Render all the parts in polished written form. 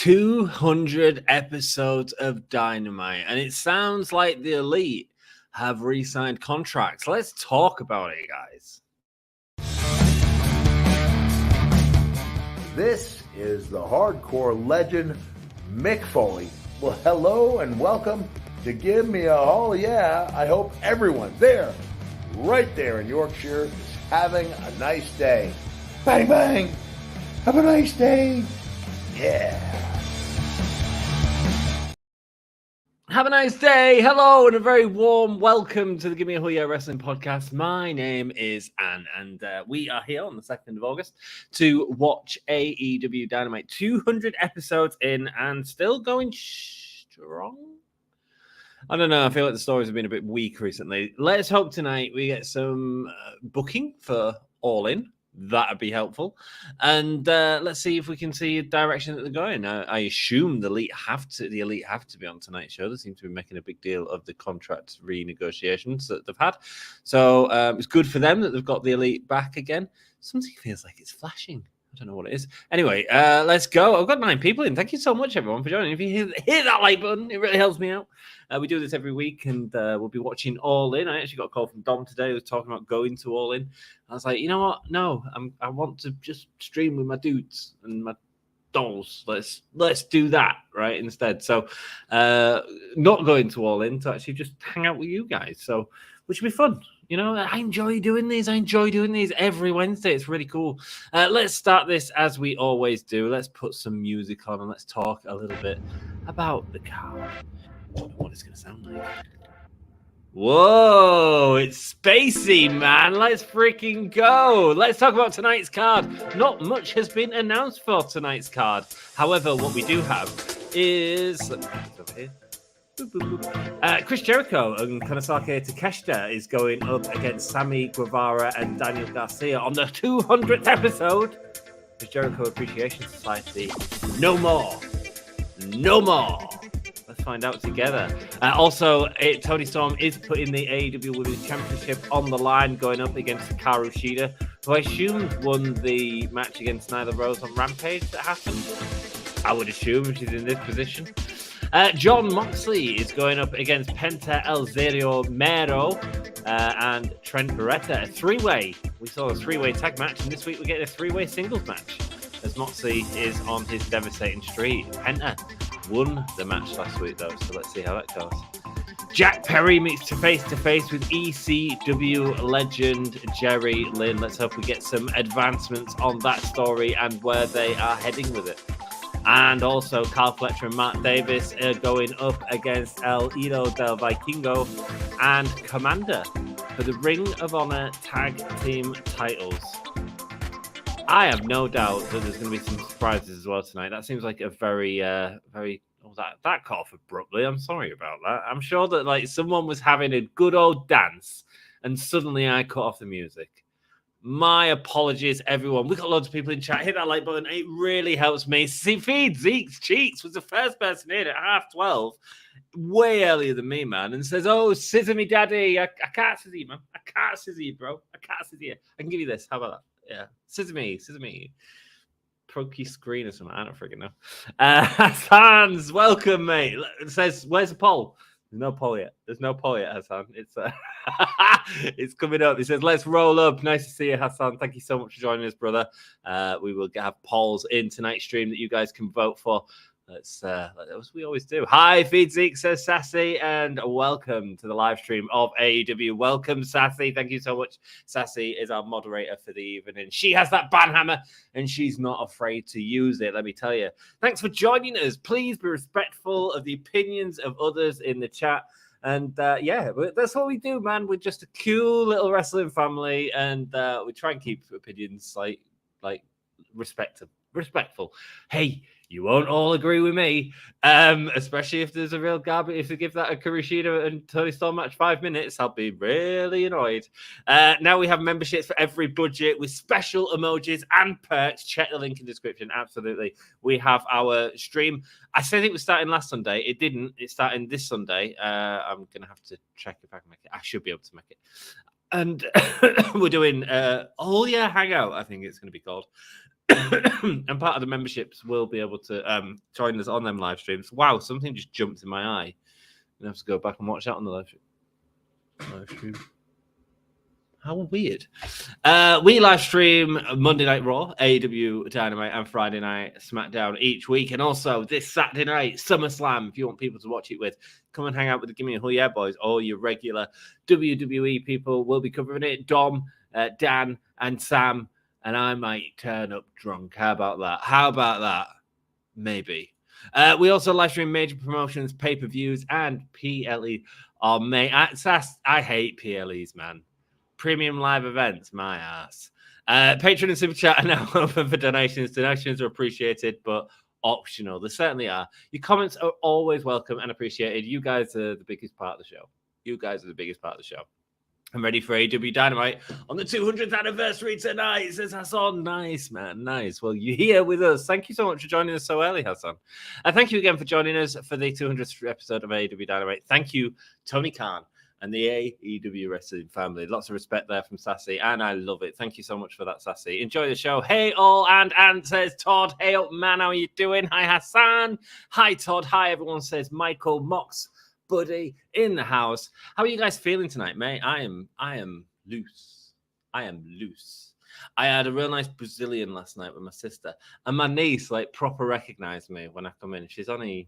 200 episodes of Dynamite, and it sounds like the Elite have re-signed contracts. Let's talk about it, guys. This is the hardcore legend, Mick Foley. Well, hello and welcome to Give Me a Oh Yeah. I hope everyone there, right there in Yorkshire, is having a nice day. Bang, bang. Have a nice day. Yeah. Have a nice day. Hello, and a very warm welcome to the Give Me a Oh Yeah Wrestling Podcast. My name is Anne, and we are here on the 2nd of August to watch AEW Dynamite. 200 episodes in and still going strong. I don't know. I feel like the stories have been a bit weak recently. Let's hope tonight we get some booking for All In. That'd be helpful. And let's see if we can see a direction that they're going. I assume the Elite have to be on tonight's show. They seem to be making a big deal of the contract renegotiations that they've had. So it's good for them that they've got the Elite back again. Something feels like it's flashing. I don't know what it is. Anyway, let's go. I've got 9 people in. Thank you so much, everyone, for joining. If you hit that like button, it really helps me out. We do this every week, and we'll be watching All In. I actually got a call from Dom today who was talking about going to All In. I was like, you know what? No, I want to just stream with my dudes and my dolls. Let's do that, right, instead. So not going to All In, to actually just hang out with you guys. So which would be fun. You know, I enjoy doing these. I enjoy doing these every Wednesday. It's really cool. Let's start this as we always do. Let's put some music on and let's talk a little bit about the card. I don't know what it's going to sound like. Whoa, it's spacey, man. Let's freaking go. Let's talk about tonight's card. Not much has been announced for tonight's card. However, what we do have is... Let me put it over here. Chris Jericho and Konosuke Takeshita is going up against Sammy, Guevara, and Daniel Garcia on the 200th episode of Jericho Appreciation Society. No more. Let's find out together. Also, Toni Storm is putting the AEW Women's Championship on the line, going up against Hikaru Shida, who I assume won the match against Nyla Rose on Rampage that happened. I would assume she's in this position. John Moxley is going up against Penta, El Zero, Miedo, and Trent Beretta. A 3-way. We saw a 3-way tag match, and this week we're getting a 3-way singles match, as Moxley is on his devastating streak. Penta won the match last week, though, so let's see how that goes. Jack Perry meets face-to-face with ECW legend Jerry Lynn. Let's hope we get some advancements on that story and where they are heading with it. And also, Carl Fletcher and Matt Davis are going up against El Hijo del Vikingo and Komander for the Ring of Honor Tag Team titles. I have no doubt that there's going to be some surprises as well tonight. That seems like a very... that cut off abruptly. I'm sorry about that. I'm sure that someone was having a good old dance and suddenly I cut off the music. My apologies, everyone. We've got loads of people in chat. Hit that like button. It really helps me. Feed Zeke's Cheeks was the first person in at 12:30, way earlier than me, man, and says, "Oh, scissor me, daddy. I can't scissor you, man. I can't scissor you, bro. I can't scissor you. I can give you this. How about that? Yeah, scissor me. Proky screen or something. I don't freaking know." Hassan's welcome, mate. It says, "Where's the poll?" There's no poll yet. Hassan. It's it's coming up. He says, "Let's roll up." Nice to see you, Hassan. Thank you so much for joining us, brother. We will have polls in tonight's stream that you guys can vote for. Let's as we always do. Hi, Feed Zeke, says Sassy, and welcome to the live stream of AEW. Welcome, Sassy. Thank you so much. Sassy is our moderator for the evening. She has that banhammer, and she's not afraid to use it, let me tell you. Thanks for joining us. Please be respectful of the opinions of others in the chat. And that's what we do, man. We're just a cool little wrestling family, and we try and keep opinions like respectful. Hey, you won't all agree with me, especially if there's a real garbage. If they give that a Shida and Toni Storm match 5 minutes, I'll be really annoyed. Now we have memberships for every budget with special emojis and perks. Check the link in the description. Absolutely. We have our stream. I said it was starting last Sunday. It didn't. It's starting this Sunday. I'm going to have to check if I can make it. I should be able to make it. And we're doing Hangout, I think it's going to be called. And part of the memberships will be able to join us on them live streams. Wow, something just jumped in my eye. I have to go back and watch that on the live stream. How weird. We live stream Monday Night Raw, AEW Dynamite, and Friday Night SmackDown each week. And also this Saturday night, SummerSlam, if you want people to watch it with, come and hang out with the Gimme a Hell Yeah boys. All your regular WWE people will be covering it. Dom, Dan, and Sam. And I might turn up drunk. How about that? Maybe. We also live stream major promotions, pay-per-views, and PLE. Oh, mate, I hate PLEs, man. Premium live events, my ass. Patreon and Super Chat are now open for donations. Donations are appreciated, but optional. They certainly are. Your comments are always welcome and appreciated. You guys are the biggest part of the show. I'm ready for AEW Dynamite on the 200th anniversary tonight, says Hassan. Nice, man. Nice. Well, you're here with us. Thank you so much for joining us so early, Hassan. Thank you again for joining us for the 200th episode of AEW Dynamite. Thank you, Tony Khan and the AEW Wrestling family. Lots of respect there from Sassy, and I love it. Thank you so much for that, Sassy. Enjoy the show. Hey, all, and says Todd. Hey, up, man. How are you doing? Hi, Hassan. Hi, Todd. Hi, everyone, says Michael Mox. Buddy in the house. How are you guys feeling tonight, mate? I am loose. I had a real nice Brazilian last night with my sister, and my niece proper recognized me when I come in. She's only,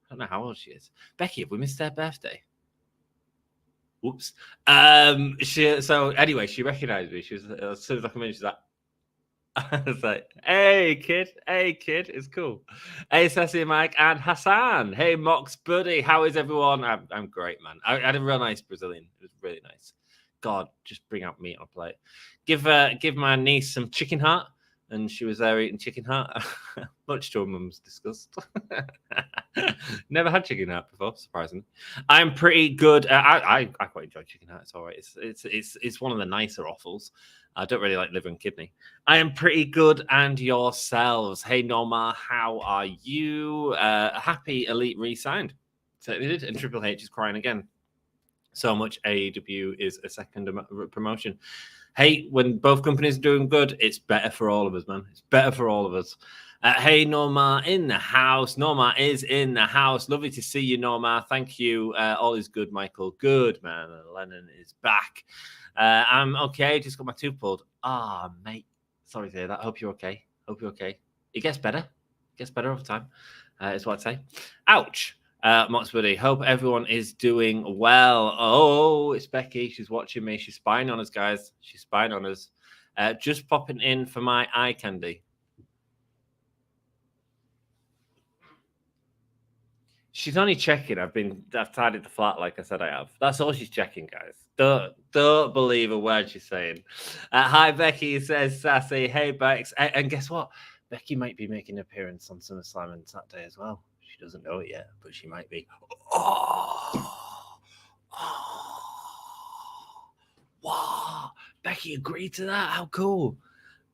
I don't know how old she is. Becky, have we missed her birthday? Whoops. So anyway, she recognized me. She was, as soon as I come in, she's like, I was like, hey kid, it's cool. Hey Sassy, Mike, and Hassan. Hey Mox, buddy, how is everyone? I'm great, man. I had a real nice Brazilian. It was really nice. God, just bring out meat on a plate. Give my niece some chicken heart, and she was there eating chicken heart, much to her mum's disgust. Never had chicken heart before, surprisingly. I'm pretty good. I quite enjoy chicken heart. It's all right. It's one of the nicer offals. I don't really like liver and kidney. I am pretty good, and yourselves. Hey, Norma, how are you? Happy Elite re-signed. Certainly did, and Triple H is crying again. So much AEW is a second promotion. Hey, when both companies are doing good, it's better for all of us, man. It's better for all of us. Hey, Norma, in the house. Norma is in the house. Lovely to see you, Norma. Thank you. All is good, Michael. Good, man. Lennon is back. I'm okay. Just got my tooth pulled. Mate. Sorry to hear that. Hope you're okay. It gets better. It gets better over time. Is what I'd say. Ouch. Mox Buddy. Hope everyone is doing well. Oh, it's Becky. She's watching me. She's spying on us, guys. She's spying on us. Just popping in for my eye candy. She's only checking. I've tidied the flat like I said I have. That's all she's checking, guys. Don't believe a word she's saying. Hi, Becky, says Sassy. Hey, Bex. And guess what? Becky might be making an appearance on SummerSlam on Saturday as well. She doesn't know it yet, but she might be. Wow. Becky agreed to that. How cool.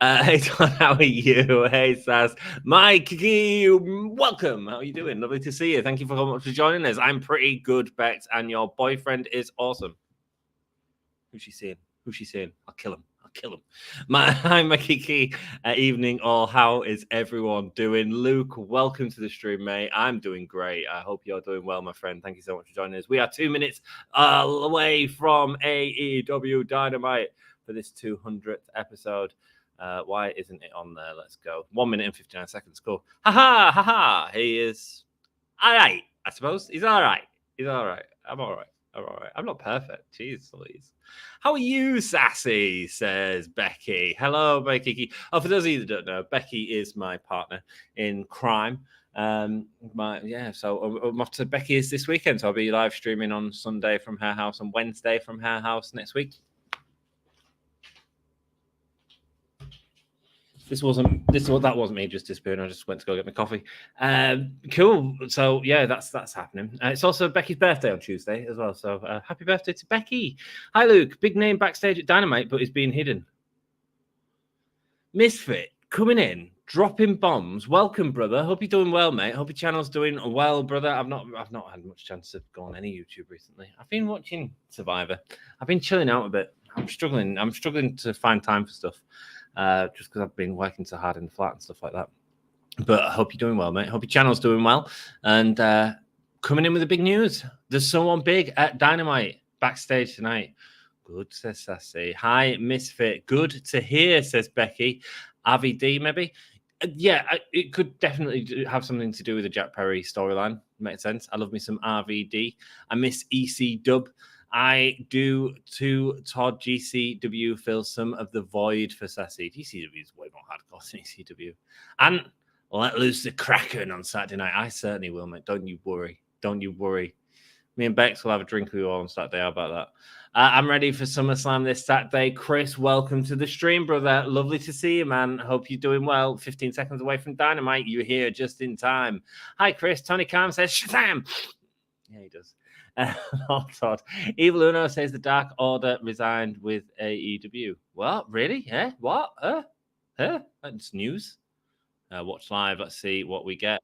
Hey, Don, how are you? Hey, Sass. Mike, welcome. How are you doing? Lovely to see you. Thank you so much for joining us. I'm pretty good, Bex, and your boyfriend is awesome. Who's she saying? I'll kill him. Hi, Makiki. Evening, all. How is everyone doing? Luke, welcome to the stream, mate. I'm doing great. I hope you're doing well, my friend. Thank you so much for joining us. We are 2 minutes away from AEW Dynamite for this 200th episode. Why isn't it on there? Let's go. 1 minute and 59 seconds. Cool. Ha ha. He is all right, I suppose. He's all right. I'm all right. I'm not perfect. Jeez Louise. How are you, Sassy? Says Becky. Hello, Becky. Oh, for those of you that don't know, Becky is my partner in crime. So I'm off to Becky's this weekend. So I'll be live streaming on Sunday from her house and Wednesday from her house next week. That wasn't me just disappearing. I just went to go get my coffee. Cool. So yeah, that's happening. It's also Becky's birthday on Tuesday as well. So happy birthday to Becky. Hi Luke, big name backstage at Dynamite, but is being hidden. Misfit coming in, dropping bombs. Welcome, brother. Hope you're doing well, mate. Hope your channel's doing well, brother. I've not had much chance to go on any YouTube recently. I've been watching Survivor. I've been chilling out a bit. I'm struggling to find time for stuff. just because I've been working so hard in the flat and stuff like that. But I hope you're doing well, mate. Hope your channel's doing well. And coming in with the big news. There's someone big at Dynamite backstage tonight. Good, says Sassy. Hi, Misfit. Good to hear, says Becky. Avi D, maybe? Yeah, it could definitely have something to do with the Jack Perry storyline. Makes sense. I love me some RVD. I miss EC Dub. I do too. Todd. GCW fills some of the void for Sassy. GCW is way more hardcore than ECW. And let loose the Kraken on Saturday night. I certainly will, mate. Don't you worry. Don't you worry. Me and Bex will have a drink with you all on Saturday. How about that? I'm ready for SummerSlam this Saturday. Chris, welcome to the stream, brother. Lovely to see you, man. Hope you're doing well. 15 seconds away from Dynamite. You're here just in time. Hi, Chris. Tony Khan says, Shazam! Yeah, he does. Todd. Evil Uno says the Dark Order resigned with AEW. What? Really? Yeah? What? That's news. Watch live. Let's see what we get.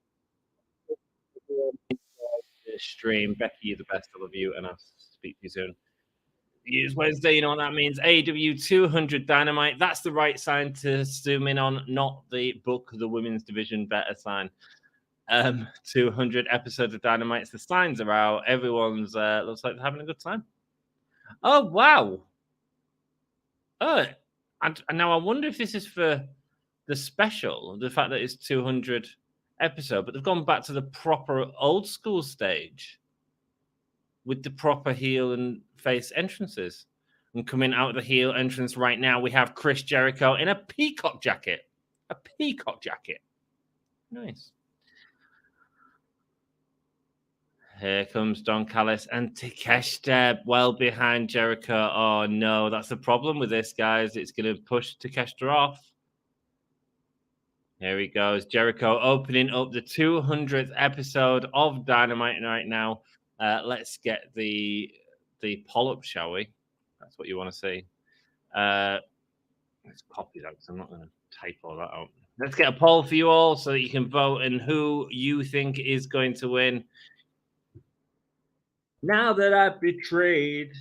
Stream. Becky, you're the best. I love you, and I'll speak to you soon. Use Wednesday, you know what that means. AEW 200 Dynamite. That's the right sign to zoom in on, not the book, the women's division better sign. 200 episodes of Dynamite. The signs are out. Everyone's looks like they're having a good time. Oh, wow. And now I wonder if this is for the special, the fact that it's 200 episode, but they've gone back to the proper old school stage with the proper heel and face entrances. And coming out of the heel entrance right now, we have Chris Jericho in a peacock jacket. A peacock jacket. Nice. Here comes Don Callis and Takeshita well behind Jericho. Oh, no, that's the problem with this, guys. It's going to push Takeshita off. Here he goes. Jericho opening up the 200th episode of Dynamite right now. Let's get the poll-up, shall we? That's what you want to see. Let's copy that because I'm not going to type all that out. Let's get a poll for you all so that you can vote and who you think is going to win. Now that I've betrayed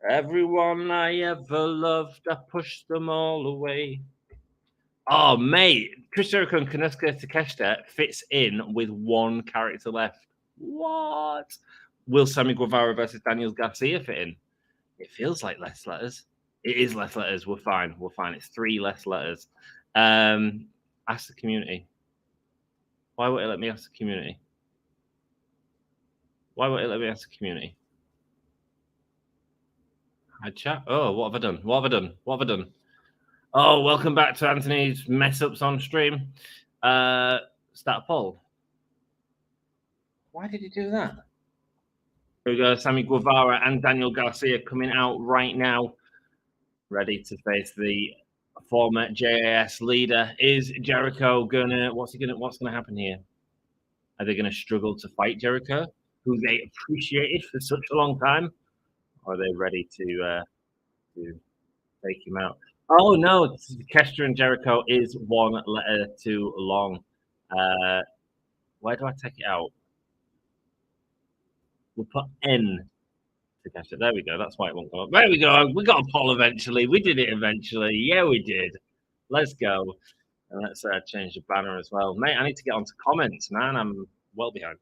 everyone I ever loved, I pushed them all away. Oh, mate, Chris Jericho and Konosuke Takeshita fits in with one character left. What? Will Sammy Guevara versus Daniel Garcia fit in? It feels like less letters. It is less letters. We're fine. We're fine. It's 3 less letters. Ask the community. Why won't it let me ask the community? Why won't it let me ask the community? Hi, chat. Oh, what have I done? What have I done? What have I done? Oh, welcome back to Anthony's mess ups on stream. Start a poll. Why did he do that? Here we go. Sammy Guevara and Daniel Garcia coming out right now, ready to face the former JAS leader. Is Jericho gonna? What's gonna happen here? Are they gonna struggle to fight Jericho, who they appreciated for such a long time, or are they ready to take him out? Oh no, Takeshita and Jericho is 1 letter too long. Where do I take it out? We'll put N to Takeshita. There we go. That's why it won't go up. There we go. We got a poll eventually. We did it eventually. Yeah, we did. Let's go. And let's change the banner as well. Mate, I need to get onto comments, man. I'm well behind.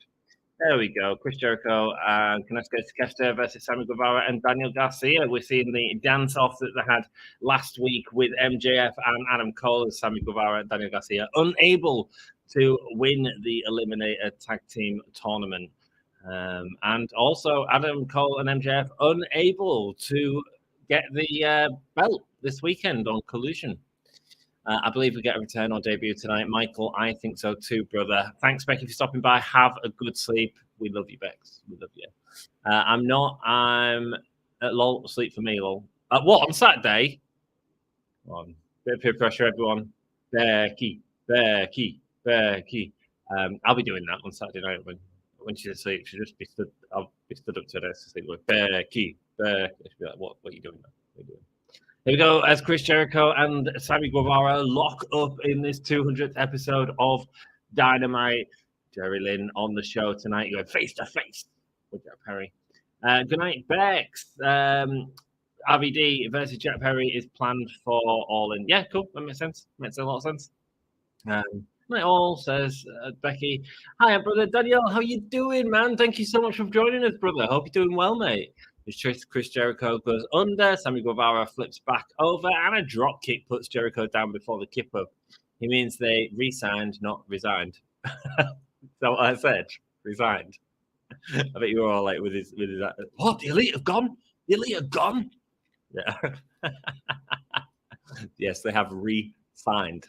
There we go. Chris Jericho and Konosuke Takeshita versus Sammy Guevara and Daniel Garcia. We're seeing the dance-off that they had last week with MJF and Adam Cole as Sammy Guevara and Daniel Garcia unable to win the Eliminator Tag Team Tournament. And also Adam Cole and MJF unable to get the belt this weekend on Collusion. I believe we get a return or debut tonight. Michael, I think so too, brother. Thanks, Becky, for stopping by. Have a good sleep. We love you, Bex. We love you. I'm at LOL. Sleep for me, LOL. What, on Saturday? Come on. Bit of peer pressure, everyone. Becky. I'll be doing that on Saturday night when she's asleep. She'll just be stood. I'll be stood up to her to sleep with Becky. She'll be like, what are you doing now? What are you doing? Here we go, as Chris Jericho and Sammy Guevara lock up in this 200th episode of Dynamite. Jerry Lynn on the show tonight. You're going face to face with Jack Perry. Good night, Bex. RVD versus Jack Perry is planned for All In. Yeah, cool. That makes sense. Makes a lot of sense. It all says Becky. Hi, brother Daniel. How you doing, man? Thank you so much for joining us, brother. Hope you're doing well, mate. Chris Jericho goes under. Sammy Guevara flips back over, and a drop kick puts Jericho down before the kip up. He means they re-signed, not resigned. That's what I said. Resigned. I bet you were all like with his. What? The Elite have gone? The Elite have gone? Yeah. Yes, they have re-signed.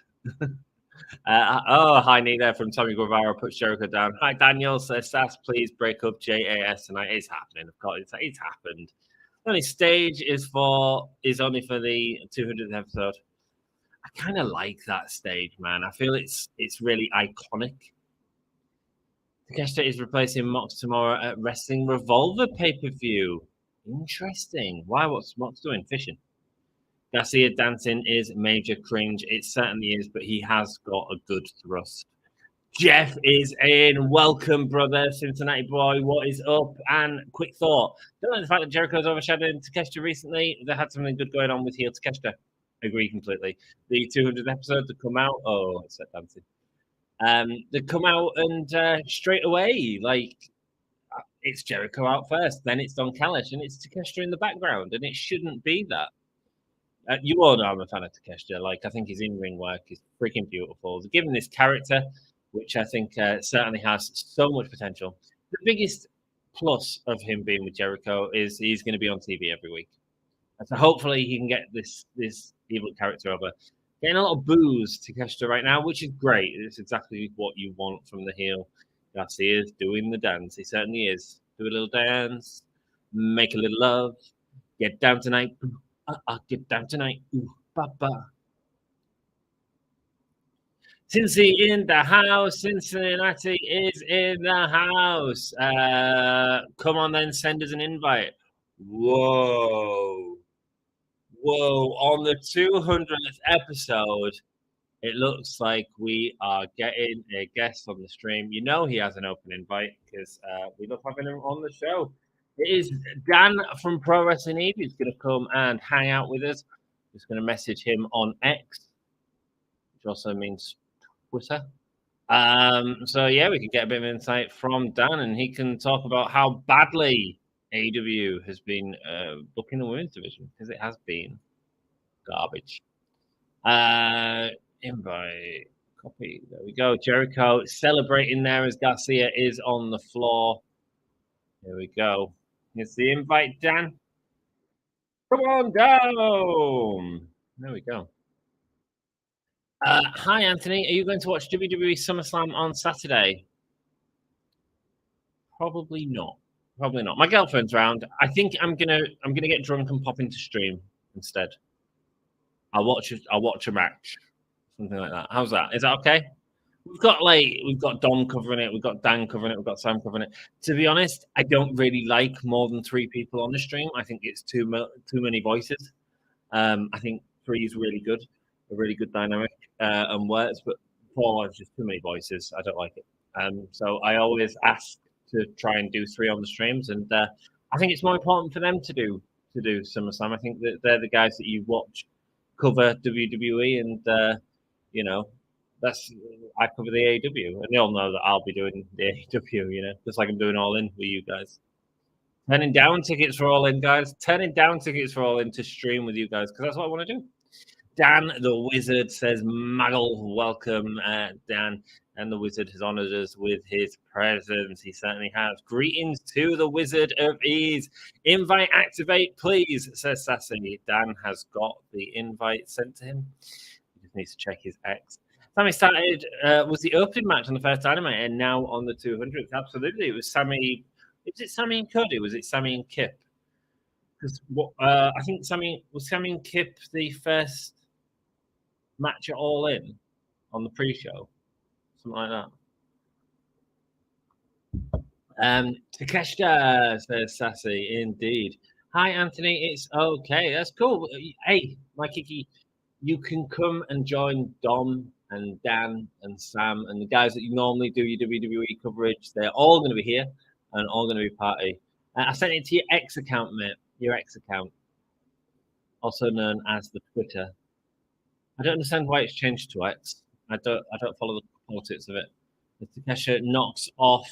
Hi, Nina from Tommy Guevara puts Jericho down. Hi, Daniel says, Sass, please break up JAS tonight. It's happening, of course. It's happened. The only stage is only for the 200th episode. I kind of like that stage, man. I feel it's really iconic. Takeshita is replacing Mox tomorrow at Wrestling Revolver pay-per-view. Interesting. Why? What's Mox doing? Fishing. Garcia dancing is major cringe. It certainly is, but he has got a good thrust. Jeff is in. Welcome, brother. Cincinnati boy. What is up? And quick thought. Don't like the fact that Jericho's overshadowed Takeshita recently. They had something good going on with heel Takeshita. Agree completely. The 200th episode to come out. Oh, it's that dancing. They come out and straight away, like, it's Jericho out first, then it's Don Callis, and it's Takeshita in the background, and it shouldn't be that. You all know I'm a fan of Takeshita. Like, I think his in-ring work is freaking beautiful. Given this character, which I think certainly has so much potential. The biggest plus of him being with Jericho is he's going to be on TV every week. And so hopefully he can get this evil character over. Getting a lot of boos to Takeshita right now, which is great. It's exactly what you want from the heel. Garcia is doing the dance. He certainly is. Do a little dance, make a little love, get down tonight. Get down tonight. Ooh, papa. Cincy in the house. Cincinnati is in the house. Come on then, send us an invite. Whoa. On the 200th episode, it looks like we are getting a guest on the stream. You know he has an open invite because we love having him on the show. It is Dan from Pro Wrestling Eve. He's going to come and hang out with us. Just going to message him on X, which also means Twitter. So, yeah, we can get a bit of insight from Dan, and he can talk about how badly AEW has been booking the women's division, because it has been garbage. Invite, copy. There we go. Jericho celebrating there as Garcia is on the floor. Here we go. Here's the invite, Dan. Come on down. There we go. Hi, Anthony. Are you going to watch WWE SummerSlam on Saturday? Probably not. My girlfriend's around. I think I'm gonna get drunk and pop into stream instead. I'll watch a match, something like that. How's that? Is that okay? We've got Dom covering it, we've got Dan covering it, we've got Sam covering it. To be honest, I don't really like more than 3 people on the stream. I think it's too many voices. I think 3 is really good, a really good dynamic and works, but 4 is just too many voices. I don't like it. So I always ask to try and do 3 on the streams, and I think it's more important for them to do SummerSlam. I think that they're the guys that you watch cover WWE, and you know, I cover the AEW, and they all know that I'll be doing the AEW, you know, just like I'm doing All In with you guys. Turning down tickets for All In, guys. Turning down tickets for All In to stream with you guys, because that's what I want to do. Dan the Wizard says, Maggle, welcome, Dan. And the Wizard has honored us with his presence. He certainly has. Greetings to the Wizard of Ease. Invite activate, please, says Sassy. Dan has got the invite sent to him. He just needs to check his X. Sammy started, was the opening match on the first Dynamite, and now on the 200th. Absolutely. It was Sammy. Was it Sammy and Cody? Was it Sammy and Kip? Because I think Sammy and Kip the first match at All In on the pre-show. Something like that. Takeshita, says Sassy. Indeed. Hi, Anthony. It's okay. That's cool. Hey, my Kiki, you can come and join Dom and Dan and Sam and the guys that you normally do your WWE coverage. They're all going to be here and all going to be party. I sent it to your X account, mate. Your X account. also known as the Twitter. I don't understand why it's changed to X. I don't follow the politics of it. The Takeshita knocks off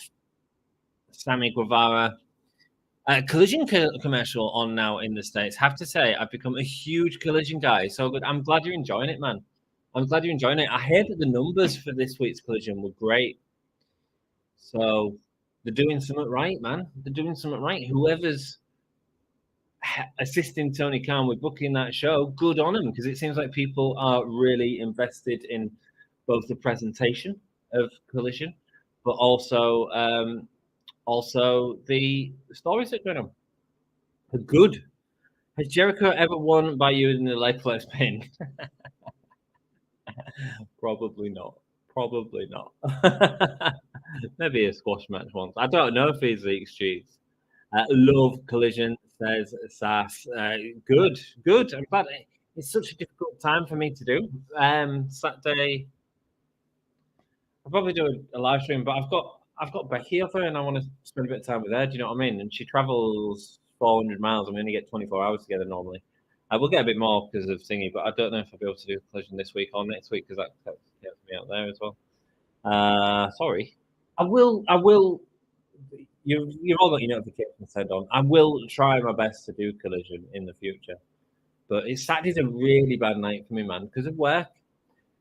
Sammy Guevara. Collision commercial on now in the States. Have to say, I've become a huge Collision guy. So good. I'm glad you're enjoying it, man. I'm glad you're enjoying it. I heard that the numbers for this week's Collision were great. So they're doing something right, man. They're doing something right. Whoever's assisting Tony Khan with booking that show, good on him, because it seems like people are really invested in both the presentation of Collision, but also the stories that are going on. Are good. Has Jericho ever won by using the leg flex pin? Probably not. Probably not. Maybe a squash match once. I don't know if he's the Streets. Love Collision, says Sass. Good. I'm glad it's such a difficult time for me to do. Saturday, I'll probably do a live stream, but I've got Becky over and I want to spend a bit of time with her. Do you know what I mean? And she travels 400 miles, and we only get 24 hours together normally. We'll get a bit more because of thingy, but I don't know if I'll be able to do Collision this week or next week because that gets me out there as well. Sorry. I will. You've all got your notifications turned on. I will try my best to do Collision in the future, but Saturday's a really bad night for me, man, because of work.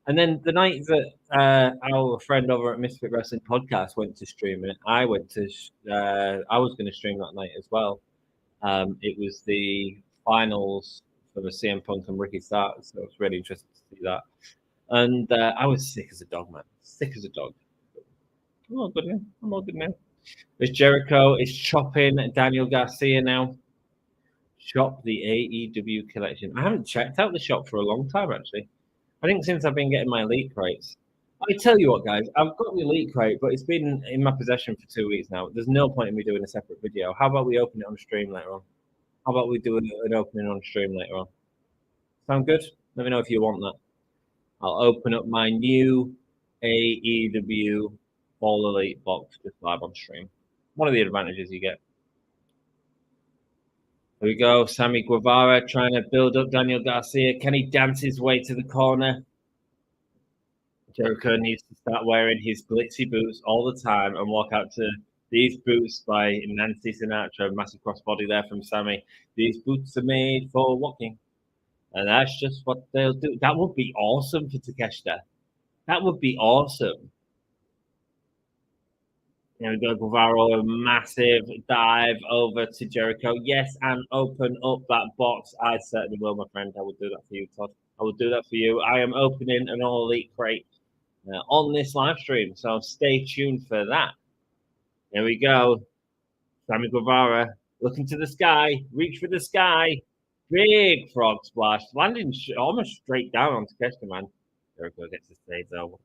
And then the night that our friend over at Misfit Wrestling Podcast went to stream it, I was going to stream that night as well. It was the finals for the CM Punk and Ricky Starks, so I was really interested to see that. And I was sick as a dog, man. Sick as a dog. I'm all good now. There's Jericho is chopping Daniel Garcia now. Shop the AEW collection. I haven't checked out the shop for a long time, actually. I think since I've been getting my Elite crates. I tell you what, guys, I've got the Elite crate, but it's been in my possession for 2 weeks now. There's no point in me doing a separate video. How about we open it on stream later on? How about we do an opening on stream later on? Sound good? Let me know if you want that. I'll open up my new AEW All Elite box just live on stream. One of the advantages you get. Here we go. Sammy Guevara trying to build up Daniel Garcia. Can he dance his way to the corner? Jericho needs to start wearing his glitzy boots all the time and walk out to these boots by Nancy Sinatra. Massive crossbody there from Sammy. These boots are made for walking. And that's just what they'll do. That would be awesome for Takeshita. That would be awesome. There we go, Guevara, a massive dive over to Jericho. Yes, and open up that box. I certainly will, my friend. I will do that for you, Todd. I will do that for you. I am opening an All Elite crate on this live stream, so stay tuned for that. There we go. Sammy Guevara looking to the sky. Reach for the sky. Big frog splash. Landing almost straight down on Takeshita, man. Jericho gets the stage, though.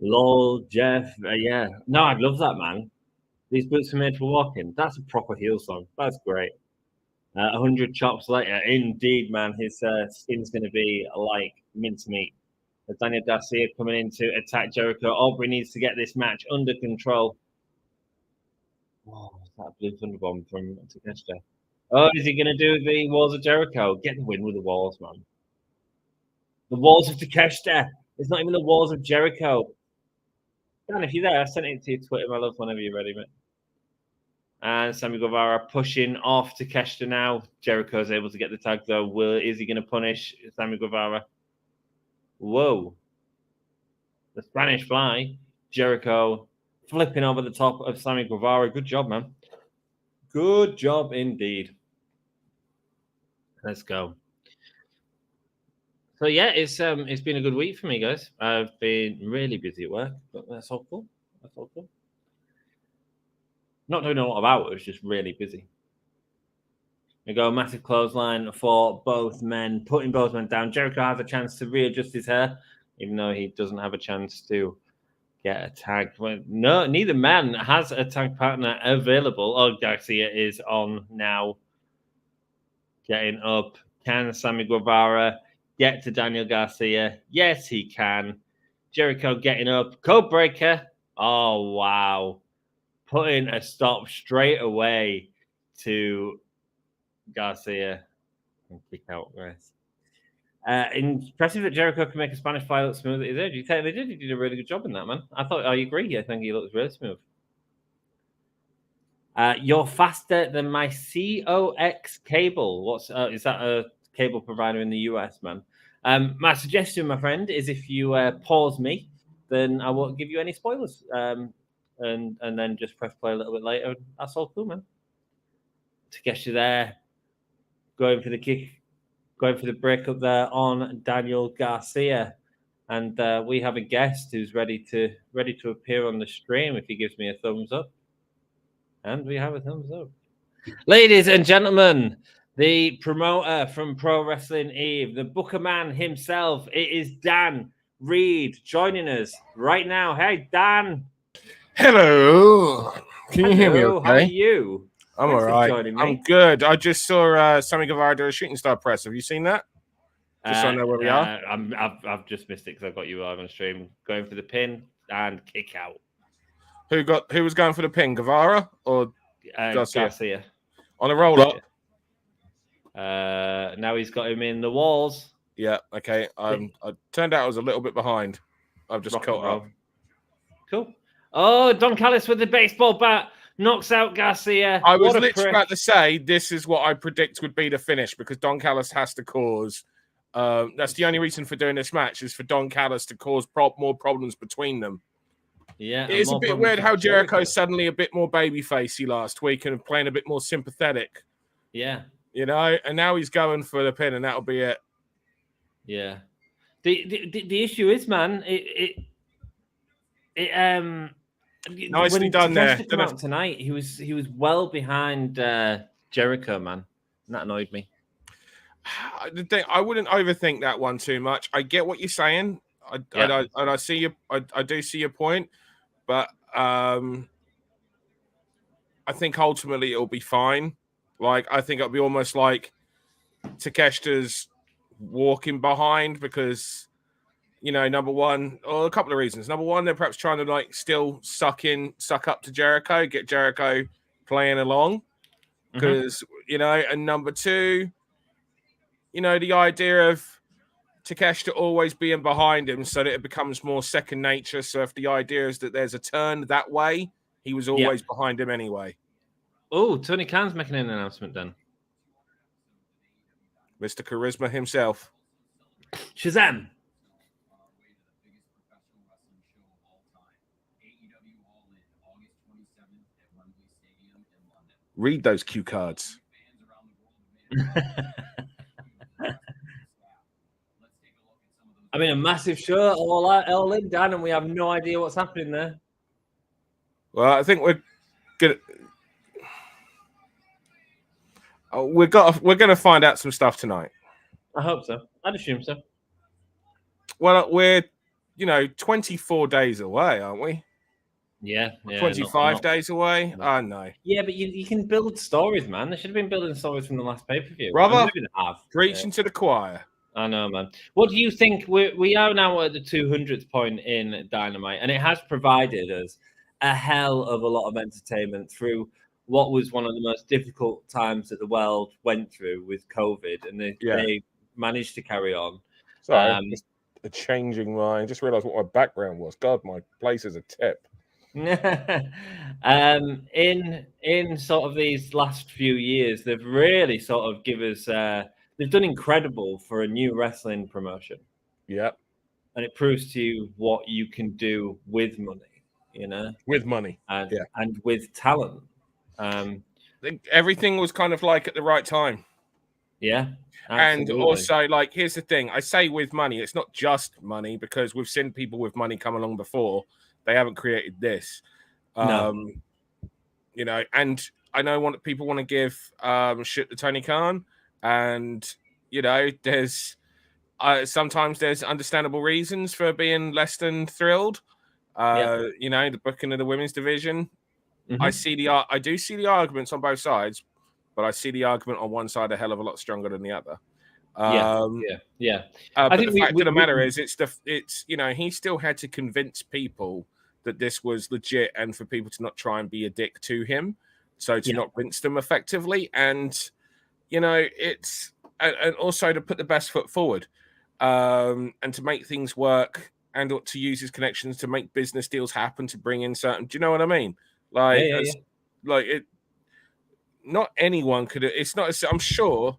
Lol, Jeff. Yeah. No, I love that, man. These boots are made for walking. That's a proper heel song. That's great. 100 chops later. Indeed, man. His skin's going to be like mincemeat. Daniel Garcia coming in to attack Jericho. Aubrey needs to get this match under control. Oh, that blue thunderbomb from Takeshita. Oh, is he going to do the Walls of Jericho? Get the win with the Walls, man. The Walls of Takeshita. It's not even the Walls of Jericho. Dan, if you're there, I sent it to your Twitter, my love, whenever you're ready, mate. And Sammy Guevara pushing off Takeshita now. Jericho's able to get the tag, though. Is he going to punish Sammy Guevara? Whoa. The Spanish Fly. Jericho flipping over the top of Sammy Guevara. Good job, man. Good job indeed. Let's go. So yeah, it's been a good week for me, guys. I've been really busy at work, but that's all cool. Not doing a lot of hours, just really busy. We go massive clothesline for both men, putting both men down. Jericho has a chance to readjust his hair, even though he doesn't have a chance to get a tag. No, neither man has a tag partner available. Oh, Garcia is on now. Getting up. Can Sammy Guevara get to Daniel Garcia? Yes, he can. Jericho getting up. Code breaker. Oh, wow. Putting a stop straight away to Garcia. And kick out, yes. Impressive that Jericho can make a Spanish fly look smooth at his edge. You think they did? He did a really good job in that, man. I agree. I think he looks really smooth. You're faster than my COX cable. What's is that a cable provider in the US, man? My suggestion, my friend, is if you pause me, then I won't give you any spoilers. And then just press play a little bit later. That's all cool, man. Takeshita there, going for the kick, going for the break up there on Daniel Garcia. And we have a guest who's ready to appear on the stream if he gives me a thumbs up. And we have a thumbs up. Ladies and gentlemen, the promoter from Pro Wrestling Eve, the Booker man himself, it is Dan Reed joining us right now. Hey, Dan. Hello. Can you hear me okay? How are you? I'm all right. I'm good. I just saw Sammy Guevara do a shooting star press. Have you seen that? Just so I know where we are. I've just missed it because I've got you live on stream. Going for the pin and kick out. Who was going for the pin? Guevara or Garcia? On a roll up. Now he's got him in the walls. Yeah. Okay. I turned out I was a little bit behind. I've just caught up. Cool. Oh, Don Callis with the baseball bat knocks out Garcia. I was literally about to say this is what I predict would be the finish because Don Callis has to cause. That's the only reason for doing this match is for Don Callis to cause more problems between them. Yeah, it is a bit weird how Jericho's suddenly a bit more babyfacey last week and playing a bit more sympathetic. Yeah, you know, and now he's going for the pin, and that'll be it. Yeah, the issue is, man, nicely done there. Come out tonight, he was well behind Jericho, man, and that annoyed me. I wouldn't overthink that one too much. I get what you're saying. I see you. I do see your point, but I think ultimately it'll be fine. Like I think it'll be almost like Takeshita's walking behind because number one, or a couple of reasons. Number one, they're perhaps trying to like still suck up to Jericho, get Jericho playing along because and number two. The idea of Takeshita always being behind him so that it becomes more second nature. So if the idea is that there's a turn that way, he was always behind him anyway. Oh, Tony Khan's making an announcement then. Mr. Charisma himself. Shazam! Read those cue cards. I mean, a massive show all in, Dan, and we have no idea what's happening there. Well, I think we're gonna find out some stuff tonight. I hope so. I'd assume so. Well, we're 24 days away, aren't we? Yeah 25 days away. I know. Yeah, but you can build stories, man. They should have been building stories from the last pay-per-view. Brother, preaching to the choir. I know, man. What do you think? We are now at the 200th point in Dynamite, and it has provided us a hell of a lot of entertainment through what was one of the most difficult times that the world went through with COVID, and they managed to carry on. Sorry, just a changing my. I just realised what my background was. God, my place is a tip. In sort of these last few years, they've really sort of give us. They've done incredible for a new wrestling promotion. Yep. And it proves to you what you can do with money, With money. And with talent. I think everything was kind of like at the right time. Yeah. Absolutely. And also, like, here's the thing. I say with money, it's not just money because we've seen people with money come along before. They haven't created this. No. And I know people want to give shit to Tony Khan. And there's sometimes there's understandable reasons for being less than thrilled. The booking of the women's division. Mm-hmm. I do see the arguments on both sides, but I see the argument on one side a hell of a lot stronger than the other. Yeah. But the fact of the matter is, he still had to convince people that this was legit, and for people to not try and be a dick to him, so to not rinse them effectively. And it's and also to put the best foot forward, and to make things work, and to use his connections to make business deals happen, to bring in certain. Do you know what I mean? Like, like it. Not anyone could. It's not. I'm sure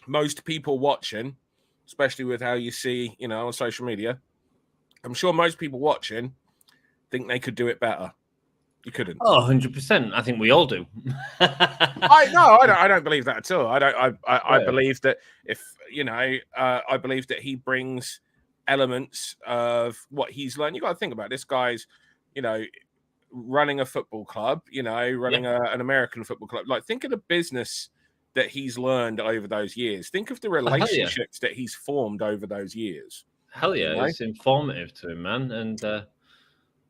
most people watching, especially with how you see, on social media, I'm sure most people watching think they could do it better. You couldn't. Oh, 100%. I think we all do. I don't believe that at all. I believe that I believe that he brings elements of what he's learned. You got to think about this guy's, running a football club, running an American football club. Like, think of the business that he's learned over those years. Think of the relationships that he's formed over those years. Hell yeah, it's informative to him, man. And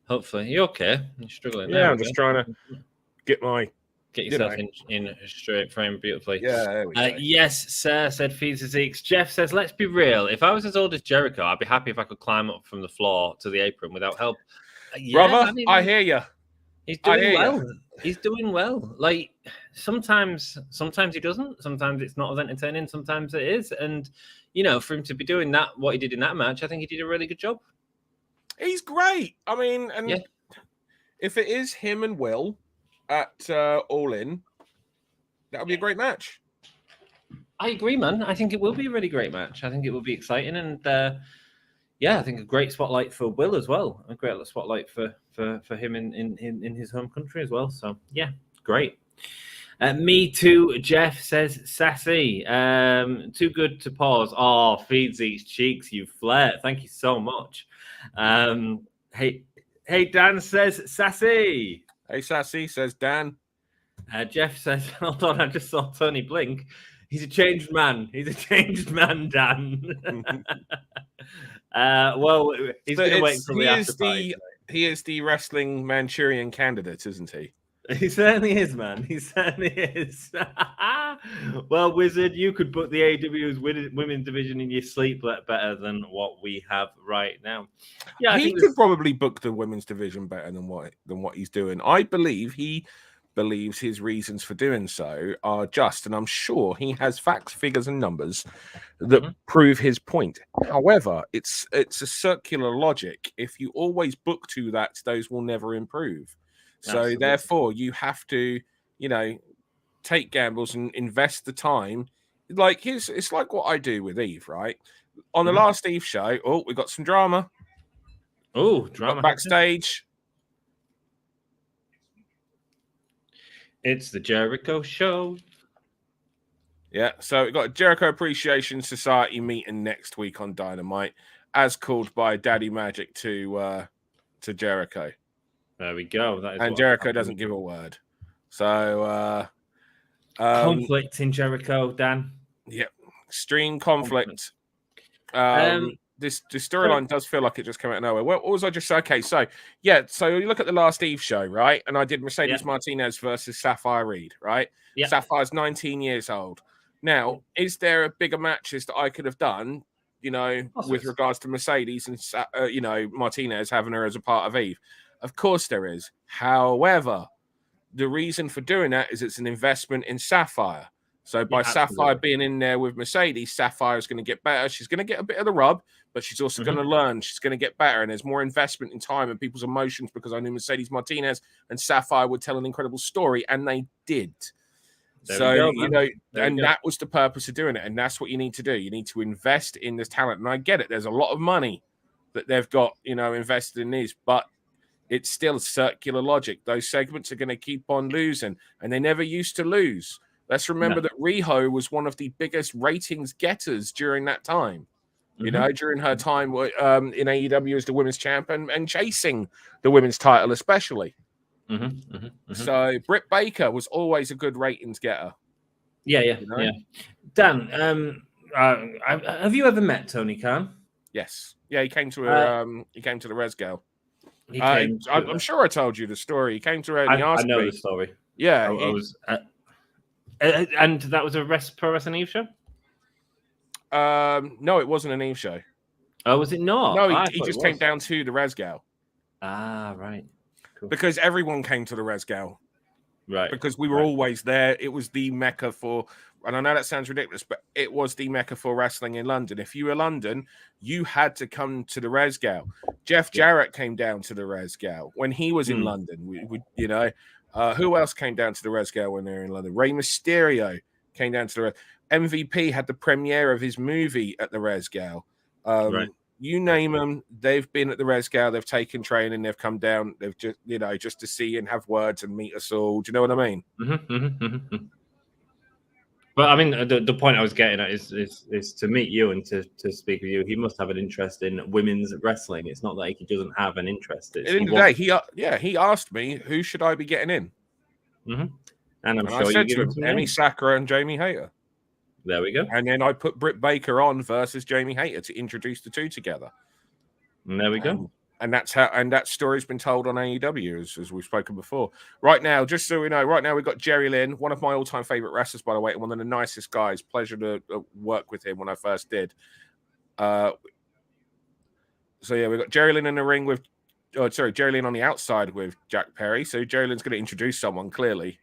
hopefully, you're okay. You're struggling. Yeah, I'm just trying to get yourself in a straight frame beautifully. Yeah. There we go. Yes, sir, said Feeds Zeeks. Jeff says, let's be real. If I was as old as Jericho, I'd be happy if I could climb up from the floor to the apron without help. Brother, I hear you. He's doing well. He's doing well. Like, sometimes he doesn't. Sometimes it's not as entertaining. Sometimes it is. And, for him to be doing that, what he did in that match, I think he did a really good job. He's great. I mean, if it is him and Will at All In, that'll be a great match. I agree, man. I think it will be a really great match. I think it will be exciting. And, I think a great spotlight for Will as well. A great spotlight for him in his home country as well. So, yeah, great. Me too, Jeff says, sassy. Too good to pause. Oh, feeds these cheeks, you flirt. Thank you so much. Hey, Dan says, sassy. Hey, sassy, says Dan. Jeff says, hold on, I just saw Toni blink. He's a changed man. He's a changed man, Dan. Well, he's going to wait until the after party. He is the wrestling Manchurian candidate, isn't he? He certainly is, man. He certainly is. Well, Wizard, you could put the AEW's women's division in your sleep better than what we have right now. Yeah, he could probably book the women's division better than what he's doing. I believe he believes his reasons for doing so are just, and I'm sure he has facts, figures, and numbers that prove his point. However, it's a circular logic. If you always book to that, those will never improve. So therefore, you have to, take gambles and invest the time. Like it's like what I do with Eve, right? On the last Eve show, we got some drama. Oh, drama backstage. It's the Jericho show. Yeah, so we've got a Jericho Appreciation Society meeting next week on Dynamite, as called by Daddy Magic to Jericho. There we go. And Jericho doesn't give a word. So conflict in Jericho, Dan. Yep, extreme conflict. This storyline does feel like it just came out of nowhere. What was I just saying? Okay, so you look at the last Eve show, right? And I did Mercedes Martinez versus Sapphire Reed, right? Yep. Sapphire's 19 years old. Now, is there a bigger matches that I could have done, with regards to Mercedes and, Martinez having her as a part of Eve? Of course there is. However, the reason for doing that is it's an investment in Sapphire. So by Sapphire being in there with Mercedes, Sapphire is going to get better. She's going to get a bit of the rub, but she's also going to learn. She's going to get better, and there's more investment in time and people's emotions because I knew Mercedes Martinez and Sapphire would tell an incredible story, and they did. That was the purpose of doing it, and that's what you need to do. You need to invest in this talent, and I get it. There's a lot of money that they've got, invested in these, but it's still circular logic. Those segments are going to keep on losing, and they never used to lose. Let's remember that Hijo was one of the biggest ratings getters during that time. During her time in AEW as the women's champion and chasing the women's title, especially. So Britt Baker was always a good ratings getter. Yeah. Dan, have you ever met Tony Khan? Yes. Yeah, he came to her. He came to the Res Girl. I'm sure I told you the story. He came to her and he asked me. I know the story. Yeah, I was. And that was a Pro Wrestling Eve show? No, it wasn't an Eve show. Oh, was it not? No, he just came down to the Res Gal. Ah, right. Cool. Because everyone came to the Res Gal. Right. Because we were always there. It was the mecca for, and I know that sounds ridiculous, but it was the mecca for wrestling in London. If you were London, you had to come to the Resgal. Jeff Jarrett came down to the Resgal when he was in London. Who else came down to the Resgal when they were in London? Rey Mysterio came down to the MVP had the premiere of his movie at the Resgal. You name them, they've been at the Resgal, they've taken training, they've come down, they've just, just to see and have words and meet us all. Do you know what I mean? But I mean, the point I was getting at is to meet you and to speak with you. He must have an interest in women's wrestling. It's not like he doesn't have an interest. At the end of the day, he asked me, who should I be getting in? And I'm sure I said to him, Emi Sakura and Jamie Hayter. There we go. And then I put Britt Baker on versus Jamie Hayter to introduce the two together. And there we go. And that's how, and that story's been told on AEW, as we've spoken before. Right now, just so we know, we've got Jerry Lynn, one of my all-time favorite wrestlers, by the way, and one of the nicest guys. Pleasure to work with him when I first did. We've got Jerry Lynn in the ring with, Jerry Lynn on the outside with Jack Perry. So Jerry Lynn's going to introduce someone, clearly.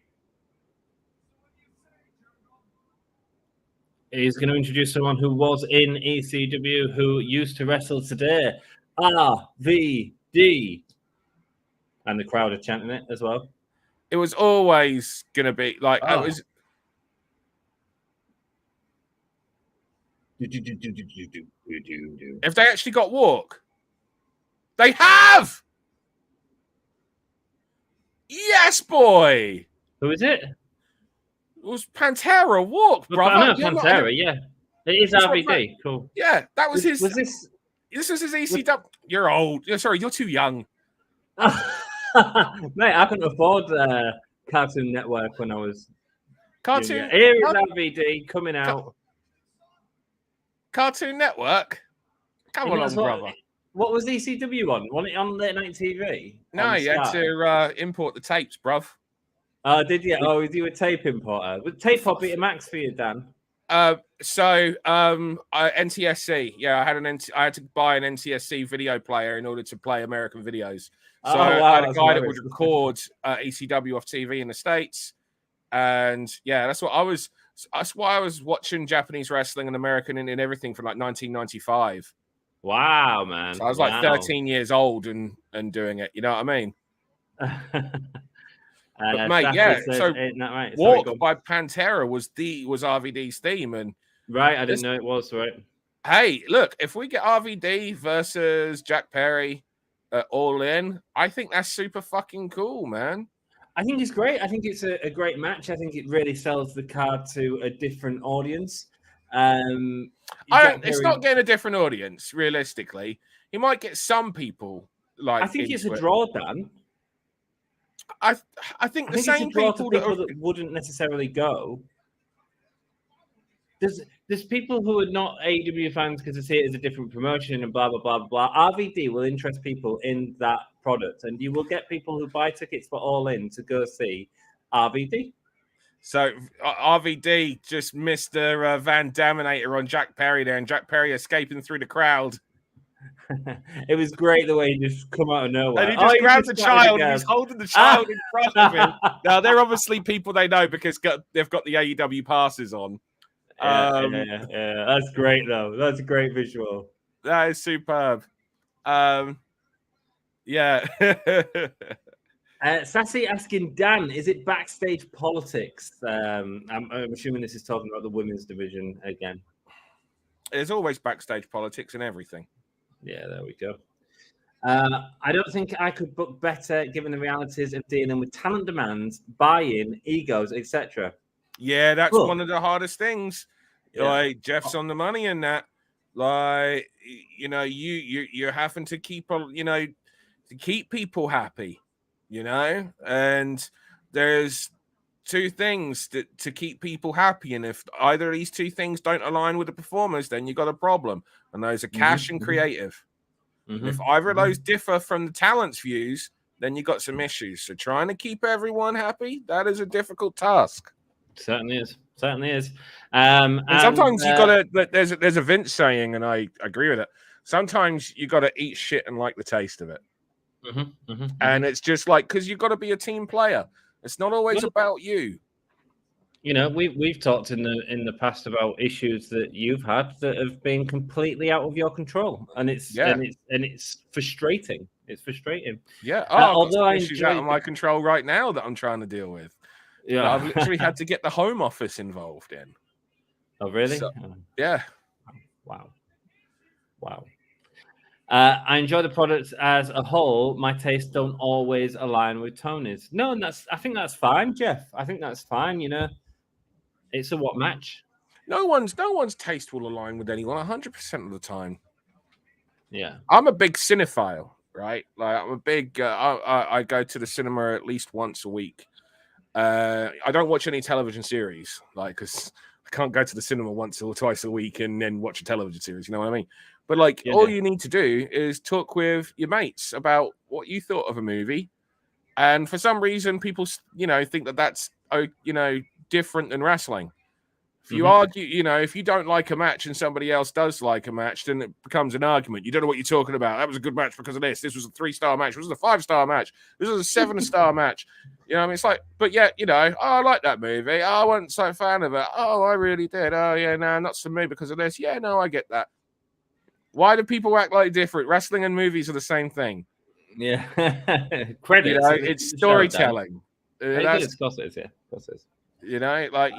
He's going to introduce someone who was in ECW, who used to wrestle today. RVD. And the crowd are chanting it as well. It was always going to be like, it was. If they actually got walk, they have. Yes, boy. Who is it? It was Pantera walk, brother. I know Pantera, yeah. It is RVD. Cool. Yeah, that was his. Was this? This was his ECW. You're old. Sorry, you're too young. Mate, I couldn't afford Cartoon Network when I was. Cartoon. Here is RVD coming out. Cartoon Network. Come on, brother. What was ECW on? Was it on late night TV? No, you had to import the tapes, bruv. Did you? Oh, was you a tape importer? Was tape copy to Max for you, Dan? NTSC. Yeah, I had to buy an NTSC video player in order to play American videos. So I had a guy that would record ECW off TV in the States, and yeah, that's why I was watching Japanese wrestling and American and everything from like 1995. Wow, man! So I was like 13 years old and doing it. You know what I mean? But mate, yeah. So right? Walk by Pantera was RVD's theme, and right, I didn't know it was right. Hey, look, if we get RVD versus Jack Perry All In, I think that's super fucking cool, man. I think it's great. I think it's a great match. I think it really sells the card to a different audience. It's not getting a different audience, realistically. He might get some people like. I think it's a draw, Dan. I think the same people that wouldn't necessarily go. There's people who are not AEW fans because they see it as a different promotion and blah blah blah blah. RVD will interest people in that product, and you will get people who buy tickets for All In to go see RVD. So RVD just missed the Van Daminator on Jack Perry there, and Jack Perry escaping through the crowd. It was great the way he just come out of nowhere. And he just grabbed the child and he's holding the child in front of him. Now, they're obviously people they know because they've got the AEW passes on. Yeah. That's great, though. That's a great visual. That is superb. Yeah. Sassy asking Dan, is it backstage politics? I'm assuming this is talking about the women's division again. There's always backstage politics and everything. Yeah, there we go. I don't think I could book better given the realities of dealing with talent demands, buy-in, egos, etc. Yeah, that's one of the hardest things. Yeah. Like Jeff's on the money in that. Like, you're having to keep people happy, and there's two things to keep people happy. And if either of these two things don't align with the performers, then you got a problem. And those are cash and creative. Mm-hmm. If either of those differ from the talent's views, then you got some issues. So trying to keep everyone happy, that is a difficult task. Certainly is. And sometimes you gotta. There's a Vince saying, and I agree with it. Sometimes you gotta eat shit and like the taste of it. And it's just like because you got to be a team player. It's not always about you. You know, we've talked in the past about issues that you've had that have been completely out of your control, and it's frustrating. It's frustrating. Yeah. I've got although some I issues out enjoy of my control right now that I'm trying to deal with. Yeah, That I've literally had to get the Home Office involved in. Oh, really? So, yeah. Wow. I enjoy the product as a whole. My tastes don't always align with Tony's. No, and I think that's fine, Jeff. I think that's fine. You know, it's a what match. No one's taste will align with anyone 100% of the time. Yeah, I'm a big cinephile, right? Like I'm a big. I go to the cinema at least once a week. I don't watch any television series, like because I can't go to the cinema once or twice a week and then watch a television series. You know what I mean? But like, all you need to do is talk with your mates about what you thought of a movie, and for some reason, people think that that's different than wrestling. If you argue, if you don't like a match and somebody else does like a match, then it becomes an argument. You don't know what you're talking about. That was a good match because of this. This was a 3-star match. This was a 5-star match. This was a 7-star match. You know, I mean, it's like, but yeah, oh, I like that movie. Oh, I wasn't so fan of it. Oh, I really did. Oh, yeah, no, not for me because of this. Yeah, no, I get that. Why do people act like different? Wrestling and movies are the same thing. Yeah, credits. It's storytelling. Of course it is. Yeah, of course it is. Like.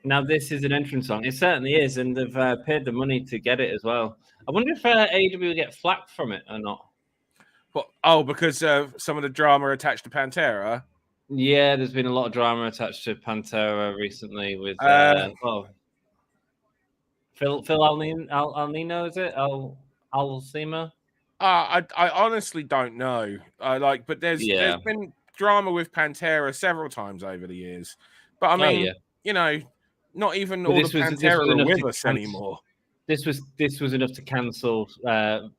Now, this is an entrance song. It certainly is, and they've paid the money to get it as well. I wonder if AEW will get flack from it or not. Because some of the drama attached to Pantera? Yeah, there's been a lot of drama attached to Pantera recently with Phil Alnino, is it? Alcima? I honestly don't know. But there's been drama with Pantera several times over the years. But I mean, not even all the Pantera are with us anymore. This was enough to cancel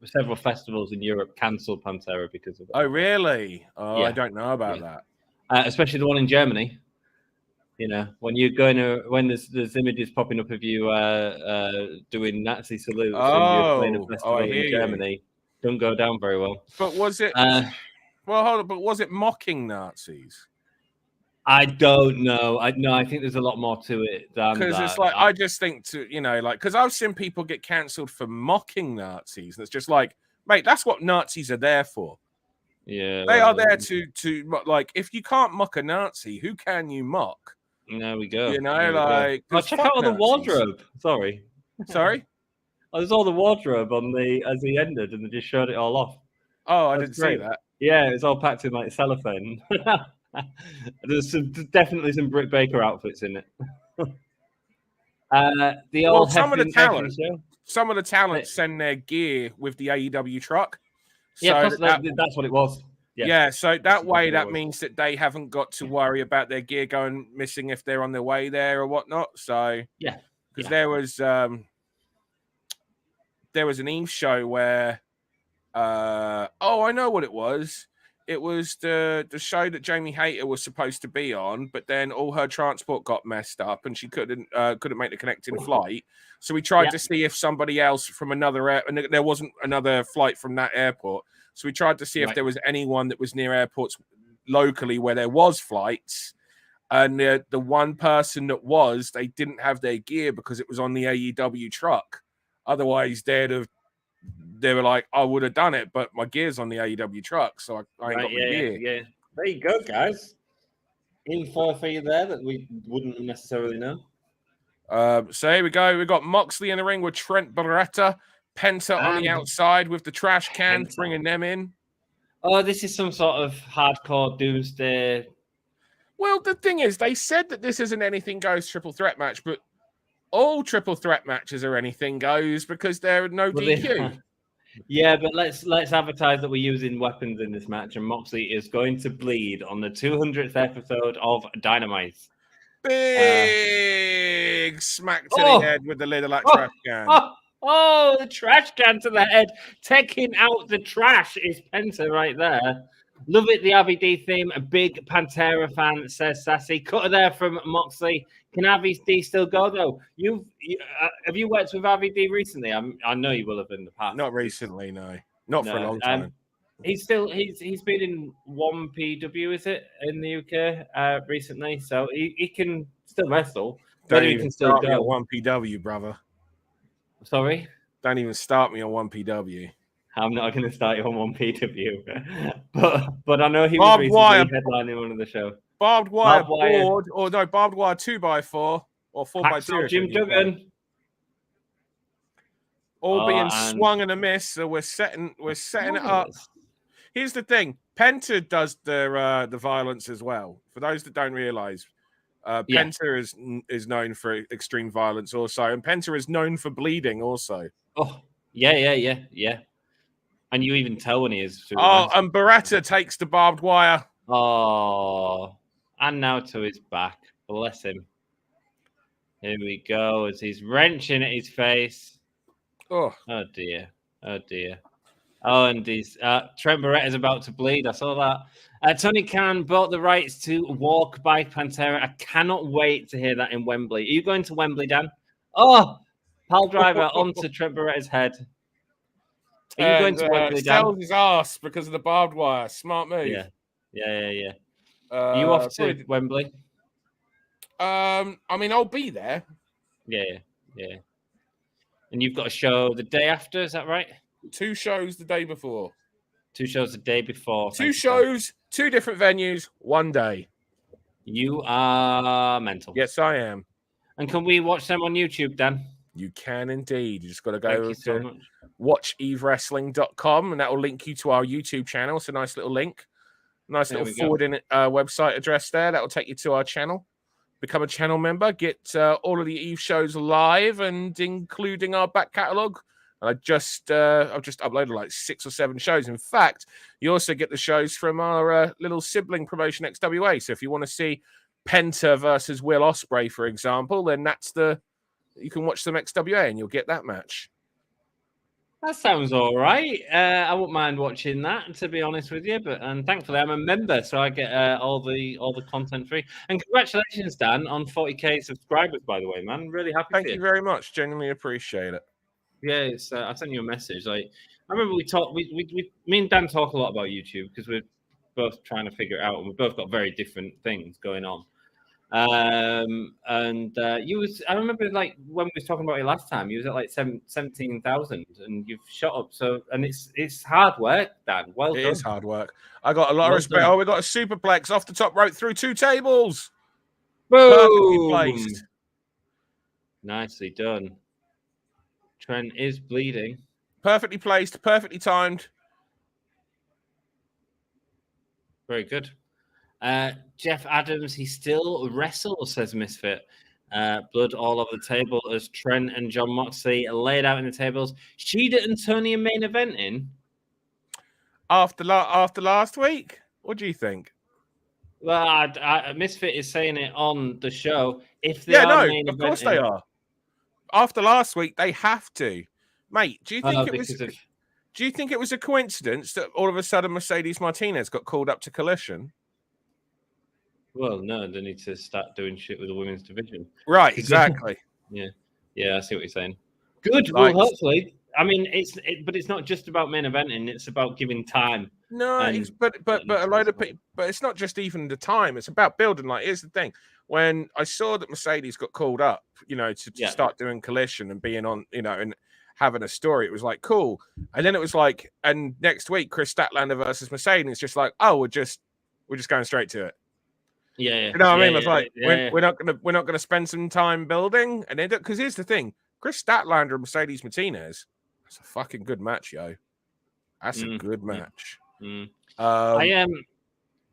several festivals in Europe. Cancelled Pantera because of it. Oh, really? Oh, yeah. I don't know about that. Especially the one in Germany. You know, when you're going to there's images popping up of you doing Nazi salutes and you're playing a festival in Germany. Don't go down very well. But was it? Well, hold on. But was it mocking Nazis? I don't know. I think there's a lot more to it than that. Because it's like, I just think because I've seen people get cancelled for mocking Nazis. And it's just like, mate, that's what Nazis are there for. Yeah. They are there to like, if you can't mock a Nazi, who can you mock? There we go. Check out all the wardrobe. Sorry. There's all the wardrobe as he ended, and they just showed it all off. Oh, I didn't see that. Yeah, it's all packed in like cellophane. There's definitely some Britt Baker outfits in it. Some of the talent send their gear with the AEW truck. Yeah, so that's what it was. Yeah, so that means that they haven't got to worry about their gear going missing if they're on their way there or whatnot. So because there was an Eve show where I know what it was. It was the show that Jamie Hayter was supposed to be on, but then all her transport got messed up and she couldn't make the connecting flight. So we tried to see if somebody else from another and there wasn't another flight from that airport. So we tried to see if there was anyone that was near airports locally where there was flights. And the one person that was, they didn't have their gear because it was on the AEW truck. Otherwise, they were like, I would have done it, but my gear's on the AEW truck, so I ain't got my gear. Yeah. There you go, guys. Info for you there that we wouldn't necessarily know. So here we go. We've got Moxley in the ring with Trent Beretta, Penta on the outside with the trash can, bringing them in. Oh, this is some sort of hardcore doomsday. Well, the thing is, they said that this isn't anything goes triple threat match, but all triple threat matches are anything goes because there are no DQ. Yeah, but let's advertise that we're using weapons in this match, and Moxley is going to bleed on the 200th episode of Dynamite. Big smack to the head with the lid of that trash can. Oh, the trash can to the head. Taking out the trash is Penta right there. Love it, the RVD theme. A big Pantera fan, says Sassy. Cutter there from Moxley. Can RVD still go, though? Have you worked with RVD recently? I know you will have in the past. Not recently, no. Not for a long time. He's been in one PW, is it, in the UK recently? So he can still wrestle. Don't Whether he even can still start me on go. 1PW, brother. Sorry? Don't even start me on 1PW. I'm not going to start you on one PW. but I know he was Barbed recently wire. headlining one of the show. Barbed wire Barbed wire. board, or no, barbed wire 2x4 or 4x2. Hacksaw Jim Duggan. All being and swung and a miss, so we're setting it up. Here's the thing: Penta does the violence as well. For those that don't realize, Penta is known for extreme violence also, and Penta is known for bleeding also. Oh, yeah. And you even tell when he is. And Beretta takes the barbed wire. Oh, and now to his back. Bless him. Here we go as he's wrenching at his face. Oh dear. Oh, and he's Trent Beretta is about to bleed. I saw that. Tony Khan bought the rights to Walk by Pantera. I cannot wait to hear that in Wembley. Are you going to Wembley, Dan? Oh, pile driver onto Trent Beretta's head. Are you going to Wembley, Dan? Sells his ass because of the barbed wire. Smart move. Yeah. Are you off to Wembley? I mean, I'll be there. Yeah. And you've got a show the day after, is that right? 2 shows the day before. 2 shows the day before. 2 shows, 2 different venues, 1 day. You are mental. Yes, I am. And can we watch them on YouTube, Dan? You can indeed. You just got to go to watchevewrestling.com and that will link you to our YouTube channel. It's a nice little link. Nice little forwarding website address there. That will take you to our channel. Become a channel member. Get all of the Eve shows live and including our back catalogue. I've just uploaded like 6 or 7 shows. In fact, you also get the shows from our little sibling promotion XWA. So if you want to see Penta versus Will Ospreay, for example, then you can watch some XWA and you'll get that match. That sounds all right. I wouldn't mind watching that, to be honest with you. And thankfully, I'm a member, so I get all the content free. And congratulations, Dan, on 40K subscribers. By the way, man, really happy. Thank you very much. Genuinely appreciate it. Yeah, I sent you a message. Like, I remember we talked. Me and Dan talk a lot about YouTube because we're both trying to figure it out, and we've both got very different things going on. I remember like when we was talking about it last time, you was at like 17,000 and you've shot up. So, and it's hard work, Dan. Well done. It is hard work. I got a lot of respect. Oh, we got a superplex off the top rope through 2 tables. Boom! Perfectly placed. Nicely done. Trent is bleeding. Perfectly placed, perfectly timed. Very good. Jeff Adams, he still wrestles, says Misfit. Blood all over the table as Trent and John Moxley are laid out in the tables. Shida and Toni are main eventing. After last week? What do you think? Well, Misfit is saying it on the show. If they are main of course they are. After last week, they have to. Mate, do you think it was a coincidence that all of a sudden Mercedes Martinez got called up to Collision? Well, no, they need to start doing shit with the women's division. Right, exactly. Yeah, I see what you're saying. Good. Well, hopefully. I mean, but it's not just about main eventing. It's about giving time. No, but a load of people. But it's not just even the time. It's about building. Like, here's the thing: when I saw that Mercedes got called up, to start doing Collision and being on, and having a story, it was like cool. And then it was like, and next week, Chris Statlander versus Mercedes. It's just like, oh, we're just going straight to it. Yeah. You know what I mean? It's like we're not gonna spend some time building, and then because here's the thing: Chris Statlander and Mercedes Martinez. That's a fucking good match, yo. That's a good match. I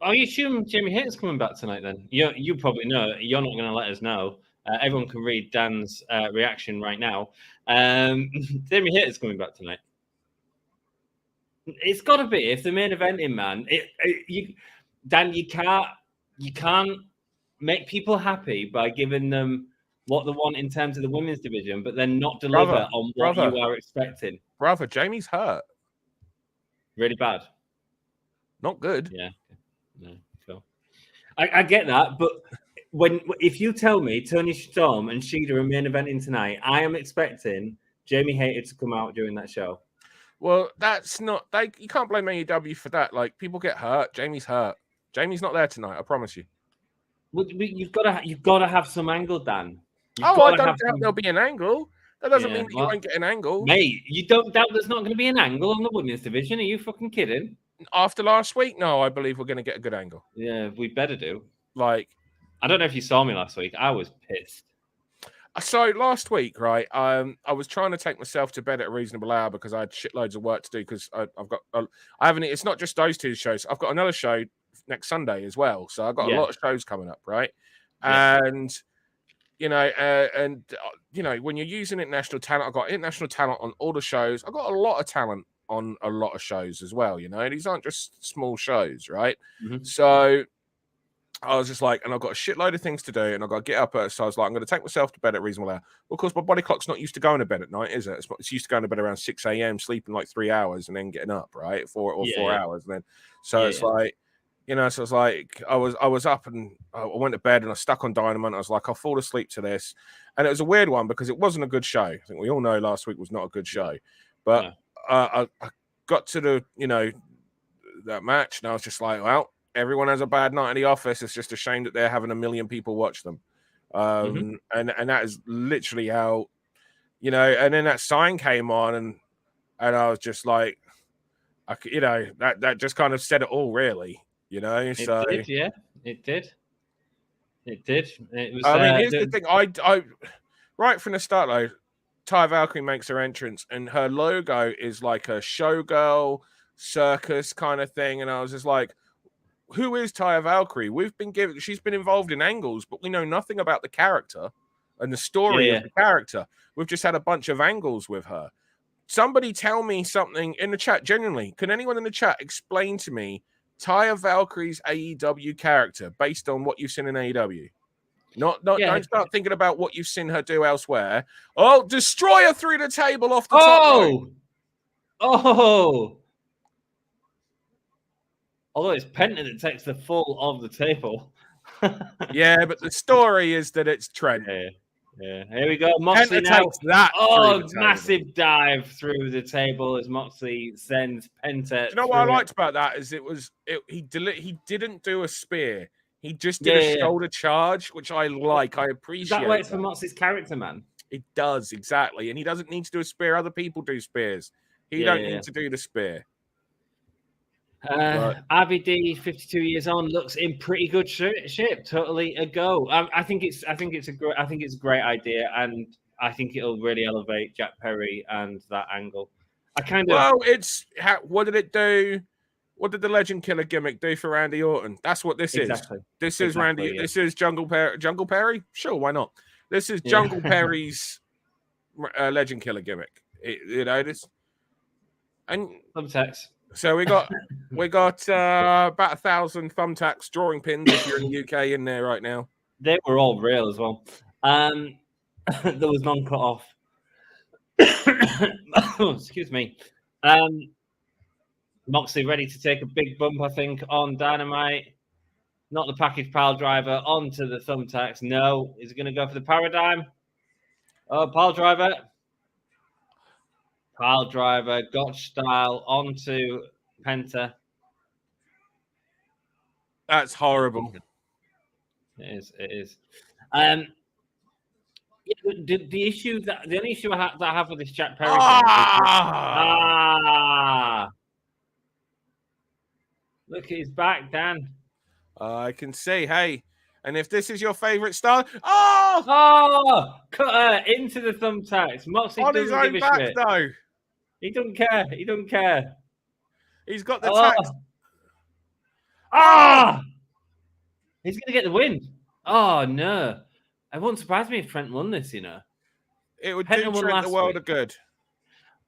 assume Jamie Hayter's coming back tonight. Then you probably know. You're not going to let us know. Everyone can read Dan's reaction right now. Jamie Hayter's coming back tonight. It's got to be if the main eventing, man. Dan, you can't make people happy by giving them what they want in terms of the women's division, but then not deliver on what you are expecting. Brother, Jamie's hurt. Really bad. Not good. Yeah. No, cool. I get that, but if you tell me Toni Storm and Shida are main eventing tonight, I am expecting Jamie Hayter to come out during that show. Well, that's not. You can't blame AEW for that. Like, people get hurt. Jamie's hurt. Jamie's not there tonight. I promise you. Well, you've got to have some angle, Dan. I don't doubt there'll be an angle. That doesn't mean that you won't get an angle. Mate, you don't doubt there's not going to be an angle on the women's division? Are you fucking kidding? After last week, no, I believe we're going to get a good angle. Yeah, we better do. Like, I don't know if you saw me last week. I was pissed. So last week, right, I was trying to take myself to bed at a reasonable hour because I had shitloads of work to do because I've got, I haven't, it's not just those two shows. I've got another show next Sunday as well. So I've got a lot of shows coming up, right? Yeah. And, you know, when you're using international talent, I've got international talent on all the shows. I've got a lot of talent on a lot of shows as well, you know. These aren't just small shows, right? Mm-hmm. So I was just like, and I've got a shitload of things to do, and I've got to get up. So I was like, I'm going to take myself to bed at a reasonable hour. Well, of course, my body clock's not used to going to bed at night, is it? It's used to going to bed around 6 a.m., sleeping like 3 hours, and then getting up, right? 4 hours. And then, so it's like, you know, so it's like, I was up and I went to bed and I stuck on Dynamite. I was like, I'll fall asleep to this. And it was a weird one because it wasn't a good show. I think we all know last week was not a good show. But I got to the, you know, that match, and I was just like, well, everyone has a bad night in the office. It's just a shame that they're having 1 million people watch them. And that is literally how, you know, and then that sign came on and I was just like, you know, that just kind of said it all, really, you know. It did. It was, I mean, here's the thing. I right from the start, though, Taya Valkyrie makes her entrance and her logo is like a showgirl circus kind of thing. And I was just like, who is Taya Valkyrie? She's been involved in angles, but we know nothing about the character and the story of the character. We've just had a bunch of angles with her. Somebody tell me something in the chat, genuinely. Can anyone in the chat explain to me Taya Valkyrie's AEW character based on what you've seen in AEW? Don't start thinking about what you've seen her do elsewhere. Oh, destroy her through the table off the top. Oh! Although it's Penta that takes the full of the table. Yeah, but the story is that it's Trent. Yeah. Here we go. Moxley Penta now. takes that. Massive dive through the table as Moxley sends Penta. Do you know what I liked about that? Is he didn't do a spear. He just did a shoulder charge, which I like. I appreciate. That works for Moxley's character, man. It does, exactly. And he doesn't need to do a spear. Other people do spears. He don't need to do the spear. RVD, 52 years on, looks in pretty good shape. Totally a go. I think it's a great idea, and I think it'll really elevate Jack Perry and that angle. What did it do? What did the Legend Killer gimmick do for Randy Orton? That's what this is. This is Randy. Yeah. This is Jungle Perry. Sure, why not? This is Jungle Perry's Legend Killer gimmick. You know this. And thumbtacks. So we got about 1,000 thumbtacks, drawing pins if you're in the UK in there right now. They were all real as well. There was none cut off. Excuse me. Moxley ready to take a big bump, I think, on Dynamite. Not the package pile driver, onto the thumbtacks. No. Is he going to go for the paradigm? Oh, pile driver. Pile driver, Gotch style, onto Penta. That's horrible. It is. The only issue I have with this Jack Perry look at his back, Dan. I can see. Hey, and if this is your favorite style, cut her into the thumbtacks. Moxley on his own back, though. He doesn't care. He's got the tacks. He's going to get the win. Oh, no. It wouldn't surprise me if Trent won this, you know. It would do Trent the world of good.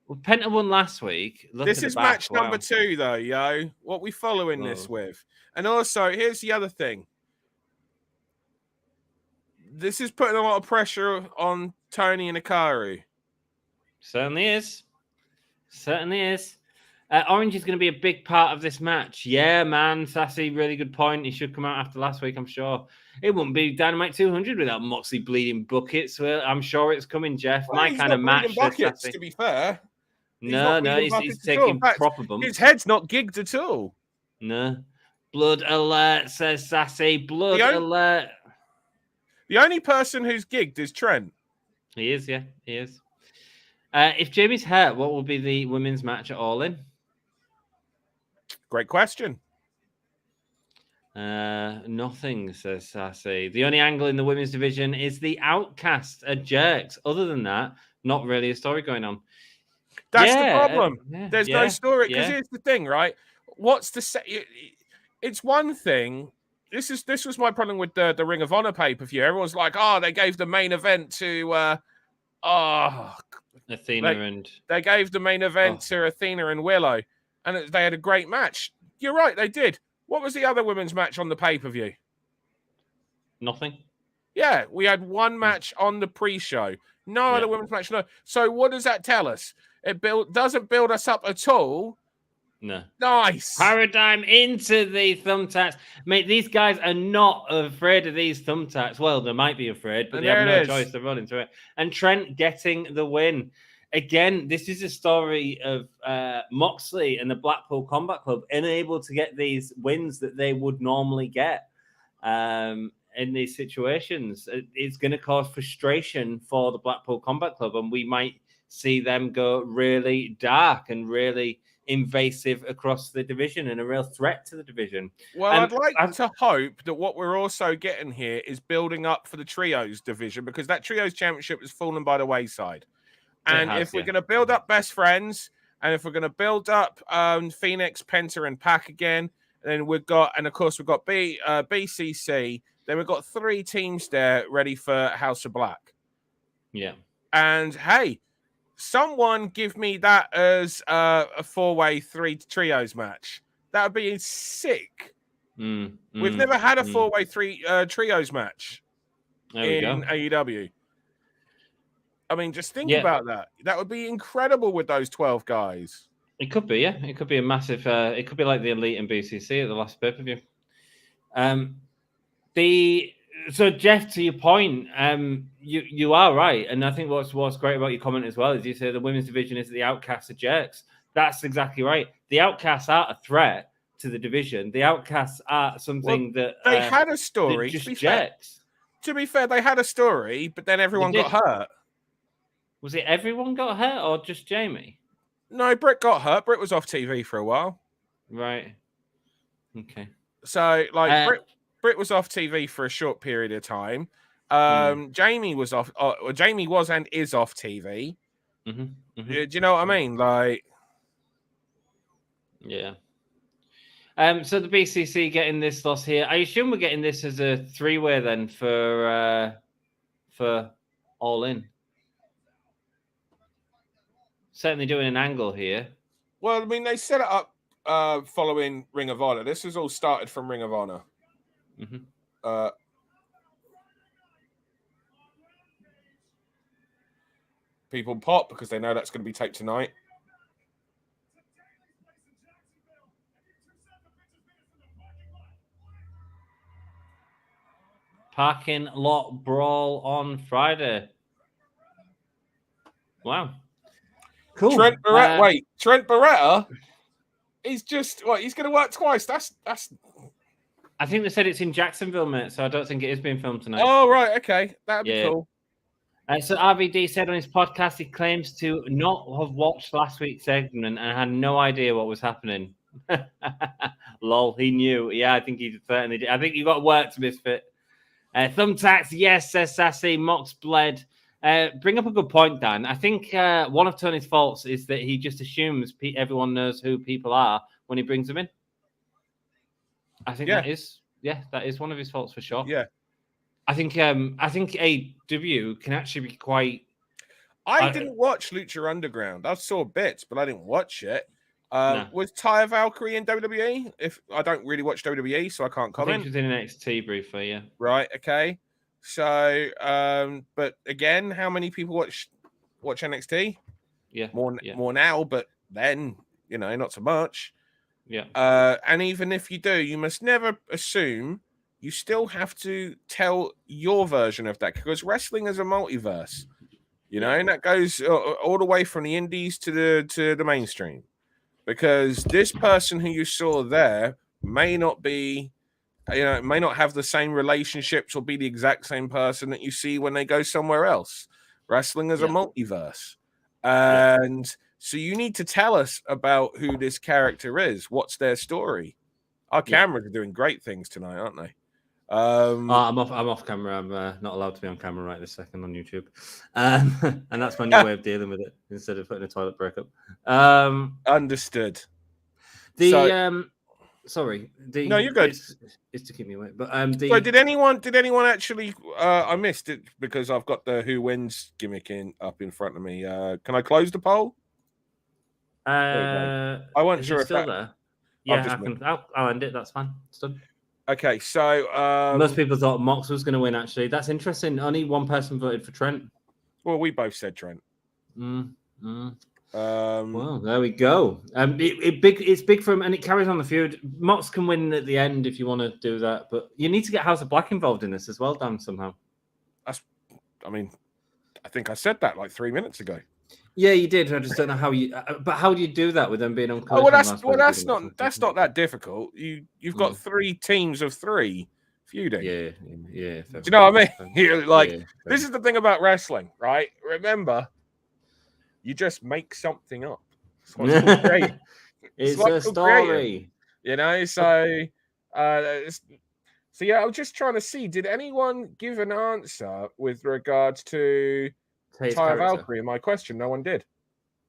Well, Penta won last week. This is match number 2, though, yo. What we following this with? And also, here's the other thing. This is putting a lot of pressure on Toni and Hikaru. Certainly is. Orange is going to be a big part of this match. Yeah, man. Sassy, really good point. He should come out after last week, I'm sure. It wouldn't be Dynamite 200 without Moxley bleeding buckets. Well, I'm sure it's coming, Jeff. Well, my kind of match. Buckets, to be fair. No, he's taking proper bumps. His head's not gigged at all. No. Blood alert, says Sassy. Blood alert. The only person who's gigged is Trent. He is, yeah. He is. If Jamie's hurt, what will be the women's match at All In? Great question. Nothing, says Sassy. The only angle in the women's division is the Outcast at Jerks. Other than that, not really a story going on. That's the problem. There's no story. Because here's the thing, right? It's one thing. This was my problem with the Ring of Honor pay-per-view. Everyone's like, they gave the main event to Athena they gave the main event to Athena and Willow, and they had a great match. You're right, they did. What was the other women's match on the pay-per-view? Nothing. Yeah, we had one match on the pre-show. No other women's match. No. So what does that tell us? It doesn't build us up at all. No. Nice. Paradigm into the thumbtacks. Mate, these guys are not afraid of these thumbtacks. Well, they might be afraid, but they have no choice. They're running through it. And Trent getting the win. Again, this is a story of Moxley and the Blackpool Combat Club unable to get these wins that they would normally get in these situations. It's going to cause frustration for the Blackpool Combat Club, and we might see them go really dark and really invasive across the division and a real threat to the division. Well, I'd like to hope that what we're also getting here is building up for the Trios division, because that Trios championship has fallen by the wayside. And if we're going to build up Best Friends, and if we're going to build up Phoenix, Penta, and Pac again, then of course we've got BCC, then we've got 3 teams there ready for House of Black. Yeah. And hey, someone give me that as a 4-way 3 trios match. That would be sick. We've never had a 4-way 3 trios match in AEW. I mean, just think about that. That would be incredible with those 12 guys. It could be, yeah. It could be a massive... it could be like the Elite and BCC at the last pay-per-view. So, Jeff, to your point, you are right. And I think what's great about your comment as well is you say the women's division is the Outcasts of Jerks. That's exactly right. The Outcasts aren't a threat to the division. The Outcasts are something that... They had a story. Just Jerks. To be fair, they had a story, but then everyone got hurt. Was it everyone got hurt or just Jamie? No, Britt got hurt. Britt was off TV for a while. Right. Okay. So, Britt was off TV for a short period of time. Jamie was off. Jamie was and is off TV. Do you know what I mean? Yeah. So the BCC getting this loss here. I assume we're getting this as a 3-way then for All In. Certainly doing an angle here. Well, I mean, they set it up following Ring of Honor. This was all started from Ring of Honor. People pop because they know that's going to be taped tonight. Parking lot brawl on Friday. Wow. Cool. Trent Beretta is just he's going to work twice. That's. I think they said it's in Jacksonville, mate. So I don't think it is being filmed tonight. Oh right, okay, that'd be cool. So RVD said on his podcast he claims to not have watched last week's segment and had no idea what was happening. Lol, he knew. Yeah, I think he certainly did. I think you got work to Misfit. Thumbtacks, yes, says Sassy. Mox bled. Bring up a good point, Dan. I think one of Tony's faults is that he just assumes everyone knows who people are when he brings them in. I think that is one of his faults for sure. Yeah. I think AEW can actually be quite... I didn't watch Lucha Underground. I saw bits, but I didn't watch it. No. Was Taya Valkyrie in WWE? If I don't really watch WWE, so I can't comment. I think she was in NXT briefly, yeah. Right, okay. So, but again, how many people watch NXT? Yeah. More now, but then, not so much. Yeah. And even if you do, you must never assume. You still have to tell your version of that, because wrestling is a multiverse. You know, and that goes all the way from the indies to the mainstream, because this person who you saw there may not be, may not have the same relationships or be the exact same person that you see when they go somewhere else. Wrestling is a multiverse, and so you need to tell us about who this character is. What's their story? Our cameras are doing great things tonight, aren't they? I'm off camera. I'm not allowed to be on camera right this second on YouTube, and that's my new way of dealing with it instead of putting a toilet break up. Understood. Sorry. No, you're good. It's to keep me awake. But so did anyone actually? I missed it because I've got the who wins gimmick up in front of me. Can I close the poll? I wasn't sure if still there. Yeah, I'll end it. That's fine. It's done. Okay, so most people thought Mox was going to win. Actually, that's interesting. Only one person voted for Trent. Well, we both said Trent. Well, there we go. It's big for him, and it carries on the feud. Mox can win at the end if you want to do that, but you need to get House of Black involved in this as well, Dan. Somehow. I think I said that like 3 minutes ago. Yeah, you did. I just don't know how you. But how do you do that with them being on? That's not that difficult. You've got 3 teams of 3 feuding. Yeah. Do you know what I mean? This is the thing about wrestling, right? Remember, you just make something up. It's what's called creating. It's a story. You know, so yeah, I was just trying to see, did anyone give an answer with regards to Taya Valkyrie? My question, no one did.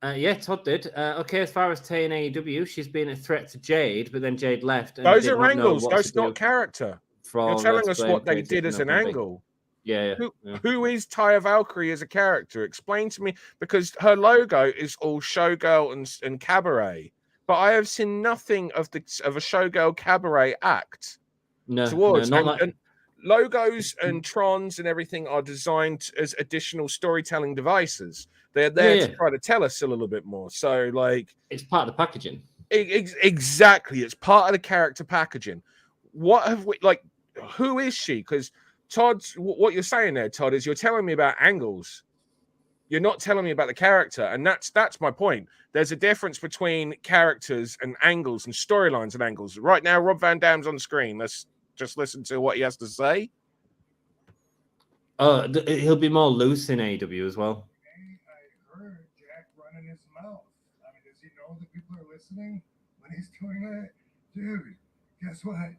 Yeah, Todd did. Okay, as far as Tay in AEW, she's been a threat to Jade, but then Jade left. And those are angles. Those not character. You're telling us what they did as an angle. Yeah. Who is Taya Valkyrie as a character? Explain to me, because her logo is all showgirl and cabaret, but I have seen nothing of a showgirl cabaret act. And logos and trons and everything are designed as additional storytelling devices. They're there to try to tell us a little bit more. So, like, it's part of the packaging. Exactly, it's part of the character packaging. What have we like? Who is she? Because Todd, what you're saying there, Todd, is you're telling me about angles. You're not telling me about the character, and that's my point. There's a difference between characters and angles and storylines and angles. Right now, Rob Van Dam's on screen. Let's just listen to what he has to say. He'll be more loose in AEW as well. I heard Jack running his mouth. I mean, does he know that people are listening when he's doing that? Dude, guess what?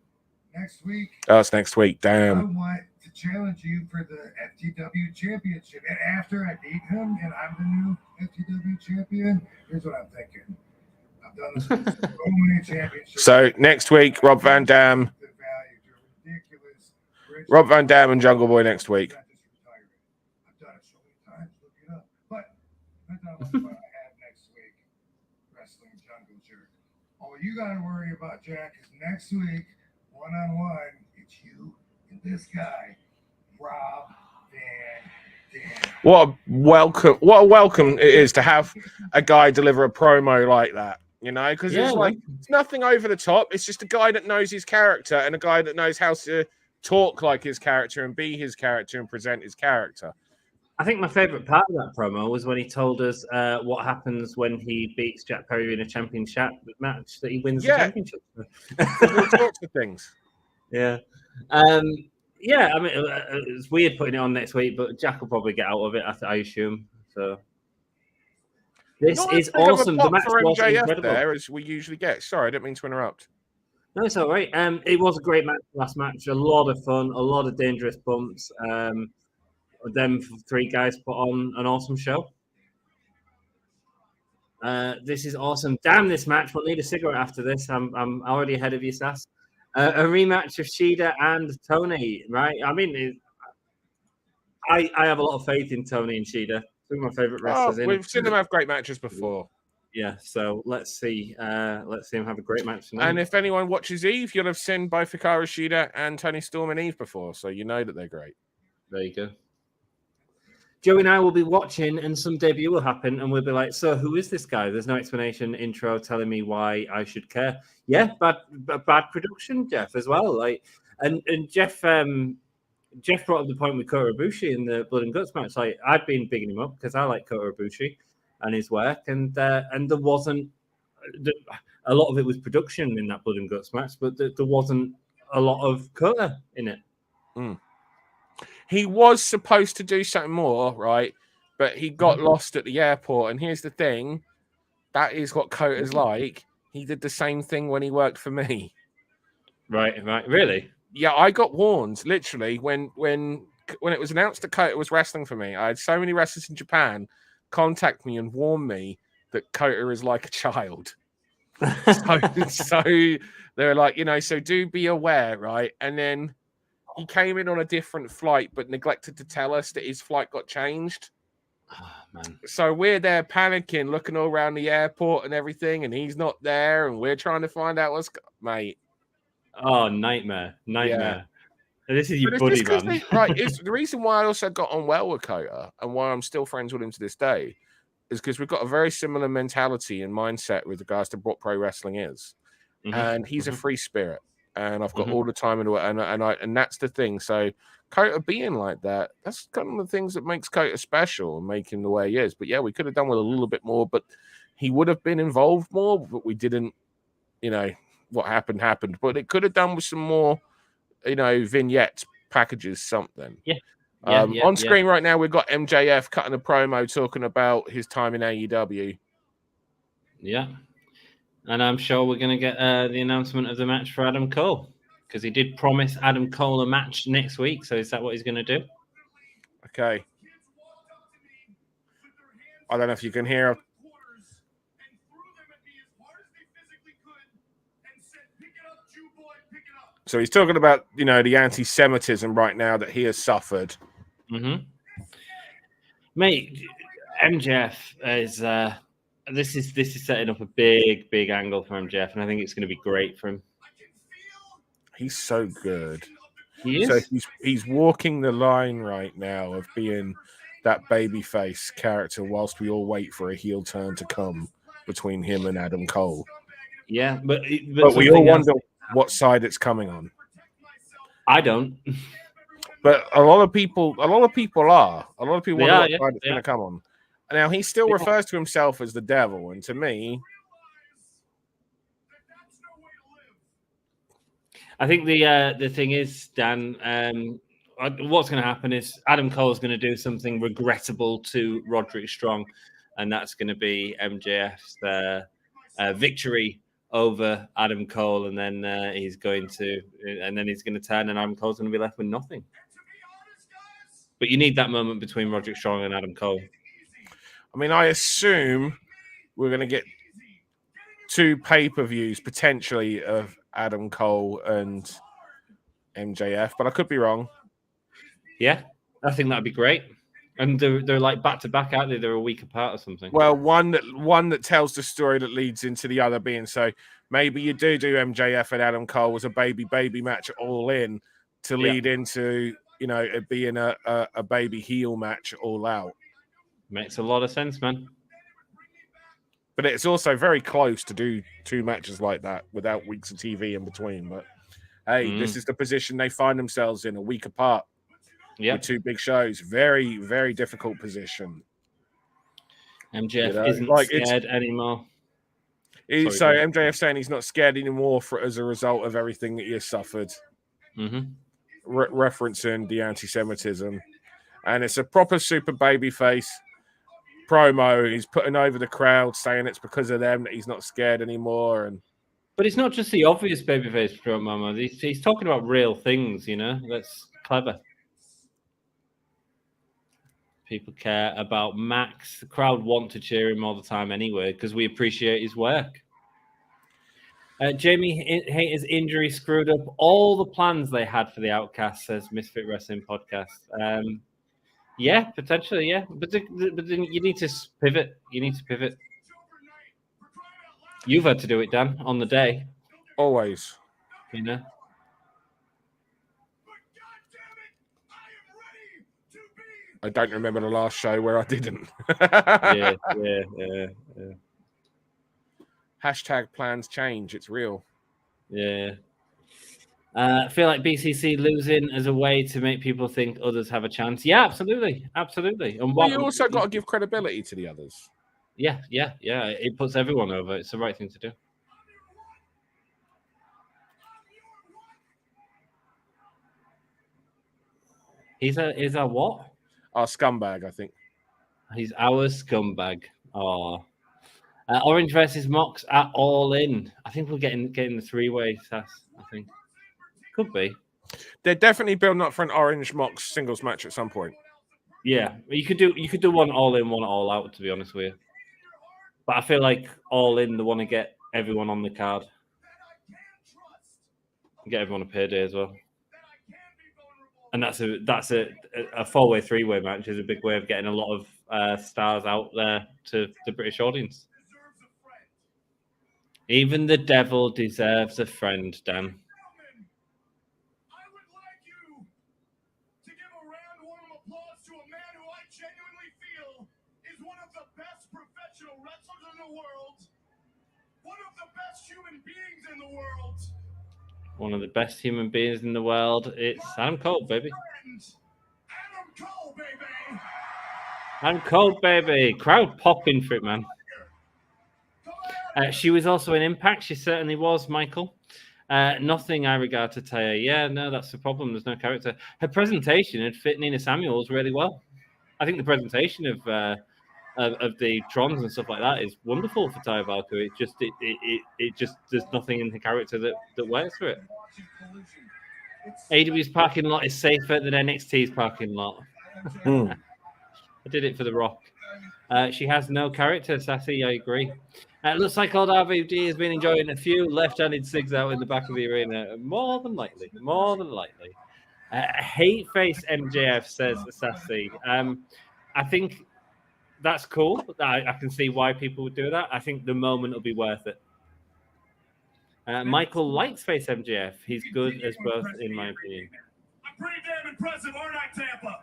Next week. Oh, it's next week. Damn. I want to challenge you for the FTW championship. And after I beat him and I'm the new FTW champion, here's what I'm thinking. I've done this with so many championships. So next week, Rob Van Dam. Rob Van Dam and Jungle Boy next week. I've done it so many times. Look it up. But that's not what I have next week. Wrestling Jungle Jerk. All you got to worry about, Jack, is next week, one-on-one, it's you and this guy, Rob Van Dam. What a welcome it is to have a guy deliver a promo like that. You know, because it's nothing over the top. It's just a guy that knows his character and a guy that knows how to talk like his character and be his character and present his character. I think my favorite part of that promo was when he told us what happens when he beats Jack Perry in a championship match, that he wins the championship. All sorts of things. Yeah. I mean, it's weird putting it on next week, but Jack will probably get out of it, I assume. So this is awesome. The match was incredible. There, as we usually get. Sorry, I didn't mean to interrupt. No, it's all right. It was a great match, last match. A lot of fun, a lot of dangerous bumps. Them 3 guys put on an awesome show. This is awesome. Damn, this match. We'll need a cigarette after this. I'm already ahead of you, Sass. A rematch of Shida and Toni, right? I mean, I have a lot of faith in Toni and Shida. 2 of my favorite wrestlers. We've seen them have great matches before. Yeah, so let's see him have a great match tonight. And if anyone watches Eve, you'll have seen both Hikaru Shida and Toni Storm and Eve before, so you know that they're great. There you go. Joey and I will be watching, and some debut will happen, and we'll be like, so who is this guy? There's no explanation, intro telling me why I should care. Yeah, bad production, Jeff, as well. Like, and Jeff Jeff brought up the point with Kota Ibushi in the Blood and Guts match. Like, I've been bigging him up because I like Kota Ibushi and his work, and there wasn't a lot of it was production in that Blood and Guts match, but there wasn't a lot of Kota in it. He was supposed to do something more, right? But he got lost at the airport. And here's the thing: that is what Kota's like. He did the same thing when he worked for me. Right, really? Yeah, I got warned literally when it was announced that Kota was wrestling for me. I had so many wrestlers in Japan contact me and warn me that Kota is like a child. so they're like, so do be aware, right? And then he came in on a different flight, but neglected to tell us that his flight got changed. Oh, man. So we're there panicking, looking all around the airport and everything, and he's not there, and we're trying to find out mate. Oh, nightmare. Yeah. This is your buddy, man. It's the reason why I also got on well with Kota and why I'm still friends with him to this day is because we've got a very similar mentality and mindset with regards to what pro wrestling is. And he's a free spirit, and I've got all the time into it, and that's the thing. So Kota being like that, that's kind of the things that makes Kota special and make him the way he is. But yeah, we could have done with a little bit more, but he would have been involved more, but we didn't, what happened. But it could have done with some more, vignettes, packages, something. On screen right now, we've got MJF cutting a promo talking about his time in AEW. Yeah. And I'm sure we're going to get the announcement of the match for Adam Cole, because he did promise Adam Cole a match next week. So is that what he's going to do? Okay. I don't know if you can hear. So he's talking about, the anti-Semitism right now that he has suffered. Mate, MJF is this is setting up a big angle for MJF, and I think it's going to be great for him. He's so good. He is. So he's walking the line right now of being that babyface character whilst we all wait for a heel turn to come between him and Adam Cole. Yeah, but we all wonder what side it's coming on. I don't. But a lot of people are. A lot of people wonder what side it's going to come on. Now, he still refers to himself as the devil, and to me, I think the thing is, Dan, what's going to happen is Adam Cole is going to do something regrettable to Roderick Strong, and that's going to be MJF's victory over Adam Cole, and then he's going to turn, and Adam Cole's going to be left with nothing. But you need that moment between Roderick Strong and Adam Cole. I mean, I assume we're going to get 2 pay-per-views potentially of Adam Cole and MJF, but I could be wrong. Yeah, I think that'd be great. And they're like back to back, aren't they? They're a week apart or something. Well, one that tells the story that leads into the other being so. Maybe you do MJF and Adam Cole as a baby match all in to lead into it being a baby heel match all out. Makes a lot of sense, man. But it's also very close to do 2 matches like that without weeks of TV in between. But hey, this is the position they find themselves in, a week apart. With 2 big shows. Very, very difficult position. MJF isn't scared anymore. So MJF saying he's not scared anymore as a result of everything that he has suffered. Referencing the anti-Semitism. And it's a proper super babyface promo. He's putting over the crowd, saying it's because of them that he's not scared anymore. But it's not just the obvious babyface promo. He's talking about real things, That's clever. People care about Max. The crowd want to cheer him all the time anyway because we appreciate his work. Jamie Hayter's injury screwed up all the plans they had for the Outcast, says Misfit Wrestling Podcast. Yeah, potentially, yeah. But then you need to pivot. You've had to do it, Dan, on the day. Always. I don't remember the last show where I didn't. Yeah. Hashtag plans change. It's real. Yeah. I feel like BCC losing as a way to make people think others have a chance. Yeah, absolutely. And Well, you also got to give credibility to the others. Yeah. It puts everyone over. It's the right thing to do. He's a what? Our scumbag, I think. He's our scumbag. Oh. Orange versus Mox at All In. I think we're getting the three-way, Sass. I think. Could be. They're definitely building up for an Orange Mox singles match at some point. Yeah. You could do one All In, one All Out, to be honest with you. But I feel like All In, they want to get everyone on the card. Get everyone a payday as well. And that's a four-way, three-way match is a big way of getting a lot of stars out there to the British audience. Even the devil deserves a friend, Dan. I would like you to give a round of applause to a man who I genuinely feel is one of the best professional wrestlers in the world, one of the best human beings in the world. One of the best human beings in the world. It's Adam Cole, baby. Adam Cole, baby. Adam Cole, baby. Crowd popping for it, man. She was also in Impact. She certainly was, Michael. Nothing I regard to Taya. Yeah, no, that's the problem. There's no character. Her presentation had fit Nina Samuels really well. I think the presentation of the Trons and stuff like that is wonderful for Taya Valkyrie. It just there's nothing in the character that works for it. AEW's parking lot is safer than NXT's parking lot. I did it for The Rock. She has no character, Sassy. I agree. It looks like old RVD has been enjoying a few left-handed cigs out in the back of the arena. More than likely. Hate face MJF, says Sassy. I think that's cool. I can see why people would do that. I think the moment will be worth it. Michael likes face MJF. He's good as both, in my opinion. I'm pretty damn impressive, aren't I, Tampa?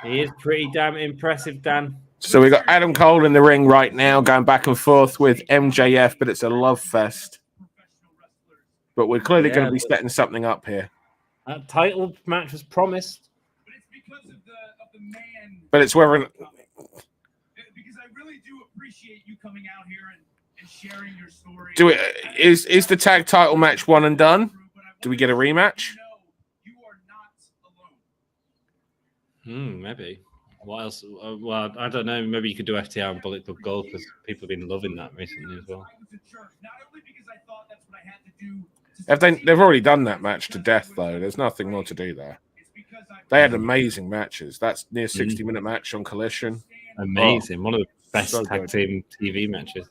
He is pretty damn impressive, Dan. So we got Adam Cole in the ring right now, going back and forth with MJF, but it's a love fest. But we're clearly going to be setting something up here. That title match was promised. But it's because of the man. But it's whether... Because I really do appreciate you coming out here and sharing your story. Is the tag title match one and done? Do we get a rematch? You are not alone. Maybe. What else? Well, I don't know. Maybe you could do FTR and Bullet Club Gold because people have been loving that recently as well. They've already done that match to death, though. There's nothing more to do there. They had amazing matches. That's near 60-minute match on Collision. Amazing. One of the best tag team TV matches.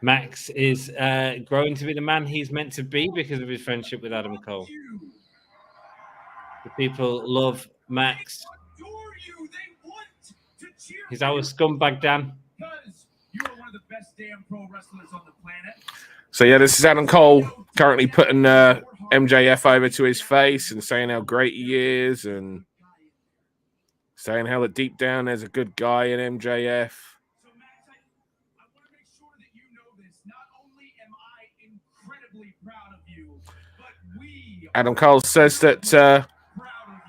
Max is growing to be the man he's meant to be because of his friendship with Adam Cole. The people love Max. He's our scumbag, Dan. So yeah, this is Adam Cole currently putting MJF over to his face and saying how great he is and saying how that deep down there's a good guy in MJF. Adam Cole says that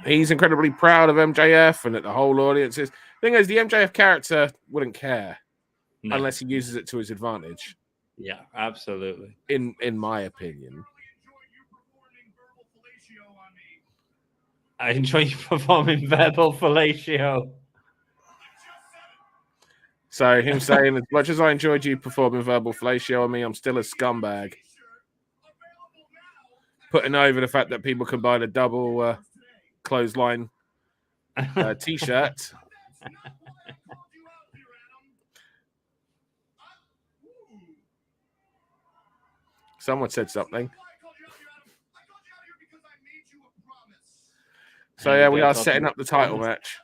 he's incredibly proud of MJF and that the whole audience is. Thing is, the MJF character wouldn't care unless he uses it to his advantage. Yeah, absolutely. In my opinion. I enjoy you performing verbal fellatio. So him saying, as much as I enjoyed you performing verbal fellatio on me, I'm still a scumbag. Putting over the fact that people can buy the double clothesline T-shirt. Someone said something. So yeah, we are setting up the title match.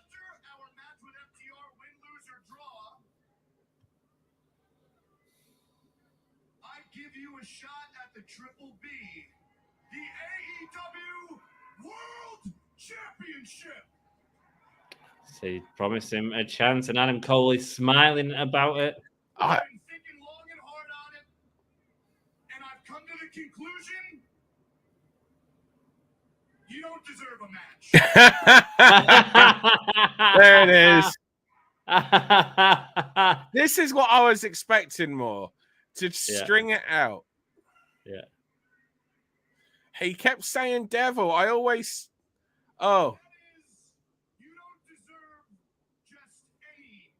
I give you a shot at the Triple B, the AEW World Championship. So you promised him a chance, and Adam Cole is smiling about it. come to the conclusion you don't deserve a match. There it is. This is what I was expecting more. To string it out. Yeah. He kept saying devil. I always... Oh. You don't deserve just any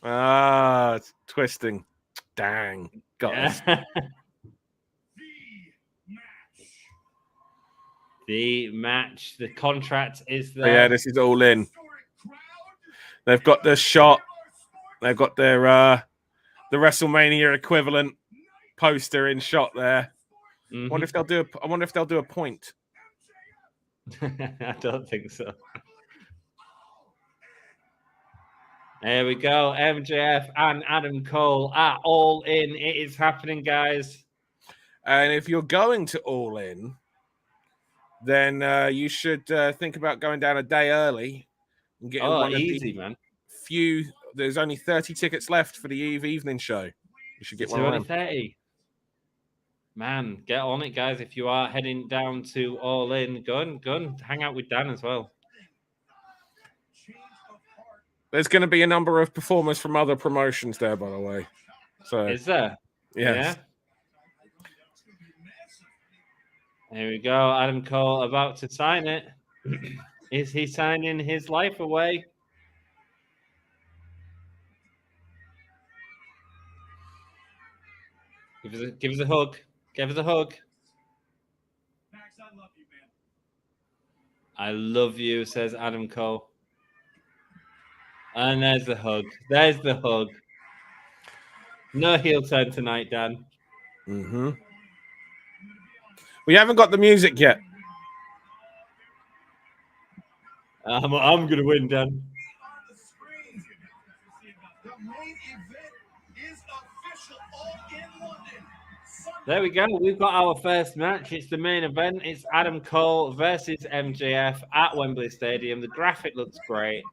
match. It's twisting. Dang. Got us. The match. The contract is there. Oh, yeah, this is all in. They've got the shot. They've got their the WrestleMania equivalent poster in shot there. Mm-hmm. I wonder if they'll do a point. I don't think so. There we go. MJF and Adam Cole are all in. It is happening, guys. And if you're going to All In, then you should think about going down a day early and getting one easy, of the man. few. There's only 30 tickets left for the evening show. You should get one of them. 30. Man, get on it, guys. If you are heading down to All In, go and hang out with Dan as well. There's going to be a number of performers from other promotions there, by the way. So is there? Yes. Yeah. Here we go. Adam Cole about to sign it. Is he signing his life away? Give us a hug. Give us a hug. Max, I love you, man. I love you, says Adam Cole. And there's the hug. There's the hug. No heel turn tonight, Dan. Mm-hmm. We haven't got the music yet. I'm going to win, Dan. The main event is official. All in London. There we go. We've got our first match. It's the main event. It's Adam Cole versus MJF at Wembley Stadium. The graphic looks great.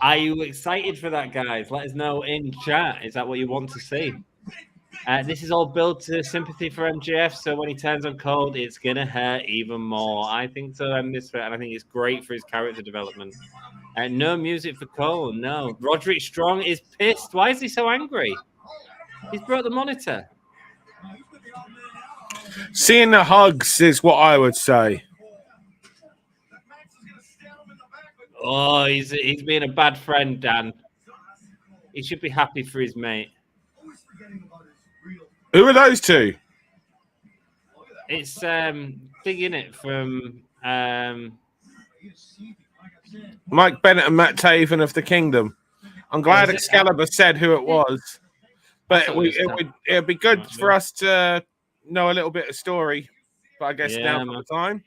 Are you excited for that, guys? Let us know in chat. Is that what you want to see? This is all built to sympathy for MJF, so when he turns on Cole, it's going to hurt even more. I think so, and I think it's great for his character development. No music for Cole, no. Roderick Strong is pissed. Why is he so angry? He's brought the monitor. Seeing the hugs is what I would say. Oh, he's being a bad friend, Dan. He should be happy for his mate. Who are those two? It's digging it from Mike Bennett and Matt Taven of the Kingdom. I'm glad Excalibur said who it was, but it'd be good for us to know a little bit of story. But I guess now's not the time.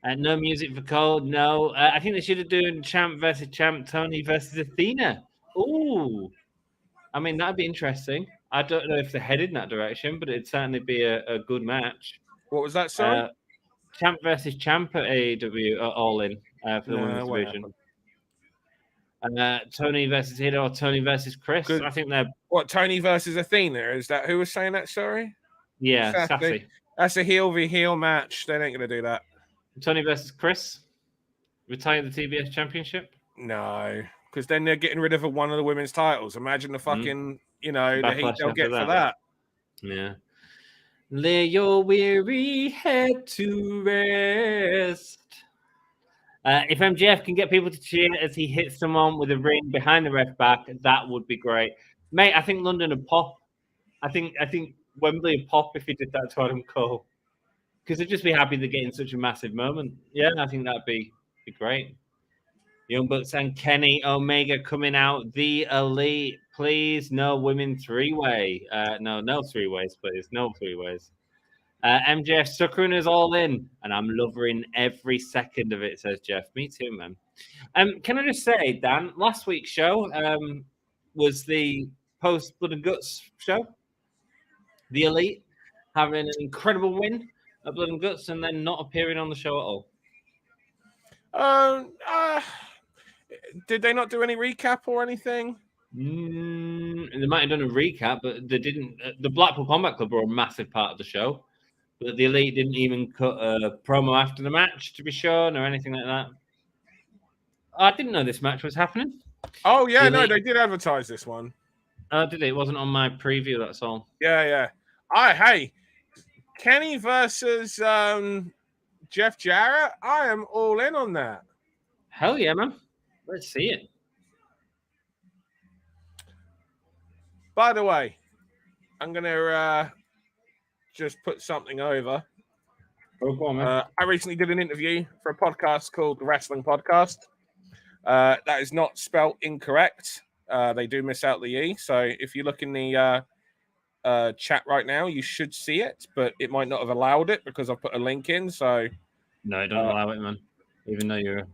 No music for Cole. No, I think they should have done Champ versus Champ, Toni versus Athena. Ooh, I mean that'd be interesting. I don't know if they're headed in that direction, but it'd certainly be a good match. What was that, sorry? Champ versus Champ at AEW All In for the women's division. Toni versus Hijo or Toni versus Chris. Good. I think they're... What, Toni versus Athena? Is that who was saying that, sorry? Yeah, Sassy. That's a heel v heel match. They ain't going to do that. Toni versus Chris? Retire the TBS Championship? No, because then they're getting rid of one of the women's titles. Imagine the fucking... the heat they'll get for that. Yeah. Lay your weary head to rest. If MJF can get people to cheer as he hits someone with a ring behind the ref back, that would be great. Mate, I think London would pop. I think Wembley would pop if he did that to Adam Cole. Because they'd just be happy they're getting such a massive moment. Yeah, I think that'd be great. Young Bucks and Kenny Omega coming out. The Elite, please. No women three-way. No three-ways, please. No three-ways. MJF suckering us all in, and I'm loving every second of it, says Jeff. Me too, man. Can I just say, Dan, last week's show was the post-Blood and Guts show. The Elite having an incredible win at Blood and Guts and then not appearing on the show at all. Did they not do any recap or anything? have done a recap, but they didn't. The Blackpool Combat Club were a massive part of the show, but the Elite didn't even cut a promo after the match to be shown or anything like that. I didn't know this match was happening. Oh yeah, The Elite... they did advertise this one. Oh, did it? It wasn't on my preview. That's all. Yeah. Hey, Kenny versus Jeff Jarrett. I am all in on that. Hell yeah, man! Let's see it. By the way, I'm gonna just put something over. Oh, go on, man. I recently did an interview for a podcast called The Wrestling Podcast. That is not spelt incorrect. They do miss out the E. So if you look in the chat right now, you should see it, but it might not have allowed it because I've put a link in. So no, don't allow it, man. Even though you're...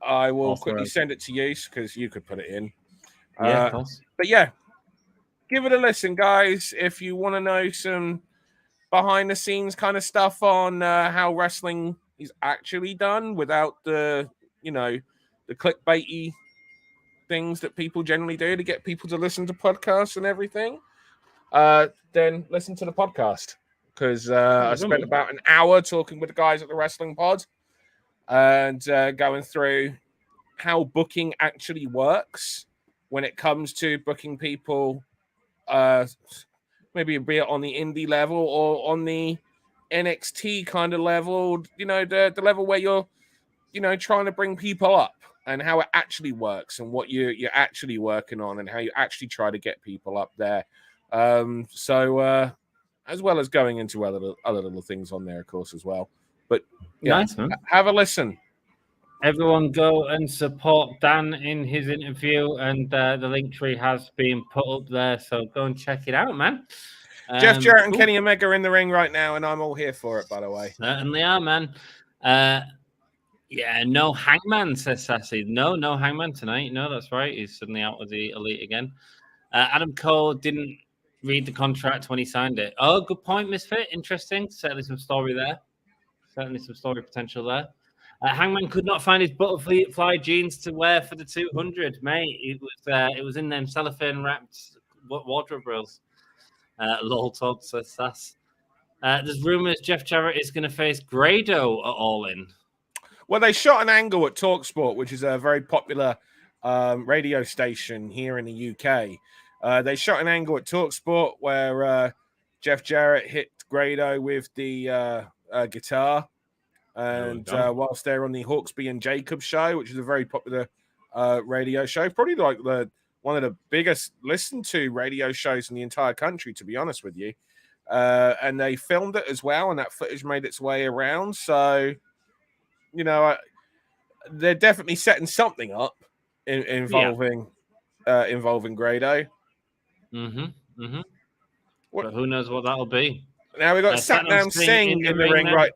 I will quickly send it to you because you could put it in. Yeah, of course. But yeah, give it a listen, guys. If you want to know some behind the scenes kind of stuff on how wrestling is actually done without the, the clickbaity things that people generally do to get people to listen to podcasts and everything, then listen to the podcast because I spent about an hour talking with the guys at the Wrestling Pod and going through how booking actually works when it comes to booking people, maybe be it on the indie level or on the NXT kind of level, the level where you're, trying to bring people up and how it actually works and what you're actually working on and how you actually try to get people up there. So as well as going into other little things on there, of course, as well. But yeah, nice, man. Have a listen. Everyone go and support Dan in his interview, and the link tree has been put up there, so go and check it out, man. Jeff Jarrett and Kenny Omega are in the ring right now, and I'm all here for it, by the way. Certainly are, man. Yeah, no Hangman, says Sassy. No Hangman tonight. No, that's right. He's suddenly out of the Elite again. Adam Cole didn't read the contract when he signed it. Oh, good point, Misfit. Interesting. Certainly some story there. Certainly some story potential there. Hangman could not find his butterfly jeans to wear for the 200, mate. It was in them cellophane wrapped wardrobe rolls. Lol Todd says Sass. There's rumors Jeff Jarrett is going to face Grado at All In. Well, they shot an angle at TalkSport, which is a very popular radio station here in the UK. They shot an angle at TalkSport where Jeff Jarrett hit Grado with the guitar. And whilst they're on the Hawksby and Jacobs show, which is a very popular radio show, probably like one of the biggest listened to radio shows in the entire country, to be honest with you. And they filmed it as well, and that footage made its way around. So, they're definitely setting something up involving Grado. But who knows what that'll be? Now we've got Satnam Singh in the ring right.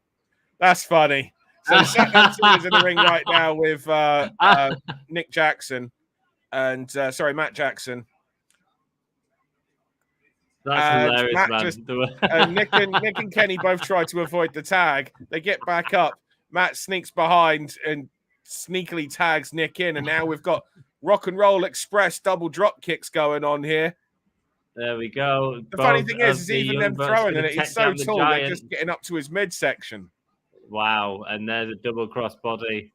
That's funny. So Satnam Singh is in the ring right now with Nick Jackson and Matt Jackson. That's hilarious, man. Nick and Kenny both try to avoid the tag. They get back up. Matt sneaks behind and sneakily tags Nick in, and now we've got Rock and Roll Express double drop kicks going on here. There we go. The funny thing is even them throwing it, he's so tall, they're just getting up to his midsection. Wow, and there's a double cross body.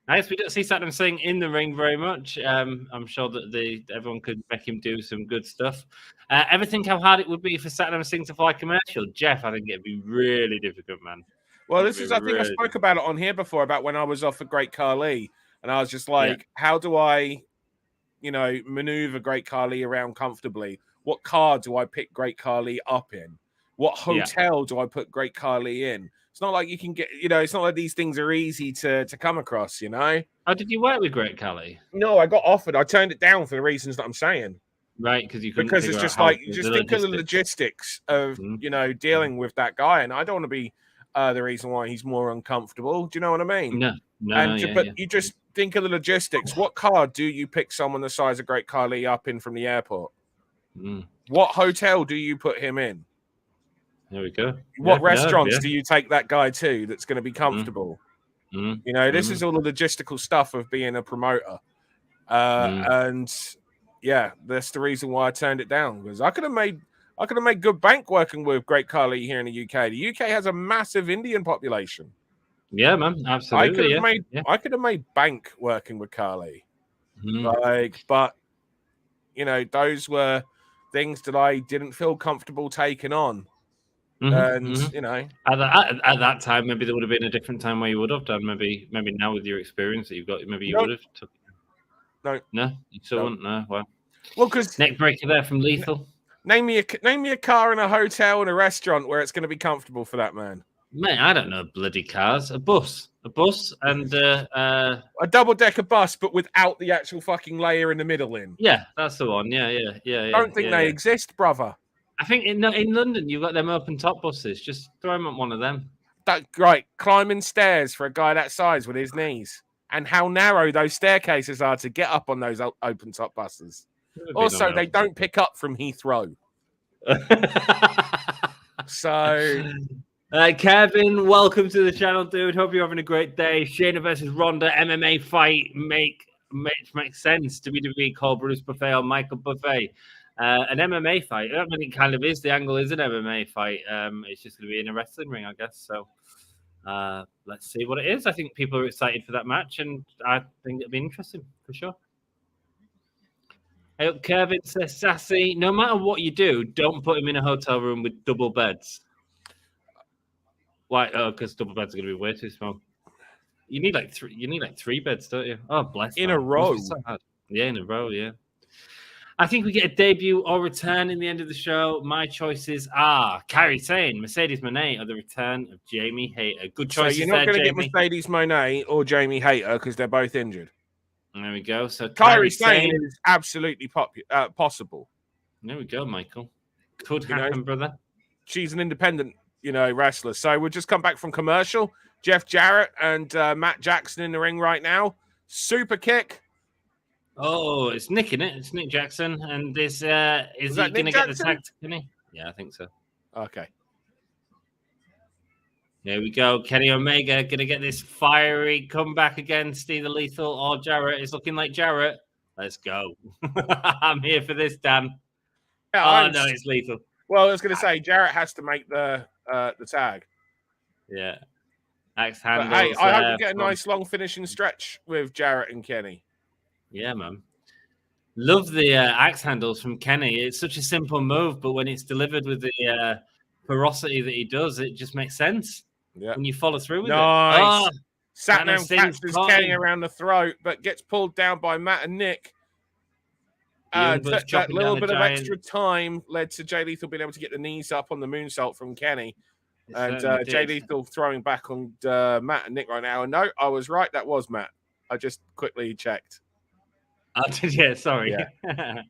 I guess we don't see Satnam Singh in the ring very much. I'm sure that everyone could make him do some good stuff. Ever think how hard it would be for Satnam Singh to fly commercial? Jeff, I think it'd be really difficult, man. Well, I think I spoke about it on here before, about when I was off of Great Khali, and I was just like, how do I, maneuver Great Khali around comfortably? What car do I pick Great Khali up in? What hotel do I put Great Khali in? It's not like you can get, it's not like these things are easy to come across, Oh, did you work with Great Khali? No, I got offered. I turned it down for the reasons that I'm saying. Right, because you couldn't. Because it's just like, you just think of the logistics of, dealing with that guy. And I don't want to be the reason why he's more uncomfortable. Do you know what I mean? No. You just think of the logistics. What car do you pick someone the size of Great Khali up in from the airport? What hotel do you put him in? There we go. What restaurants do you take that guy to that's going to be comfortable? This is all the logistical stuff of being a promoter. And, yeah, that's the reason why I turned it down, because I could have made good bank working with Great Khali here in the UK. The UK has a massive Indian population. Yeah, man, absolutely. I could have made bank working with Khali. Mm-hmm. But those were things that I didn't feel comfortable taking on. And at that time, maybe there would have been a different time where you would have done. Maybe now with your experience that you've got, maybe you would have took. No, you still wouldn't. No, well, because neck breaker there from Lethal. Name me a car in a hotel and a restaurant where it's going to be comfortable for that man. Mate, I don't know bloody cars. A bus, and a double-decker bus, but without the actual fucking layer in the middle. Yeah, that's the one. Yeah. Don't think they exist, brother. I think in London you've got them open top buses. Just throw them at one of them. Right, climbing stairs for a guy that size with his knees, and how narrow those staircases are to get up on those open top buses. Also, they don't pick up from Heathrow. So, Kevin, welcome to the channel, dude. Hope you're having a great day. Shayna versus Ronda MMA fight makes sense. WWE called Bruce Buffet or Michael Buffet. An MMA fight. I mean, it kind of is. The angle is an MMA fight. It's just going to be in a wrestling ring, I guess. So, let's see what it is. I think people are excited for that match, and I think it'll be interesting for sure. I hope Kevin says, Sassy, no matter what you do, don't put him in a hotel room with double beds. Why? Oh, because double beds are going to be way too small. You need like three beds, don't you? Oh, bless. In a row. Yeah, in a row, yeah. I think we get a debut or return in the end of the show. My choices are Kyrie Sane, Mercedes Moné, or the return of Jamie Hayter. Good choice. So you're not going to get Mercedes Moné or Jamie Hayter because they're both injured. There we go. So Kyrie Sane is absolutely possible. There we go, Michael. Could happen, brother. She's an independent, wrestler. So we'll just come back from commercial. Jeff Jarrett and Matt Jackson in the ring right now. Super kick. Oh, it's Nick, isn't it? It's Nick Jackson. And is he going to get the tag to Kenny? Yeah, I think so. Okay. There we go. Kenny Omega going to get this fiery comeback against either Lethal or Jarrett. It's looking like Jarrett. Let's go. I'm here for this, Dan. Yeah, no, it's Lethal. Well, I was going to say, Jarrett has to make the tag. Yeah. Axe handles. Hey, I hope we get a nice long finishing stretch with Jarrett and Kenny. Yeah, man. Love the axe handles from Kenny. It's such a simple move, but when it's delivered with the ferocity that he does, it just makes sense. Yeah. When you follow through with it. Oh, Satnam catches Kenny around the throat, but gets pulled down by Matt and Nick. That little bit of extra time led to Jay Lethal being able to get the knees up on the moonsault from Kenny. And Jay Lethal throwing back on Matt and Nick right now. And no, I was right. That was Matt. I just quickly checked. Yeah, sorry. Yeah.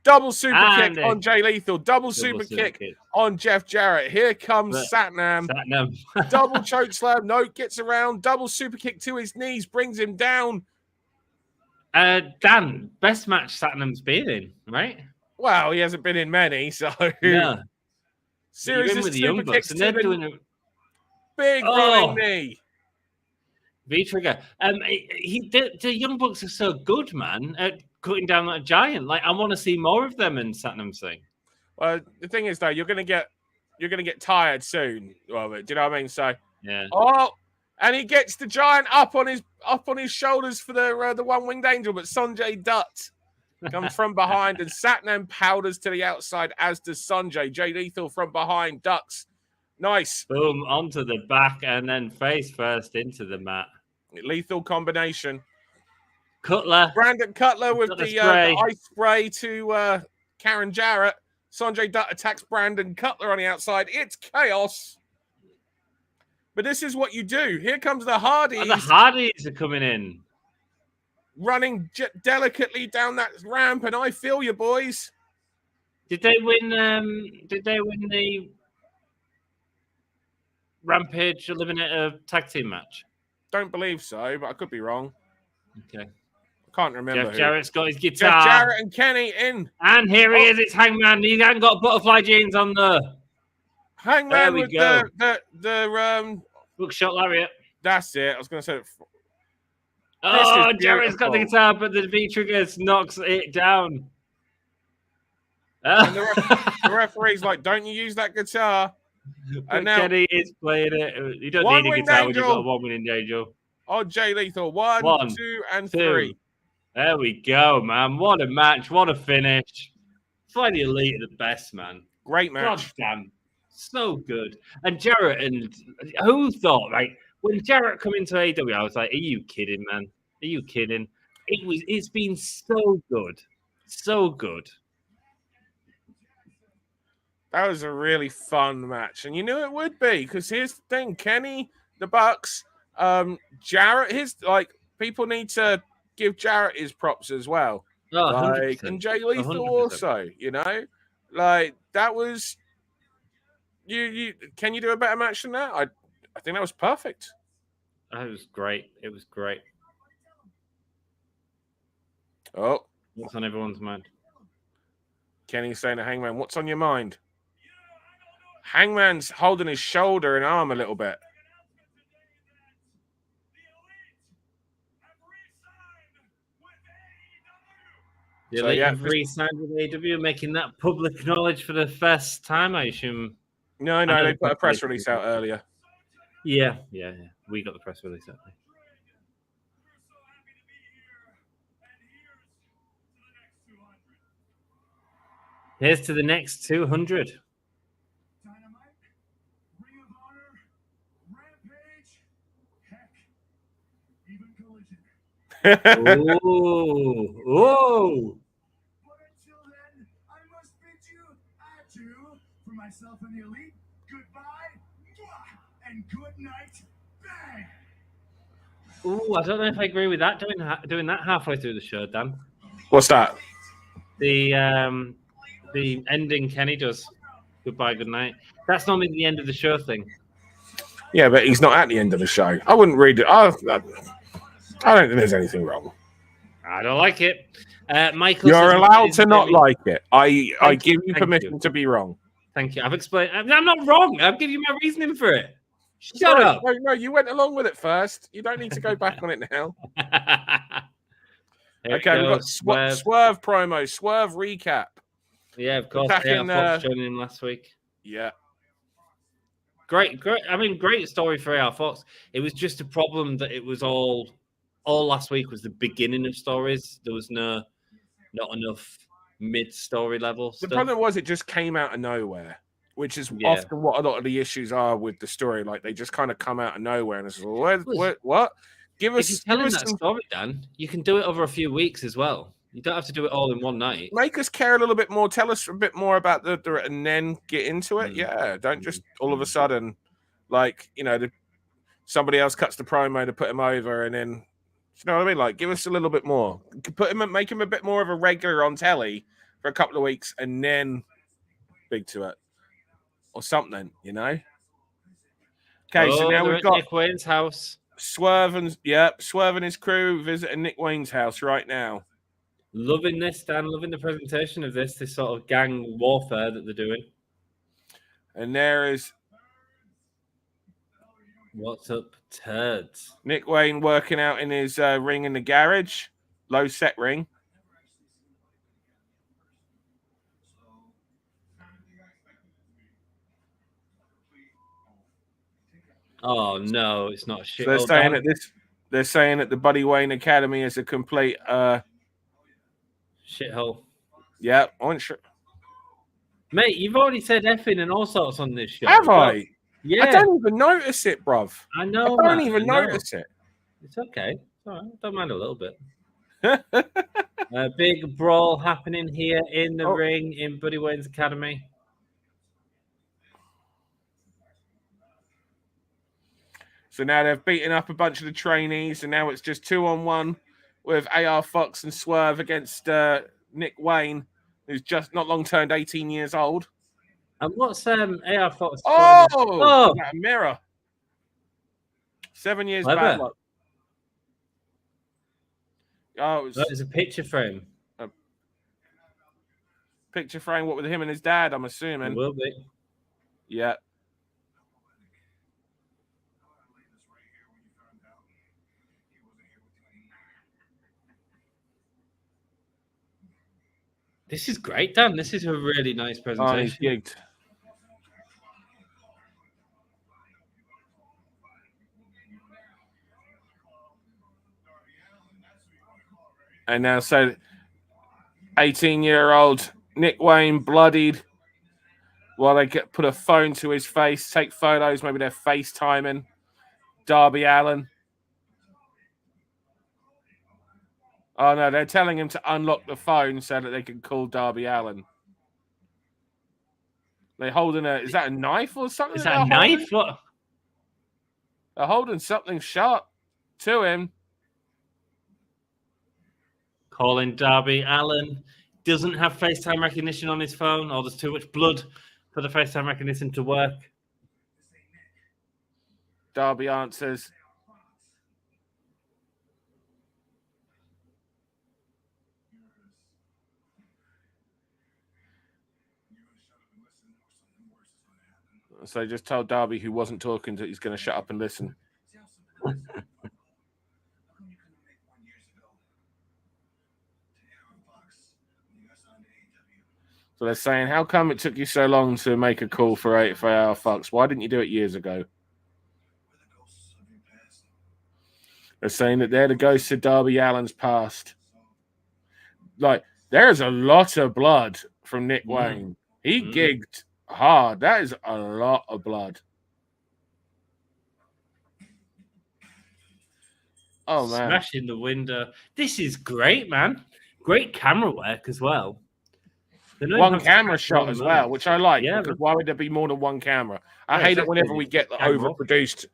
Double super kick on Jay Lethal. Double super kick on Jeff Jarrett. Here comes Satnam. Double choke slam. No, gets around. Double super kick to his knees. Brings him down. Dan, best match Satnam's been in, right? Well, he hasn't been in many, so... Yeah. Series of super kicks and they're doing a big running knee. V-trigger. The Young Bucks are so good, man, at cutting down that giant. Like, I want to see more of them in Satnam's thing. Well, the thing is, though, you're gonna get tired soon. Well, do you know what I mean? So, yeah. Oh, and he gets the giant up on his shoulders for the one-winged angel, but Sanjay Dutt comes from behind, and Satnam powders to the outside, as does Sanjay. Jay Lethal from behind ducks. Nice. Boom, onto the back, and then face first into the mat. Lethal combination. Cutler. Brandon Cutler with the ice spray to Karen Jarrett. Sanjay Dutt attacks Brandon Cutler on the outside. It's chaos. But this is what you do. Here comes the Hardys. The Hardys are coming in. Running delicately down that ramp, and I feel you, boys. Did they win the Rampage Eliminator tag team match? Don't believe so, but I could be wrong. Okay. I can't remember. Jeff Jarrett's got his guitar. Jeff Jarrett and Kenny in. And here he is. It's Hangman. He hasn't got butterfly jeans on the Hangman with the Bookshot Lariat. That's it. I was going to say it. Oh, Jarrett's got the guitar, but the V-Triggers knocks it down. And the referee's like, don't you use that guitar? And now Kenny is playing it. You don't need a guitar when you've got a one-winning angel. Oh, Jay Lethal. One, two, and three. There we go, man. What a match. What a finish. Find the elite are the best, man. Great match. God damn. So good. And Jarrett, and who thought, like, when Jarrett come into AEW, I was like, are you kidding, man? Are you kidding? It's been so good. So good. That was a really fun match. And you knew it would be, because here's the thing, Kenny, the Bucks, Jarrett, people need to give Jarrett his props as well. Oh, like, and Jay Lethal 100%. Also, you know, like that was you. Can you do a better match than that? I think that was perfect. It was great. It was great. Oh, what's on everyone's mind? Kenny's saying to Hangman, "What's on your mind?" Hangman's holding his shoulder and arm a little bit. The Elite have re-signed with AEW, making that public knowledge for the first time, I assume. No, they put a press release out earlier. Yeah. We got the press release out there. Here's to the next 200. Dynamite, Ring of Honor, Rampage, heck, even Collision. Whoa. But until then, I must bid you adieu. For myself and the Elite, goodbye, and good night, bang. Ooh, I don't know if I agree with that. Doing that halfway through the show, Dan. What's that? The ending Kenny does. Goodbye, good night. That's normally the end of the show thing. Yeah, but he's not at the end of the show. I wouldn't read it. I don't think there's anything wrong. I don't like it. Michael, you're allowed to not like it. I give you permission to be wrong. Thank you. I've explained. I'm not wrong. I'll give you my reasoning for it. Shut up. No, you went along with it first. You don't need to go back on it now. Okay, we've got Swerve promo, Swerve recap. Yeah, of course. Fox joining him last week. Yeah. Great. I mean, great story for AR Fox. It was just a problem that it was all last week was the beginning of stories. There was not enough mid-story level stuff. The problem was it just came out of nowhere, which is often what a lot of the issues are with the story. Like they just kind of come out of nowhere and it's like, what? If you're telling that story, Dan, you can do it over a few weeks as well. You don't have to do it all in one night. Make us care a little bit more. Tell us a bit more about the and then get into it. Yeah, don't just all of a sudden, like, you know, somebody else cuts the promo to put him over and then, you know what I mean? Like, give us a little bit more. Make him a bit more of a regular on telly for a couple of weeks and then big to it or something, you know? Okay, so now we've got Nick Wayne's house. Swerve and his crew visiting Nick Wayne's house right now. Loving this, Dan. Loving the presentation of this sort of gang warfare that they're doing. And there is... What's up, turds? Nick Wayne working out in his ring in the garage. Low set ring. Oh, no, it's not a shit. So they're saying that the Buddy Wayne Academy is a complete... shithole. Yeah, I'm sure. Mate, you've already said effing and all sorts on this show. Have I? Yeah. I don't even notice it, bruv. I know. I don't even notice it. It's okay. It's all right. I don't mind a little bit. A big brawl happening here in the ring in Buddy Wayne's Academy. So now they've beaten up a bunch of the trainees, and now it's just 2-on-1 with AR Fox and Swerve against Nick Wayne, who's just not long turned 18 years old. And what's AR Fox? Oh, a mirror. 7 years bad luck. Oh, it's a picture frame. Picture frame, what with him and his dad, I'm assuming. It will be. Yeah. This is great, Dan. This is a really nice Oh, he's presentation. gigged. And now, so 18-year-old Nick Wayne bloodied while they put a phone to his face, take photos, maybe they're FaceTiming. Darby Allin. Oh, no, they're telling him to unlock the phone so that they can call Darby Allin. They're holding is that a knife or something? Is that a knife? What? They're holding something sharp to him. Calling Darby Allin. Doesn't have FaceTime recognition on his phone, or there's too much blood for the FaceTime recognition to work. Darby answers. So just tell Darby, who wasn't talking, that he's going to shut up and listen. So they're saying, how come it took you so long to make a call for 8-hour fucks? Why didn't you do it years ago? They're saying that they're the ghosts of Darby Allin's past. Like, there's a lot of blood from Nick Wayne. He gigged hard. That is a lot of blood. Oh, man. Smashing the window. This is great, man. Great camera work as well. One camera shot as well, which I like. Yeah, because why would there be more than one camera? I hate it whenever we get the overproduced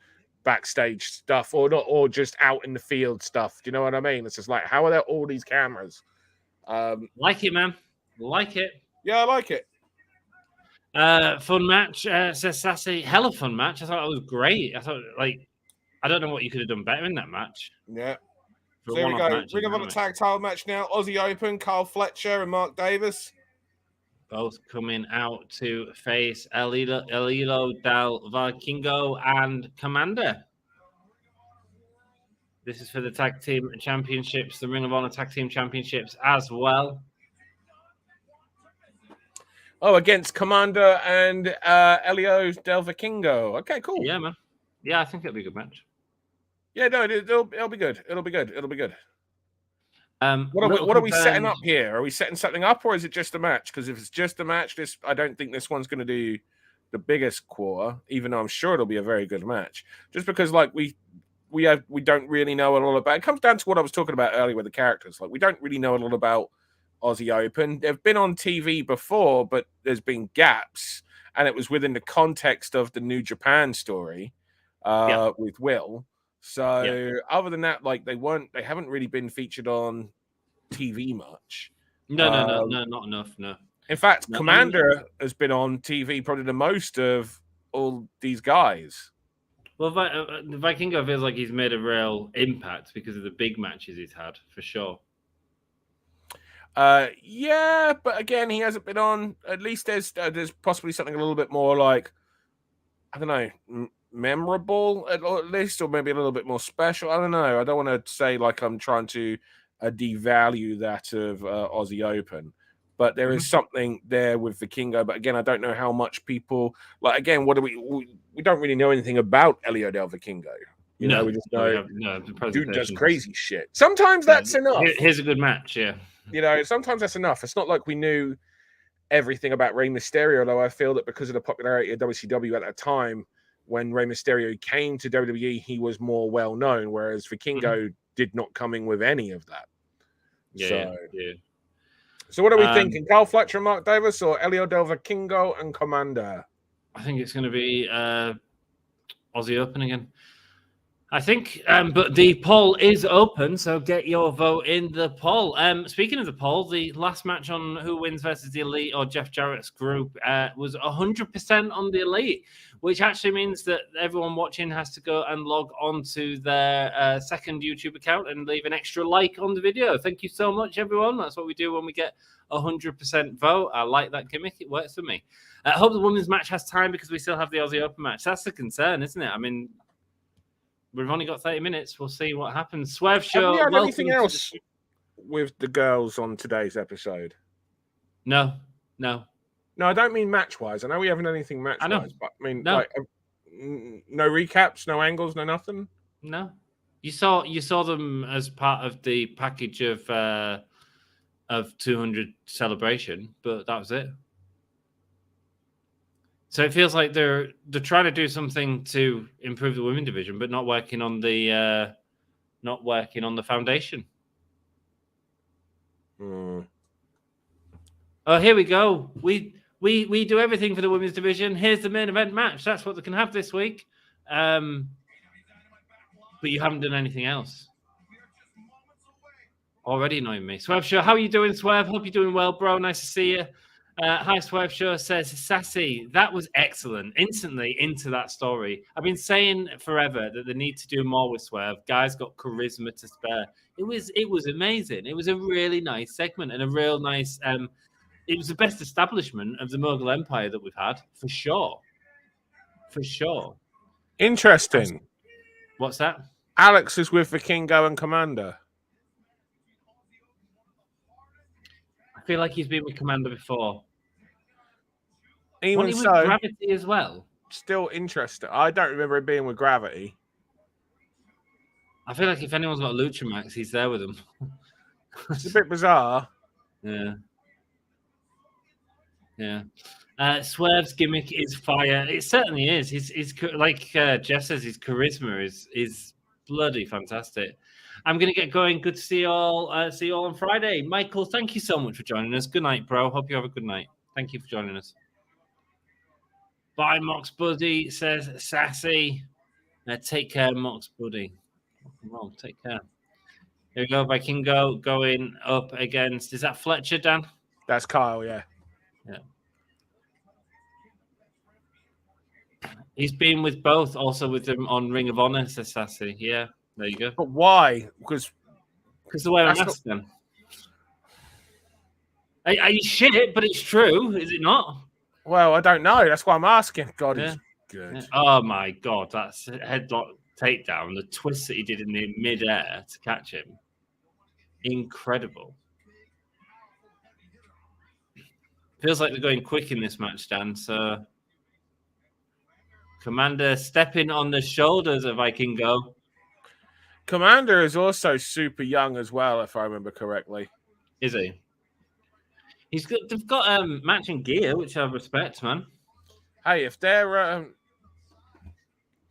backstage stuff or just out in the field stuff. Do you know what I mean? It's just like, how are there all these cameras? Like it, man. Like it. Yeah, I like it. Fun match, says Sassy. Hella fun match. I thought it was great. I thought, I don't know what you could have done better in that match. Yeah. So here we go. Ring of Honor tag title match now. Aussie Open, Carl Fletcher and Mark Davis. Both coming out to face El Hilo del Vikingo and Komander. This is for the tag team championships, the Ring of Honor tag team championships as well. Oh, against Komander and Elio del Vikingo. Okay, cool. Yeah, man. Yeah, I think it'll be a good match. Yeah, no, it'll be good. It'll be good. It'll be good. What are we setting up here? Are we setting something up, or is it just a match? Because if it's just a match, I don't think this one's going to do the biggest quarter, even though I'm sure it'll be a very good match. Just because, we don't really know a lot about. It comes down to what I was talking about earlier with the characters. We don't really know a lot about Aussie Open. They've been on TV before, but there's been gaps, and it was within the context of the New Japan story with Will. So other than that, they haven't really been featured on TV much. No, not enough. No. In fact, Komander has been on TV probably the most of all these guys. Well, the Vikingo feels like he's made a real impact because of the big matches he's had, for sure. Yeah, but again, he hasn't been on. At least there's possibly something a little bit more I don't know, memorable at least, or maybe a little bit more special. I don't know. I don't want to say I'm trying to devalue that of Aussie Open, but there is something there with Vikingo. But again, I don't know how much people again. What do we don't really know anything about Elio del Vikingo. You know, we just know dude does crazy shit. Sometimes that's enough. Here's a good match, yeah. You know, sometimes that's enough. It's not like we knew everything about Rey Mysterio, though I feel that because of the popularity of WCW at that time, when Rey Mysterio came to WWE, he was more well-known, whereas Vikingo did not come in with any of that. Yeah. So what are we thinking? Carl Fletcher and Mark Davis, or Elio del Vikingo and Komander? I think it's going to be Aussie Open again. I think, but the poll is open, so get your vote in the poll. Speaking of the poll, the last match on Who Wins versus the Elite or Jeff Jarrett's group was 100% on the Elite, which actually means that everyone watching has to go and log on to their second YouTube account and leave an extra like on the video. Thank you so much, everyone. That's what we do when we get 100% vote. I like that gimmick. It works for me. I hope the women's match has time because we still have the Aussie Open match. That's the concern, isn't it? I mean, we've only got 30 minutes. We'll see what happens. Swerve Show. Have we had anything else with the girls on today's episode? No. No, I don't mean match-wise. I know we haven't anything match-wise, but I mean, No. like, no recaps, no angles, no nothing. No. You saw them as part of the package of 200 celebration, but that was it. So it feels like they're trying to do something to improve the women division, but not working on the foundation. Oh, here we go. We do everything for the women's division. Here's the main event match. That's what they can have this week. But you haven't done anything else. Already annoying me. Swerve Show, how are you doing, Swerve? Hope you're doing well, bro. Nice to see you. Hi, Swerve Show says, Sassy, that was excellent. Instantly into that story. I've been saying forever that they need to do more with Swerve. Guy's got charisma to spare. It was amazing. It was a really nice segment and a real nice. It was the best establishment of the Mughal Empire that we've had, for sure. For sure. Interesting. What's that? Alex is with Vikingo and Komander. I feel like he's been with Komander before. Even so, with Gravity as well. Still interesting. I don't remember him being with Gravity. I feel like if anyone's got a Lucha Max, he's there with them. It's a bit bizarre. Yeah. Yeah. Swerve's gimmick is fire. It certainly is. His like Jeff says, his charisma is bloody fantastic. I'm going to get going. Good to see you all. See you all on Friday. Michael, thank you so much for joining us. Good night, bro. Hope you have a good night. Thank you for joining us. Bye, Mox Buddy, says Sassy. Take care, Mox Buddy. Well, take care. Here we go. Vikingo going up against, is that Fletcher, Dan? That's Kyle, yeah. Yeah. He's been with both, also with them on Ring of Honor, says Sassy. Yeah, there you go. But why? Because the way I'm asking. Are you shit? But it's true, is it not? Well, I don't know. That's why I'm asking. God, he's good. Yeah. Oh my God, that's headlock takedown. The twist that he did in the midair to catch him, incredible. Feels like they're going quick in this match, Dan. So, Komander stepping on the shoulders of Vikingo. Komander is also super young as well, if I remember correctly. Is he? They've got matching gear, which I respect, man. Hey, if they're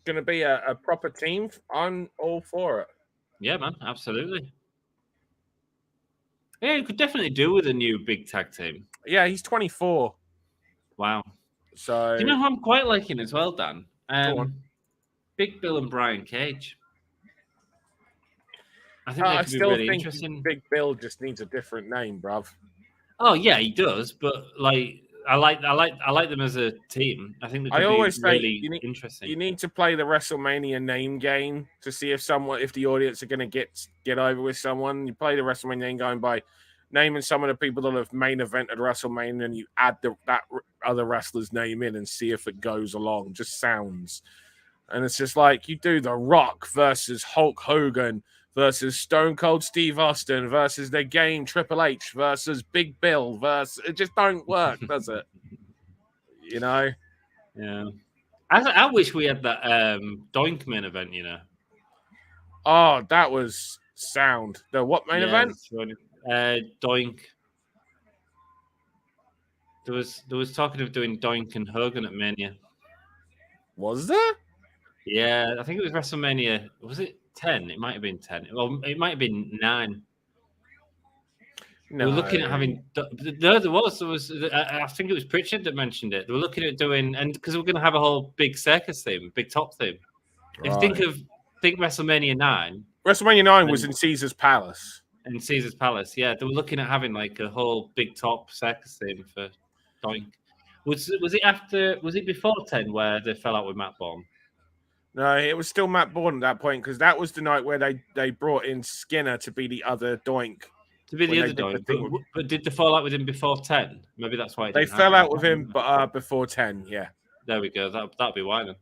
going to be a proper team, I'm all for it. Yeah, man, absolutely. Yeah, you could definitely do with a new big tag team. Yeah, he's 24. Wow. So, do you know who I'm quite liking as well, Dan? Go on. Big Bill and Brian Cage. I think I could still be really think interesting. Big Bill just needs a different name, bruv. Oh yeah, he does. But like, I like them as a team. I think they could always be really say interesting. You need to play the WrestleMania name game to see if the audience are going to get over with someone. You play the WrestleMania name game by naming some of the people that have main evented WrestleMania, and you add that other wrestler's name in and see if it goes along. Just sounds, and it's just like you do The Rock versus Hulk Hogan versus Stone Cold Steve Austin versus the Game Triple H versus Big Bill versus. It just don't work, does it? You know? Yeah. I wish we had that Doink main event, you know. Oh, that was sound. The what main event? Doink. There was talking of doing Doink and Hogan at Mania. Was there? Yeah, I think it was WrestleMania. Was it 10? It might have been 10. Well, it might have been 9. No. We were looking at having. No, there was. I think it was Pritchard that mentioned it. They were looking at doing, and because we're going to have a whole big circus theme, big top theme. Right. If you think WrestleMania 9. WrestleMania 9 was in Caesar's Palace. In Caesar's Palace, yeah. They were looking at having like a whole big top circus theme for Doink. Was it before 10 where they fell out with Matt Bourne? No, it was still Matt Bourne at that point because that was the night where they brought in Skinner to be the other Doink. To be the other Doink. But did they fall out with him before 10? Maybe that's why they fell out with him, but before 10, yeah. There we go. That'd be why then.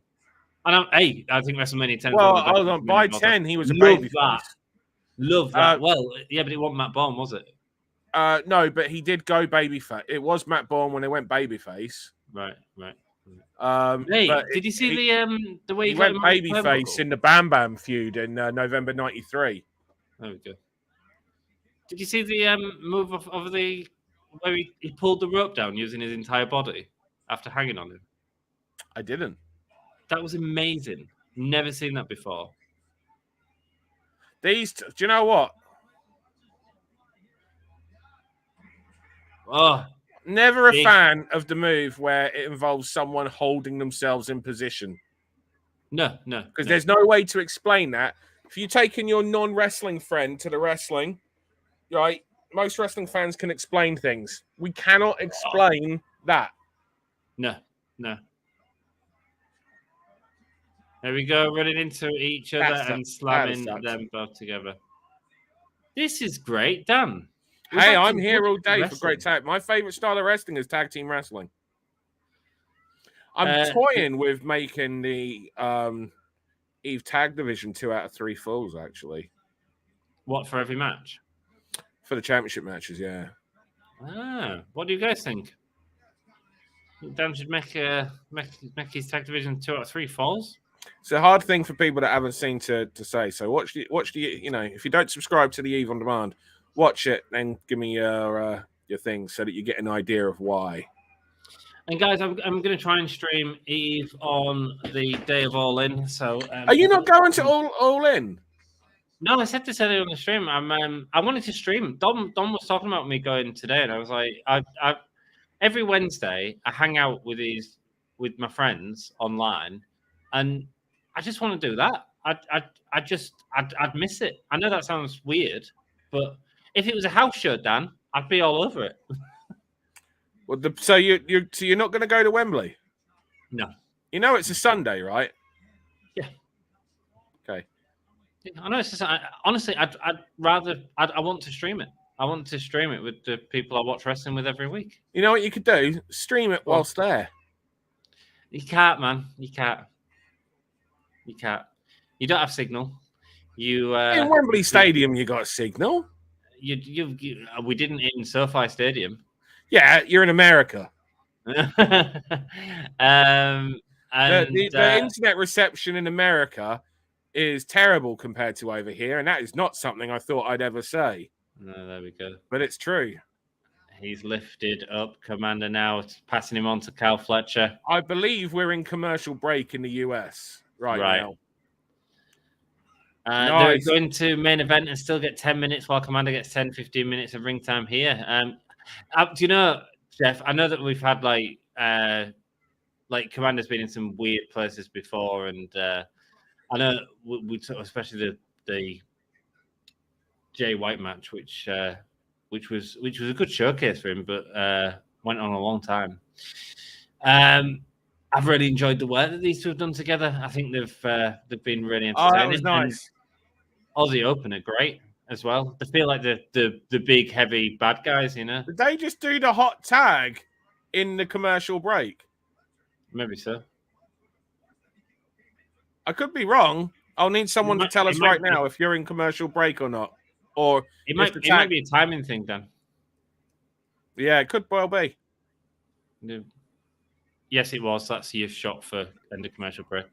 I think WrestleMania 10. Well, hold on. By 10, he was a baby. Love that. Well, yeah, but it wasn't Matt Bourne, was it? No, but he did go babyface. It was Matt Bourne when they went babyface. Right. Hey, but did you see the way he he went got him babyface in the Bam Bam feud in November '93? There we go. Did you see the move of the where he pulled the rope down using his entire body after hanging on him? I didn't. That was amazing. Never seen that before. Do you know what? Oh, Never a fan of the move where it involves someone holding themselves in position. No. Because there's no way to explain that. If you're taking your non-wrestling friend to the wrestling, right? Most wrestling fans can explain things. We cannot explain that. No. There we go, running into each other and slamming them both together. This is great, Dan. Hey, I'm here all day for great tag. My favorite style of wrestling is tag team wrestling. I'm toying with making the Eve tag division 2 out of 3 falls, actually. What, for every match? For the championship matches, yeah. What do you guys think? Dan should make his tag division 2 out of 3 falls. It's a hard thing for people that haven't seen to say. So watch the if you don't subscribe to the Eve on Demand, watch it and give me your thing so that you get an idea of why. And guys, I'm going to try and stream Eve on the day of All In. So are you not going to All In? No, I said this earlier on the stream. I wanted to stream. Dom was talking about me going today, and I was like, I every Wednesday I hang out with my friends online, and I just want to do that. I'd miss it. I know that sounds weird, but if it was a house show, Dan, I'd be all over it. Well, so you're not going to go to Wembley? No. You know it's a Sunday, right? Yeah. Okay. I know it's just, honestly, I want to stream it. I want to stream it with the people I watch wrestling with every week. You know what you could do? Stream it whilst there. You can't, man. You can't. You don't have signal. In Wembley Stadium, you got a signal. We didn't in SoFi Stadium. Yeah, you're in America. And the internet reception in America is terrible compared to over here, and that is not something I thought I'd ever say. No, there we go. But it's true. He's lifted up Komander now, passing him on to Cal Fletcher. I believe we're in commercial break in the US right now. Nice. They're going to main event and still get 10 minutes while Komander gets 10, 15 minutes of ring time here. Do you know, Jeff, I know that we've had like Komander's been in some weird places before, and I know we especially the Jay White match, which was a good showcase for him, but went on a long time. I've really enjoyed the work that these two have done together. I think they've been really entertaining. Oh, that was nice. And Aussie Open are great as well. They feel like the big heavy bad guys, you know. Did they just do the hot tag in the commercial break? Maybe so. I could be wrong. I'll need someone to tell us right now if you're in commercial break or not. Or it might be a timing thing, Dan. Yeah, it could well be. Yes, it was. That's your shot for end of commercial break.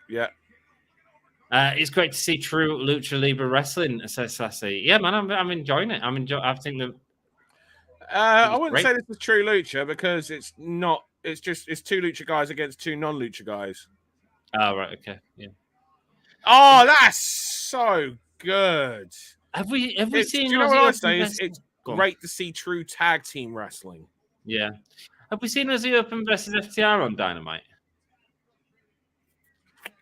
Yeah. It's great to see true Lucha Libre wrestling, says Sassy. Yeah, man, I'm enjoying it. I think that. I wouldn't say this is true Lucha because it's not. It's two Lucha guys against two non-Lucha guys. Oh, right. Okay. Yeah. Oh, that's so good. Have we seen? Do you know what I say? It's great to see true tag team wrestling. Yeah. Have we seen Aussie Open versus FTR on Dynamite?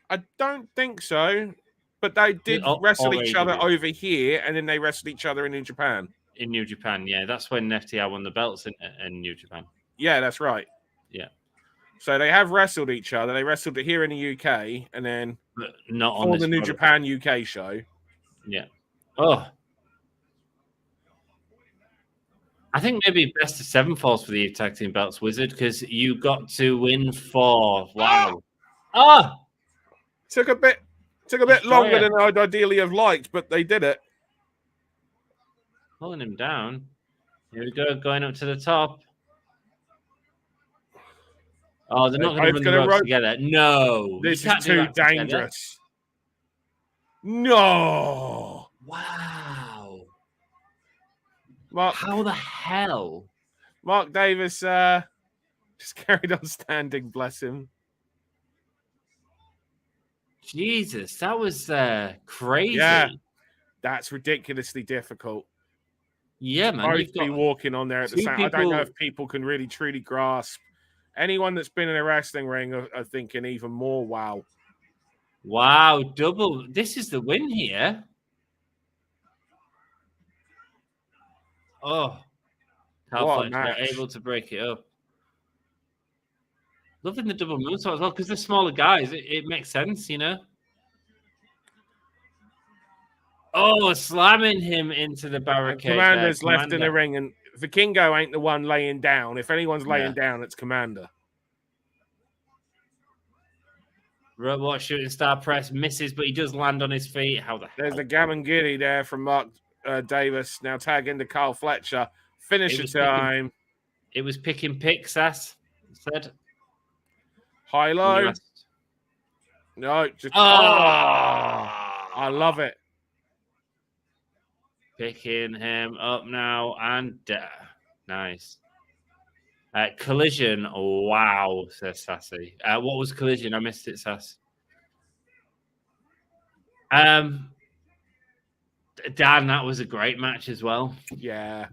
I don't think so, but they did wrestle each other over here, and then they wrestled each other in New Japan. In New Japan, yeah, that's when FTR won the belts in New Japan. Yeah, that's right. Yeah. So they have wrestled each other. They wrestled it here in the UK, and then but not on the New Japan UK show. Yeah. Oh. I think maybe best of 7 falls for the tag team belts, Wizard, because you got to win 4. Wow. Oh! Took a bit longer than I'd ideally have liked, but they did it. Pulling him down. Here we go, going up to the top. Oh, they're not They're going to run both the gonna ropes rope. together. No, This you is can't do too that together. dangerous. No. Wow. Mark, How the hell? Mark Davis just carried on standing, bless him. Jesus, that was crazy. Yeah, that's ridiculously difficult. Yeah, man. Both You've be got walking on there at the two same. I don't know people- if people can really truly grasp. Anyone that's been in a wrestling ring are thinking even more. Wow. Wow, double. This is the win here. Oh, Carl What a Fletcher match. able to break it up. Loving the double moonsault as well because they're smaller guys. It makes sense, you know. Oh, slamming him into the barricade. Commander's left in the ring, and Vikingo ain't the one laying down. If anyone's laying down, it's Komander. Robot shooting star press misses, but he does land on his feet. How the hell? There's the gammon giddy there from Mark Davis. Now tag into Carl Fletcher. Finisher time. It was picking picks, as said. High low. No, just I love it. Picking him up now and nice. Collision. Wow, says Sassy. What was collision? I missed it, Sass. Dan, that was a great match as well. Yeah.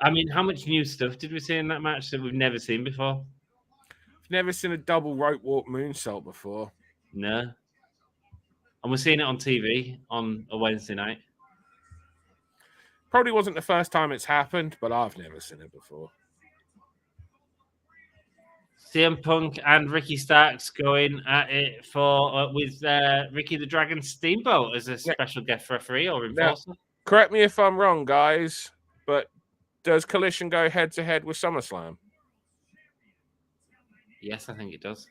I mean, how much new stuff did we see in that match that we've never seen before? I've never seen a double rope walk moonsault before. No. And we're seeing it on TV on a Wednesday night. Probably wasn't the first time it's happened, but I've never seen it before. CM Punk and Ricky Starks going at it for with Ricky the Dragon Steamboat as a special guest referee or enforcer. Now, correct me if I'm wrong, guys, but does Collision go head-to-head with SummerSlam? Yes, I think it does.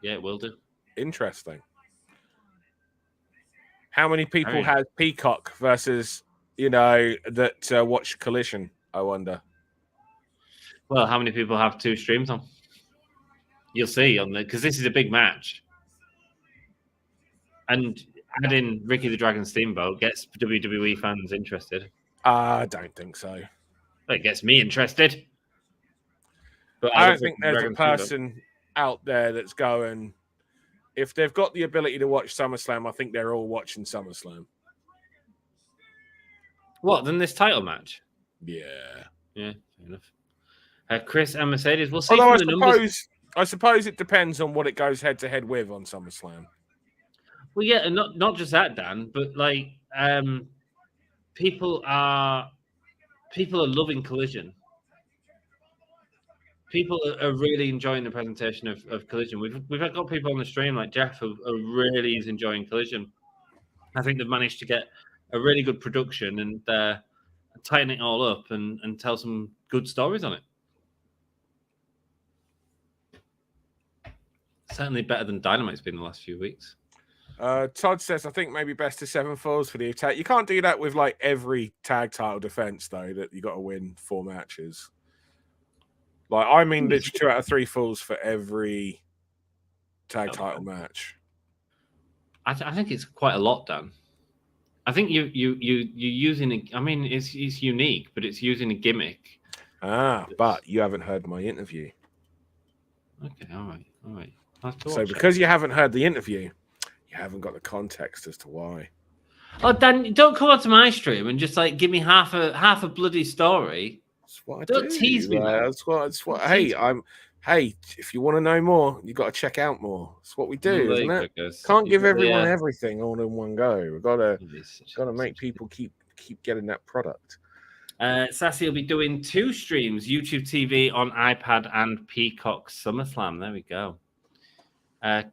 Yeah, it will do. Interesting. How many people has Peacock versus, that watch Collision, I wonder? Well, how many people have two streams on? You'll see on because this is a big match. And adding Ricky the Dragon Steamboat gets WWE fans interested. I don't think so. It gets me interested. But I don't think there's a person out there that's going, if they've got the ability to watch SummerSlam, I think they're all watching SummerSlam. What, then this title match? Yeah. Yeah, fair enough. Chris and Mercedes, we'll see. Although I suppose it depends on what it goes head-to-head with on SummerSlam. Well, yeah, and not just that, Dan, but like people are loving Collision. People are really enjoying the presentation of Collision. We've got people on the stream like Jeff who really is enjoying Collision. I think they've managed to get a really good production and tighten it all up and tell some good stories on it. Certainly better than Dynamite's been the last few weeks. Todd says, I think maybe best of 7 falls for the attack. You can't do that with like every tag title defense, though, that you got to win 4 matches. Like, I mean, literally 2 out of 3 falls for every tag title match. I think it's quite a lot, Dan. I think you're using I mean, it's unique, but it's using a gimmick. But you haven't heard my interview. Okay, all right. So because you haven't heard the interview, you haven't got the context as to why. Oh, Dan, don't come onto my stream and just like give me half a bloody story. That's what I don't do. Tease me. That's what. Hey, if you want to know more, you got to check out more. That's what we do, isn't it? Can't give everyone everything all in one go. We've got to make people keep getting that product. Sassy will be doing 2 streams, YouTube TV on iPad and Peacock SummerSlam. There we go.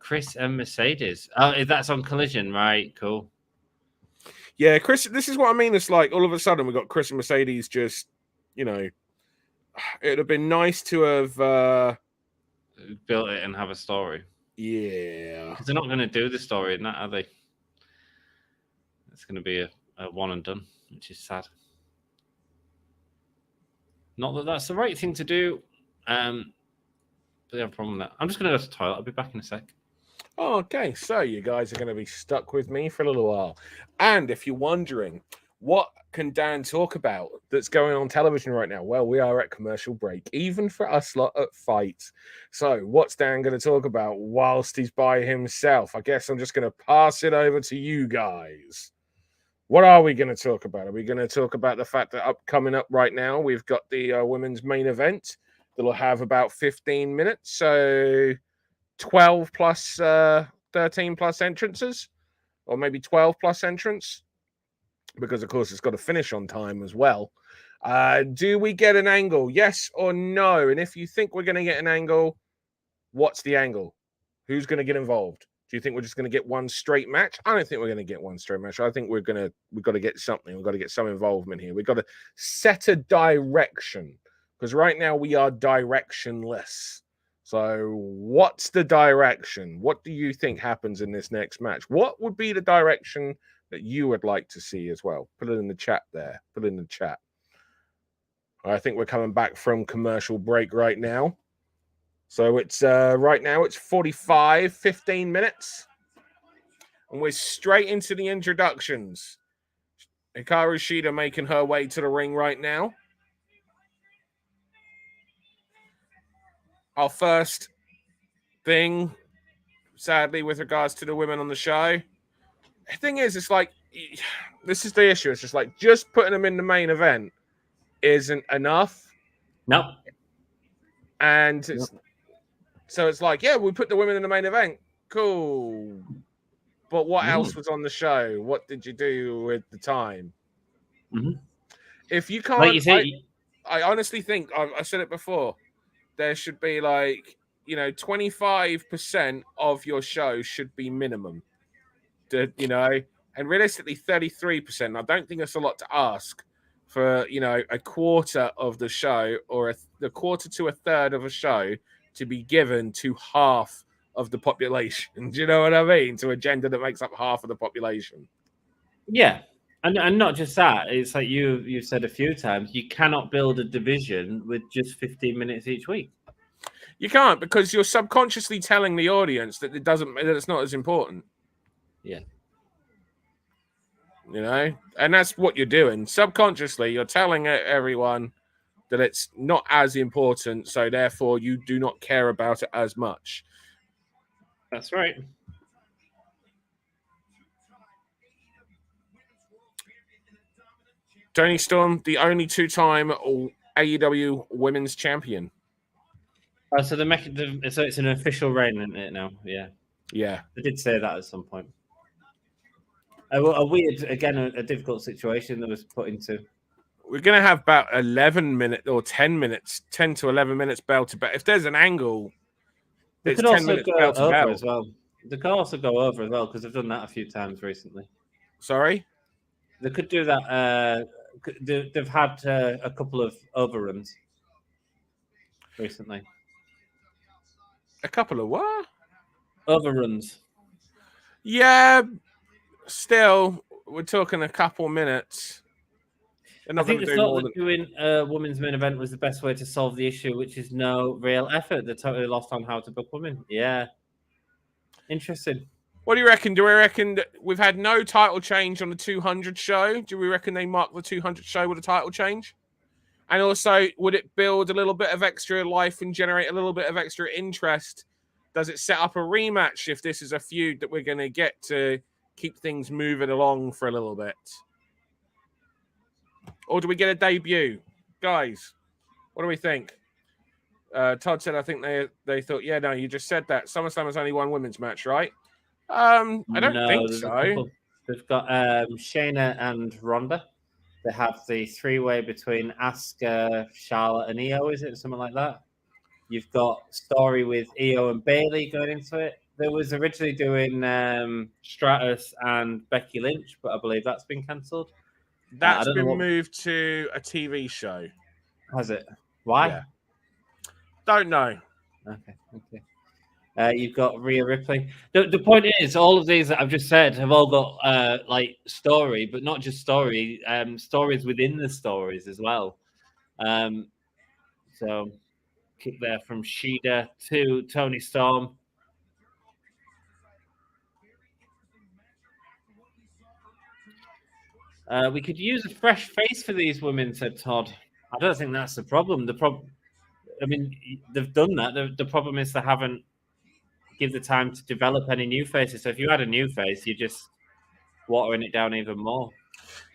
Chris and Mercedes. Oh, that's on Collision, right? Cool. Yeah, Chris, this is what I mean. It's like all of a sudden we got Chris and Mercedes just, it would have been nice to have built it and have a story. Yeah. Because they're not going to do the story in that, are they? It's going to be a one and done, which is sad. Not that that's the right thing to do. But they have a problem with that. I'm just going to go to the toilet. I'll be back in a sec. Okay, so you guys are going to be stuck with me for a little while. And if you're wondering, what can Dan talk about that's going on television right now? Well, we are at commercial break, even for us lot at Fight. So what's Dan going to talk about whilst he's by himself? I guess I'm just going to pass it over to you guys. What are we going to talk about? Are we going to talk about the fact that coming up right now, we've got the women's main event that'll have about 15 minutes. So 12 plus 13 plus entrances, or maybe 12 plus entrants, because of course it's got to finish on time as well. Do we get an angle? Yes or no? And if you think we're going to get an angle, what's the angle? Who's going to get involved? Do you think we're just going to get one straight match? I don't think we're going to get one straight match. I think we've got to get something. We've got to get some involvement here. We've got to set a direction, because right now we are directionless. So what's the direction? What do you think happens in this next match? What would be the direction that you would like to see as well? Put it in the chat there. Put it in the chat. I think we're coming back from commercial break right now. So it's right now it's 15 minutes. And we're straight into the introductions. Hikaru Shida making her way to the ring right now. Our first thing, sadly, with regards to the women on the show, the thing is, it's like, this is the issue. It's just like, just putting them in the main event isn't enough. No. And so it's like, yeah, we put the women in the main event. Cool. But what else was on the show? What did you do with the time? Mm-hmm. If you can't, like you say, I honestly think, I said it before, there should be 25% of your show should be minimum. And realistically 33%. I don't think that's a lot to ask for, a quarter of the show, or a quarter to a third of a show to be given to half of the population. Do you know what I mean? To a gender that makes up half of the population. Yeah. And not just that, it's like you've said a few times, you cannot build a division with just 15 minutes each week. You can't, because you're subconsciously telling the audience that that it's not as important. Yeah. And that's what you're doing. Subconsciously, you're telling everyone that it's not as important, so therefore you do not care about it as much. That's right. Toni Storm, the only two-time AEW Women's Champion. Oh, so so it's an official reign, isn't it now? Yeah. Yeah. I did say that at some point. A weird, again, a difficult situation that was put into. We're going to have about 11 minutes or 10 minutes, 10 to 11 minutes bell to bell. If there's an angle, they could also go over as well. They could also go over as well, because they've done that a few times recently. Sorry? They could do that. They've had a couple of overruns recently. A couple of what? Overruns. Yeah, still, we're talking a couple minutes. I think they thought that doing a women's main event was the best way to solve the issue, which is no real effort. They totally lost on how to book women. Yeah. Interesting. What do you reckon? Do we reckon that we've had no title change on the 200 show? Do we reckon they mark the 200 show with a title change? And also, would it build a little bit of extra life and generate a little bit of extra interest? Does it set up a rematch if this is a feud that we're going to get to keep things moving along for a little bit? Or do we get a debut? Guys, what do we think? Todd said, I think they thought, yeah, no, you just said that. SummerSlam is only one women's match, right? I don't think so. They've got Shayna and Ronda. They have the three-way between Asuka, Charlotte, and Io, is it? Something like that. You've got story with Io and Bayley going into it. There was originally doing Stratus and Becky Lynch, but I believe that's been cancelled. That's been moved to a TV show. Has it? Why? Yeah. Don't know. Okay. You've got Rhea Ripley. The point is, all of these that I've just said have all got story, but not just story. Stories within the stories as well. So, kick there from Shida to Toni Storm. We could use a fresh face for these women, said Todd. I don't think that's the problem. I mean, they've done that. The problem is they haven't give the time to develop any new faces. So if you had a new face, you're just watering it down even more.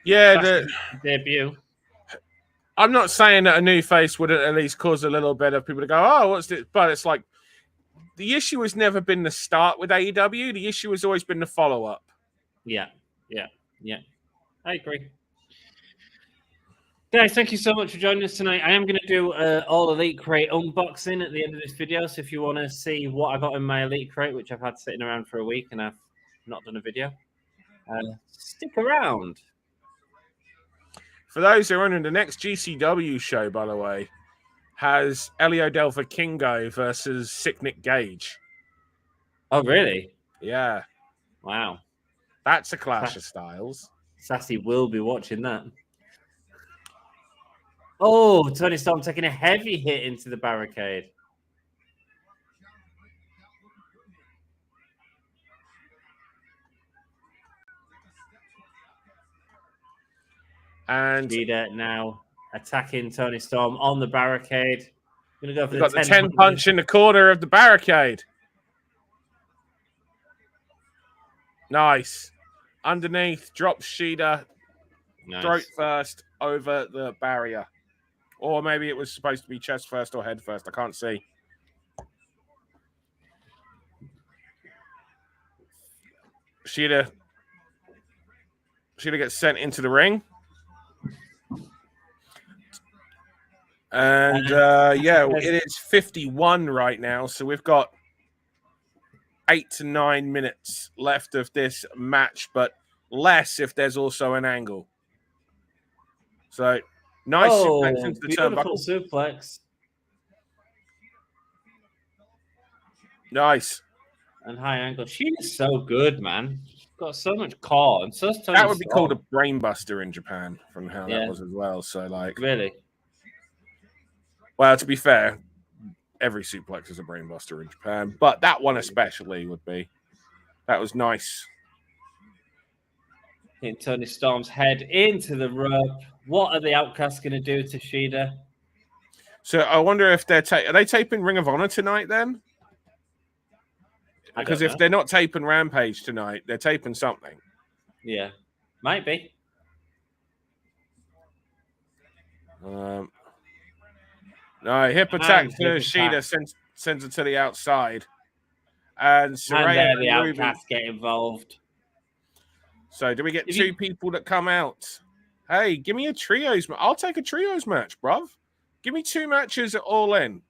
Yeah, the debut. I'm not saying that a new face wouldn't at least cause a little bit of people to go, oh, what's this? But it's like the issue has never been the start with AEW. The issue has always been the follow-up. Yeah. I agree. Guys, thank you so much for joining us tonight. I am going to do all Elite Crate unboxing at the end of this video. So if you want to see what I got in my Elite Crate, which I've had sitting around for a week and I've not done a video, stick around. For those who are wondering, the next GCW show, by the way, has Elio Del Vikingo versus Sick Nick Gage. Oh, really? Yeah. Wow. That's a clash of styles. Sassy will be watching that. Oh, Toni Storm taking a heavy hit into the barricade. And Shida now attacking Toni Storm on the barricade. Gonna go for the 10 punch in the corner of the barricade. Nice. Underneath, drops Shida. Nice. Throat first over the barrier. Or maybe it was supposed to be chest first or head first. I can't see. Shida gets sent into the ring. And it is 51 right now. So we've got 8 to 9 minutes left of this match, but less if there's also an angle. So nice suplex into the beautiful turnbuckle. Suplex. Nice. And high angle. She's so good, man. She's got so much core. And so's Toni That would be Storm. called a brainbuster in Japan from how that was as well. So like really? Well, to be fair, every suplex is a brainbuster in Japan, but that one especially would be. That was nice. Hitting Toni Storm's head into the rope. What are the Outcasts going to do to Shida? So I wonder if are they taping Ring of Honor tonight then? Because if they're not taping Rampage tonight, they're taping something. Yeah, might be. No, hip attack to Shida sends it to the outside. And Saraya and the Outcasts get involved. So do we get two people that come out? Hey, give me a trios match. I'll take a trios match, bruv. Give me 2 matches at All In.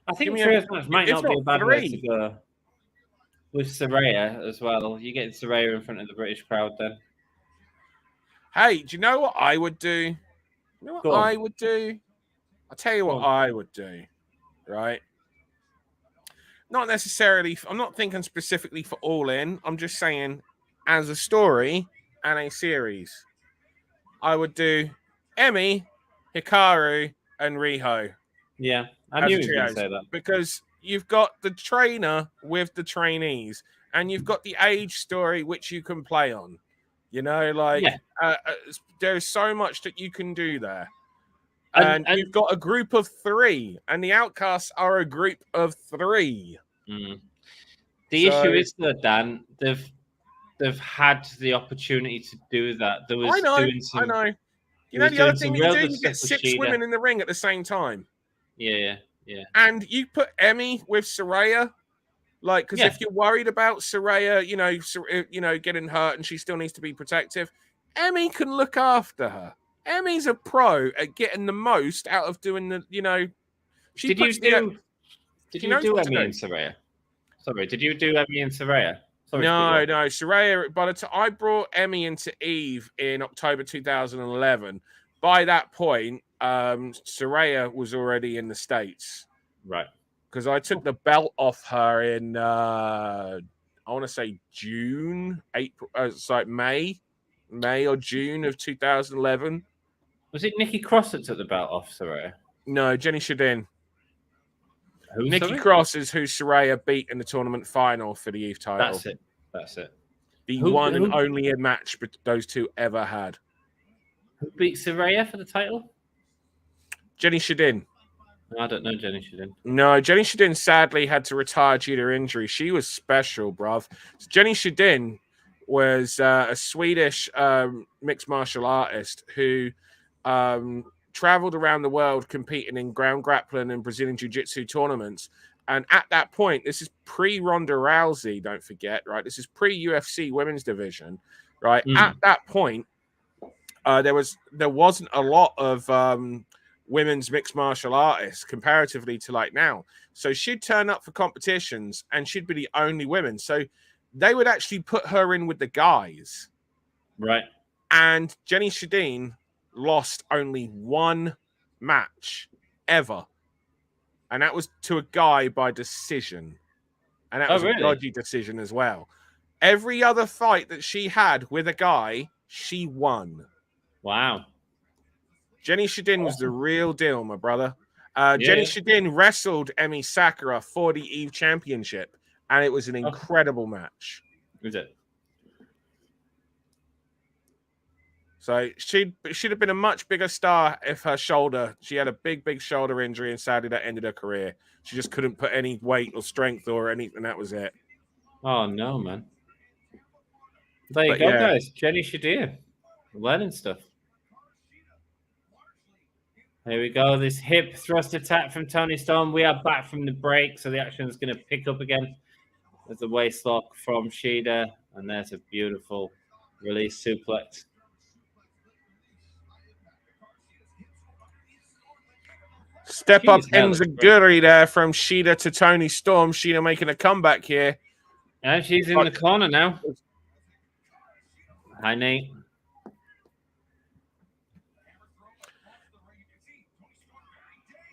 I think trios match might not be a bad way to go. With Saraya as well. You're getting Saraya in front of the British crowd then. Hey, do you know what I would do? You know what I would do? I'll tell you what I would do, right? Not necessarily, I'm not thinking specifically for All In. I'm just saying as a story and a series. I would do Emi, Hikaru, and Hijo. Yeah, I knew you were going to say that. Because you've got the trainer with the trainees, and you've got the age story which you can play on. You know, like there's so much that you can do there. And you've got a group of 3, and the Outcasts are a group of 3. Mm. The issue is that, Dan, they've had the opportunity to do that. There was I know. You know, the other thing you do, you get 6 women in the ring at the same time. Yeah. And you put Emi with Saraya, like, because if you're worried about Saraya, you know, getting hurt and she still needs to be protective, Emi can look after her. Emi's a pro at getting the most out of doing the, you know. Did you do Emi and Saraya? Sorry, did you do Emi and Saraya? No, Saraya. By the time I brought Emi into Eve in October 2011, by that point, Saraya was already in the States, right? Because I took the belt off her in I want to say June, April. It's like May or June of 2011. Was it Nikki Cross that took the belt off Saraya? No, Jenny Shidin. Who, Nikki sorry? Cross is who Saraya beat in the tournament final for the Eve title. That's it. The Who- one and who- only match those two ever had. Who beat Saraya for the title? Jenny Shidin. I don't know Jenny Shidin. No, Jenny Shidin sadly had to retire due to injury. She was special, bruv. Jenny Shidin was a Swedish mixed martial artist who traveled around the world competing in ground grappling and Brazilian jiu-jitsu tournaments. And at that point, this is pre-Ronda Rousey, don't forget, right? This is pre-UFC women's division, right? At that point, there wasn't a lot of women's mixed martial artists comparatively to like now. So she'd turn up for competitions and she'd be the only women. So they would actually put her in with the guys. Right. And Jenny Shidin lost only one match ever. And that was to a guy by decision. And that was a dodgy decision as well. Every other fight that she had with a guy, she won. Wow. Jenny Shidin was the real deal, my brother. Jenny Shidin wrestled Emi Sakura for the Eve Championship, and it was an incredible match. Was it? So she'd have been a much bigger star if she had a big shoulder injury, and sadly that ended her career. She just couldn't put any weight or strength or anything. That was it. Oh, no, man. There you go, guys. Jenny Shidin. Learning stuff. Here we go. This hip thrust attack from Toni Storm. We are back from the break, so the action is going to pick up again. There's a waist lock from Shida, and there's a beautiful release suplex. Step up Enziguri there from Shida to Toni Storm. Shida making a comeback here. And she's in the corner now. Hi, Nate.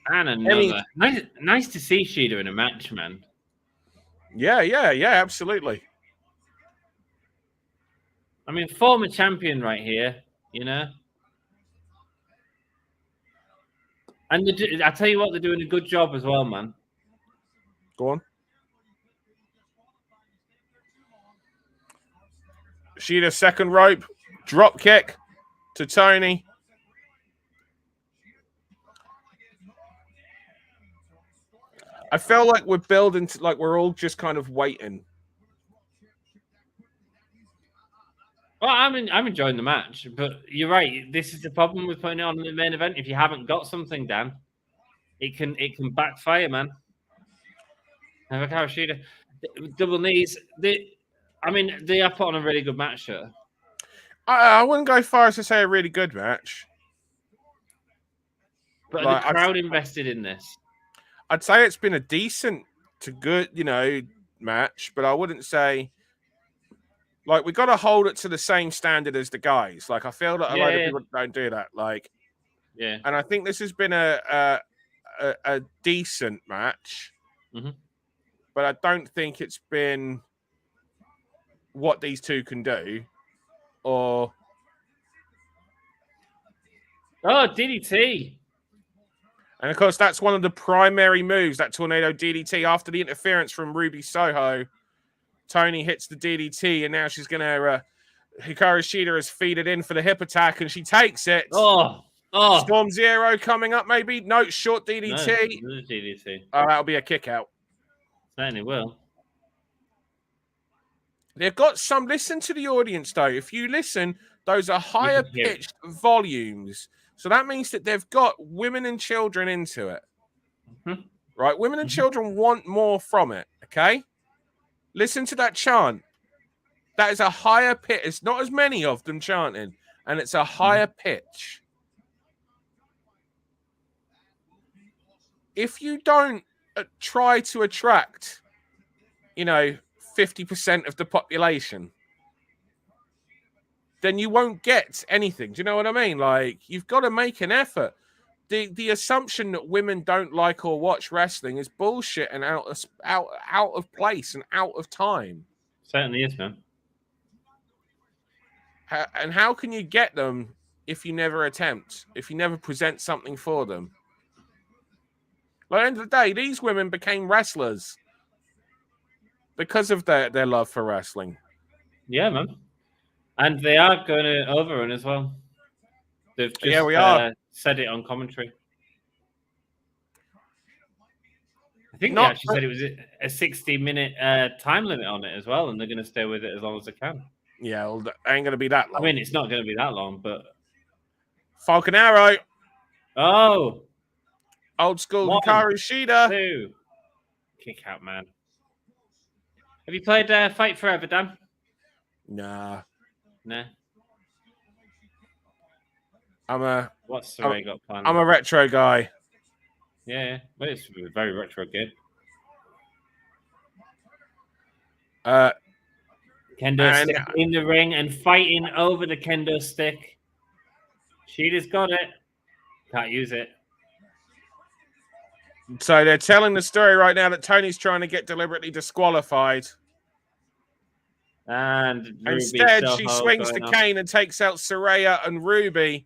And another. Nice to see Shida in a match, man. Yeah, absolutely. I mean, former champion right here, you know? And I tell you what, they're doing a good job as well, man. Go on. Shida second rope, drop kick to Toni. I feel like we're building to, like we're all just kind of waiting. Well, I'm enjoying the match, but you're right. This is the problem with putting it on in the main event. If you haven't got something, Dan, it can backfire, man. And look how Shida double knees. They have put on a really good match here. I wouldn't go far as to say a really good match, but like, the crowd invested in this. I'd say it's been a decent to good, match, but I wouldn't say like we got to hold it to the same standard as the guys. Like I feel that a lot of people don't do that. Like, and I think this has been a decent match, but I don't think it's been what these two can do. Or DDT. And of course, that's one of the primary moves, that tornado DDT. After the interference from Ruby Soho, Toni hits the DDT, and now she's going to... Hikaru Shida has feeded in for the hip attack, and she takes it. Storm Zero coming up, maybe? No, short DDT. No DDT. Oh, that'll be a kick out. Certainly will. They've got some... Listen to the audience, though. If you listen, those are higher-pitched volumes. So that means that they've got women and children into it. Right? Women and children want more from it, okay? Listen to that chant. That is a higher pitch. It's not as many of them chanting, and it's a higher pitch. If you don't try to attract, 50% of the population, then you won't get anything. Do you know what I mean? Like, you've got to make an effort. The assumption that women don't like or watch wrestling is bullshit and out of place and out of time. Certainly is, man. And how can you get them if you never attempt, if you never present something for them? Like, at the end of the day, these women became wrestlers because of their love for wrestling. Yeah, man. And they are going to overrun as well. They've just we are. said it on commentary. I think they actually said it was a 60-minute time limit on it as well, and they're going to stay with it as long as they can. Yeah, well, it ain't going to be that long. I mean, it's not going to be that long, but... Falcon Arrow. Oh! Old school Hikaru Shida. 2. Kick out, man. Have you played Fight Forever, Dan? Nah. Nah. What's the got planned? I'm a retro guy. Yeah. Well, it's a very retro game. Kendo stick in the ring and fighting over the kendo stick. Shida's got it. Can't use it. So they're telling the story right now that Tony's trying to get deliberately disqualified. And instead, she swings the cane and takes out Saraya and Ruby.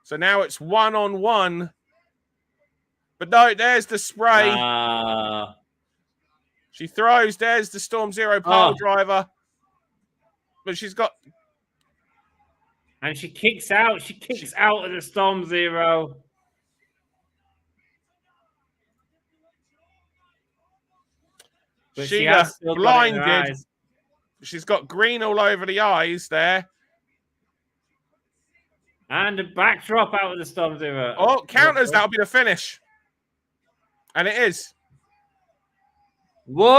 So now it's 1-on-1. But no, there's the spray. She throws. There's the Storm Zero pile driver. But she's got... And she kicks out. She kicks out of the Storm Zero. But Shida blinded. She's got green all over the eyes there. And a backdrop out of the Storm Zero. Oh, counters. That'll be the finish. And it is. Whoa.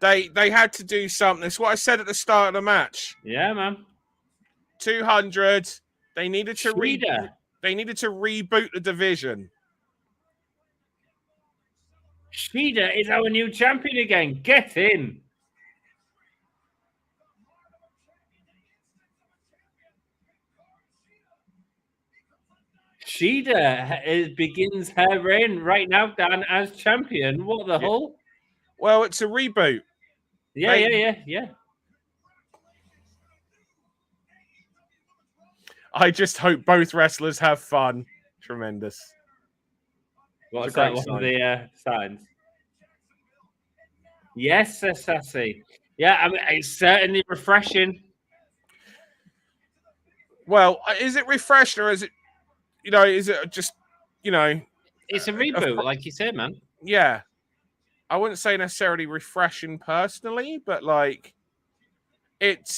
They had to do something. It's what I said at the start of the match. Yeah, man. 200. They needed to reboot the division. Shida is our new champion again. Get in. Shida begins her reign right now, Dan, as champion. What the hell? Well, it's a reboot. Yeah. I just hope both wrestlers have fun. Tremendous. What's that? One of the signs. Yes, Sassy. Yeah, I mean, it's certainly refreshing. Well, is it refreshing or is it, is it just, It's a reboot, like you said, man. Yeah. I wouldn't say necessarily refreshing personally, but like, it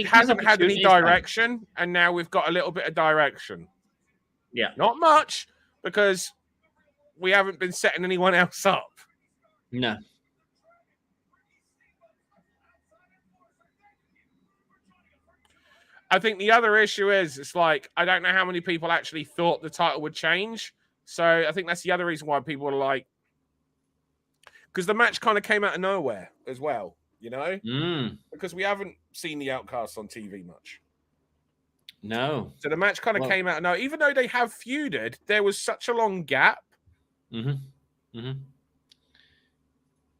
hasn't had any direction, and now we've got a little bit of direction. Yeah. Not much, because we haven't been setting anyone else up. No. I think the other issue is, it's like, I don't know how many people actually thought the title would change. So I think that's the other reason why people are like, because the match kind of came out of nowhere as well, because we haven't seen the Outcasts on TV much. No. So the match kind of came out of nowhere. Even though they have feuded, there was such a long gap.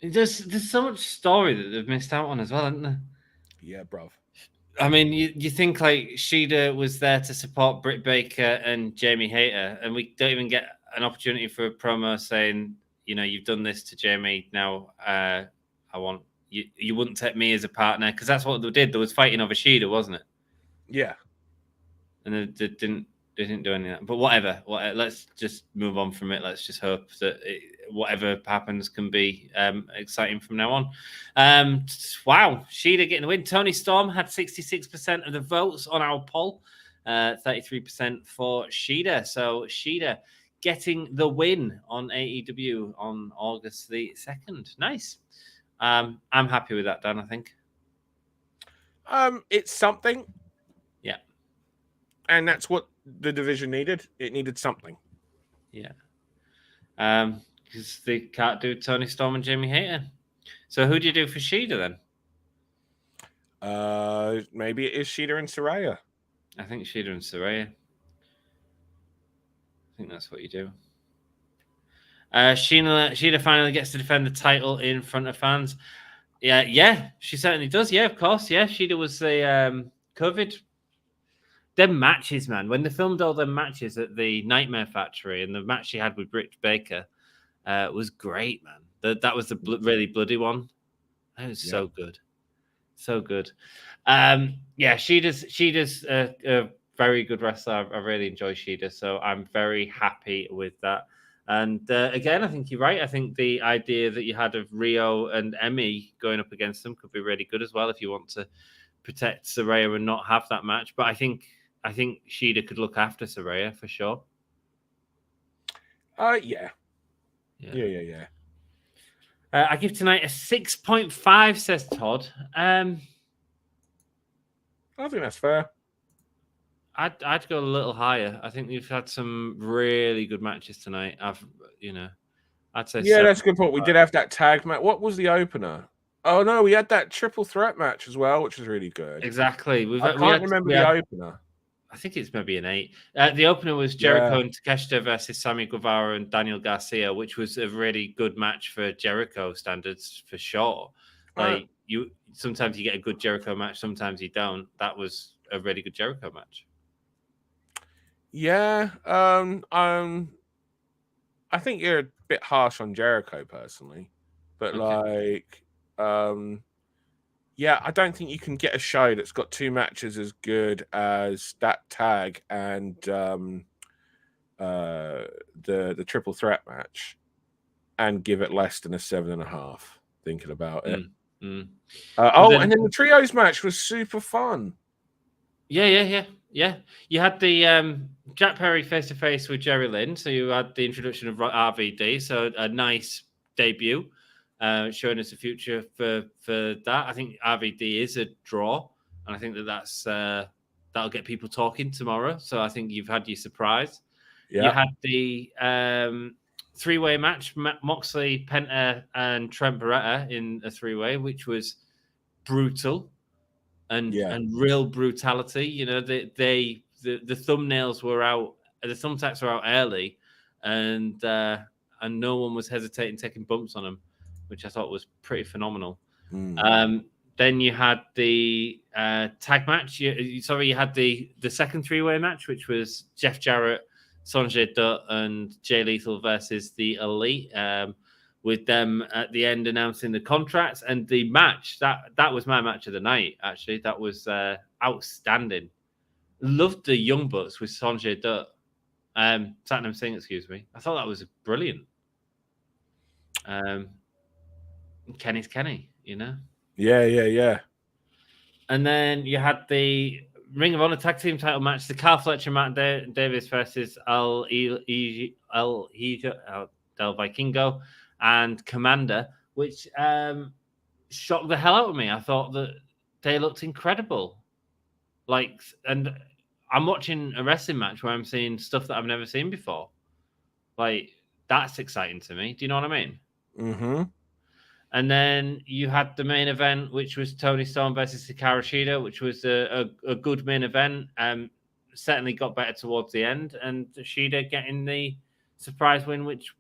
There's so much story that they've missed out on as well, isn't there? Yeah, bruv. I mean, you think like Shida was there to support Britt Baker and Jamie Hayter, and we don't even get an opportunity for a promo saying, you've done this to Jamie. Now, I want you. You wouldn't take me as a partner, because that's what they did. There was fighting over Shida, wasn't it? Yeah. And they didn't do any of that. But whatever. Let's just move on from it. Let's just hope that whatever happens can be exciting from now on. Wow. Shida getting the win. Toni Storm had 66% of the votes on our poll. 33% for Shida. So Shida getting the win on AEW on August the 2nd. Nice. I'm happy with that, Dan, I think. It's something. Yeah. And that's what the division needed. It needed something. Yeah. Because they can't do Toni Storm and Jamie Hayter. So who do you do for Shida then? Maybe it is Shida and Saraya. I think Shida and Saraya. I think that's what you do. Shida finally gets to defend the title in front of fans. Yeah, she certainly does. Yeah, of course. Yeah, Shida was the COVID. them matches, man. When they filmed all them matches at the Nightmare Factory and the match she had with Britt Baker was great, man. That was the really bloody one. That was so good. So good. Shida's a very good wrestler. I really enjoy Shida, so I'm very happy with that. And again, I think you're right. I think the idea that you had of Rio and Emmy going up against them could be really good as well if you want to protect Saraya and not have that match. But I think Shida could look after Saraya for sure. Yeah. I give tonight a 6.5, says Todd. I think that's fair. I'd go a little higher. I think we've had some really good matches tonight. I'd say that's a good point. We did have that tag match. What was the opener? Oh no, we had that triple threat match as well, which was really good. Exactly. I can't remember the opener. I think it's maybe an 8. The opener was Jericho and Takeshita versus Sammy Guevara and Daniel Garcia, which was a really good match for Jericho standards for sure. Like sometimes you get a good Jericho match, sometimes you don't. That was a really good Jericho match. Yeah. I think you're a bit harsh on Jericho personally, but I don't think you can get a show that's got 2 matches as good as that tag and the triple threat match and give it less than a 7.5. Thinking about it. And then the trios match was super fun. Yeah. You had the Jack Perry face to face with Jerry Lynn, so you had the introduction of RVD, so a nice debut. Showing us the future for that. I think RVD is a draw, and I think that'll get people talking tomorrow. So I think you've had your surprise. Yeah. You had the 3-way match, Moxley, Penta, and Trent Beretta in a 3-way, which was brutal and real brutality. You know, the thumbnails were out, the thumbtacks were out early, and no one was hesitating taking bumps on them, which I thought was pretty phenomenal. Then you had the tag match. You had the second 3-way match, which was Jeff Jarrett, Sonjay Dutt, and Jay Lethal versus the Elite, with them at the end announcing the contracts. And the match, that was my match of the night, actually. That was outstanding. Loved the Young Bucks with Sonjay Dutt. Satnam Singh, excuse me. I thought that was brilliant. Kenny's Kenny, you know? Yeah. And then you had the Ring of Honor tag team title match, the Carl Fletcher, Matt Davis versus El Hijo del Vikingo and Komander, which shocked the hell out of me. I thought that they looked incredible. And I'm watching a wrestling match where I'm seeing stuff that I've never seen before. That's exciting to me. Do you know what I mean? Mm-hmm. And then you had the main event, which was Toni Storm versus Hikaru Shida, which was a good main event. Certainly got better towards the end, and Shida getting the surprise win, which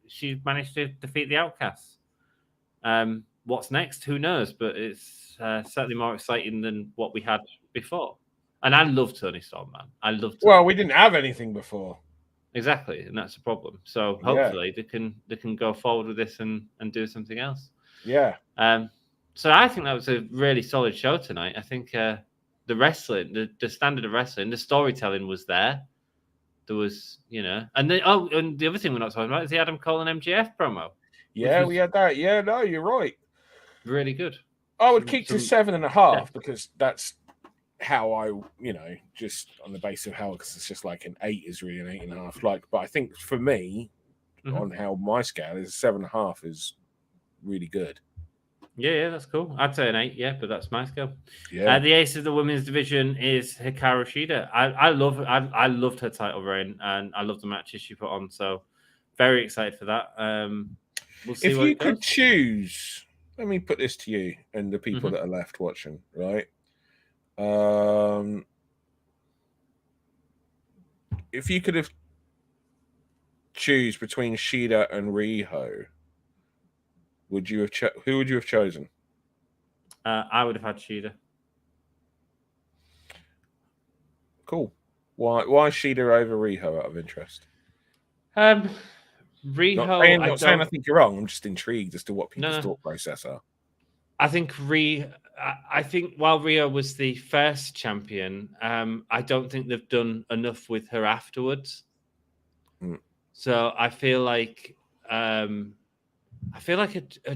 she managed to defeat the Outcasts. What's next? Who knows? But it's certainly more exciting than what we had before. And I love Toni Storm, man. I love. Well, we didn't have anything before. Exactly, and that's the problem. So hopefully they can go forward with this and do something else. Yeah. So I think that was a really solid show tonight. I think the wrestling, the standard of wrestling, the storytelling was there. There was, and the other thing we're not talking about is the Adam Cole and MJF promo. Yeah, we had that. Yeah, no, you're right. Really good. I would kick to 7.5 because that's how I, just on the basis of how, because it's just like an 8 is really an 8.5. But I think for me, on how my scale is, 7.5 is really good. Yeah, that's cool. I'd say an 8, but that's my scale. Yeah. The ace of the women's division is Hikaru Shida. I loved her title reign, and I love the matches she put on. So very excited for that. We'll see. If you could choose, let me put this to you and the people that are left watching, right? If you could have choose between Shida and Hijo, would you have who would you have chosen? I would have had Shida. Cool. Why Shida over Riho out of interest? Riho, Not saying I think you're wrong. I'm just intrigued as to what people's No. thought process are. I think I think while Rio was the first champion, I don't think they've done enough with her afterwards. So I feel like a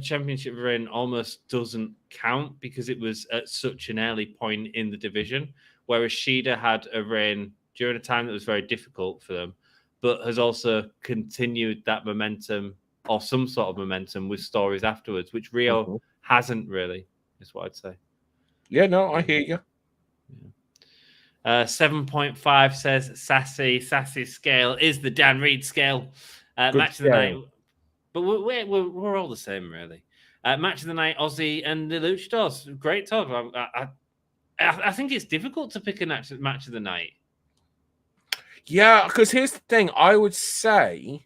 championship reign almost doesn't count because it was at such an early point in the division, whereas Shida had a reign during a time that was very difficult for them, but has also continued that momentum or some sort of momentum with stories afterwards, which Rio hasn't really, is what I'd say. Yeah, no, I hear you. 7.5 says Sassy scale is the Dan Reed scale. Match of the night. But we're all the same, really. Match of the night, Aussie and the Luchadors. Great talk. I think it's difficult to pick a match of the night. Yeah, because here's the thing. I would say...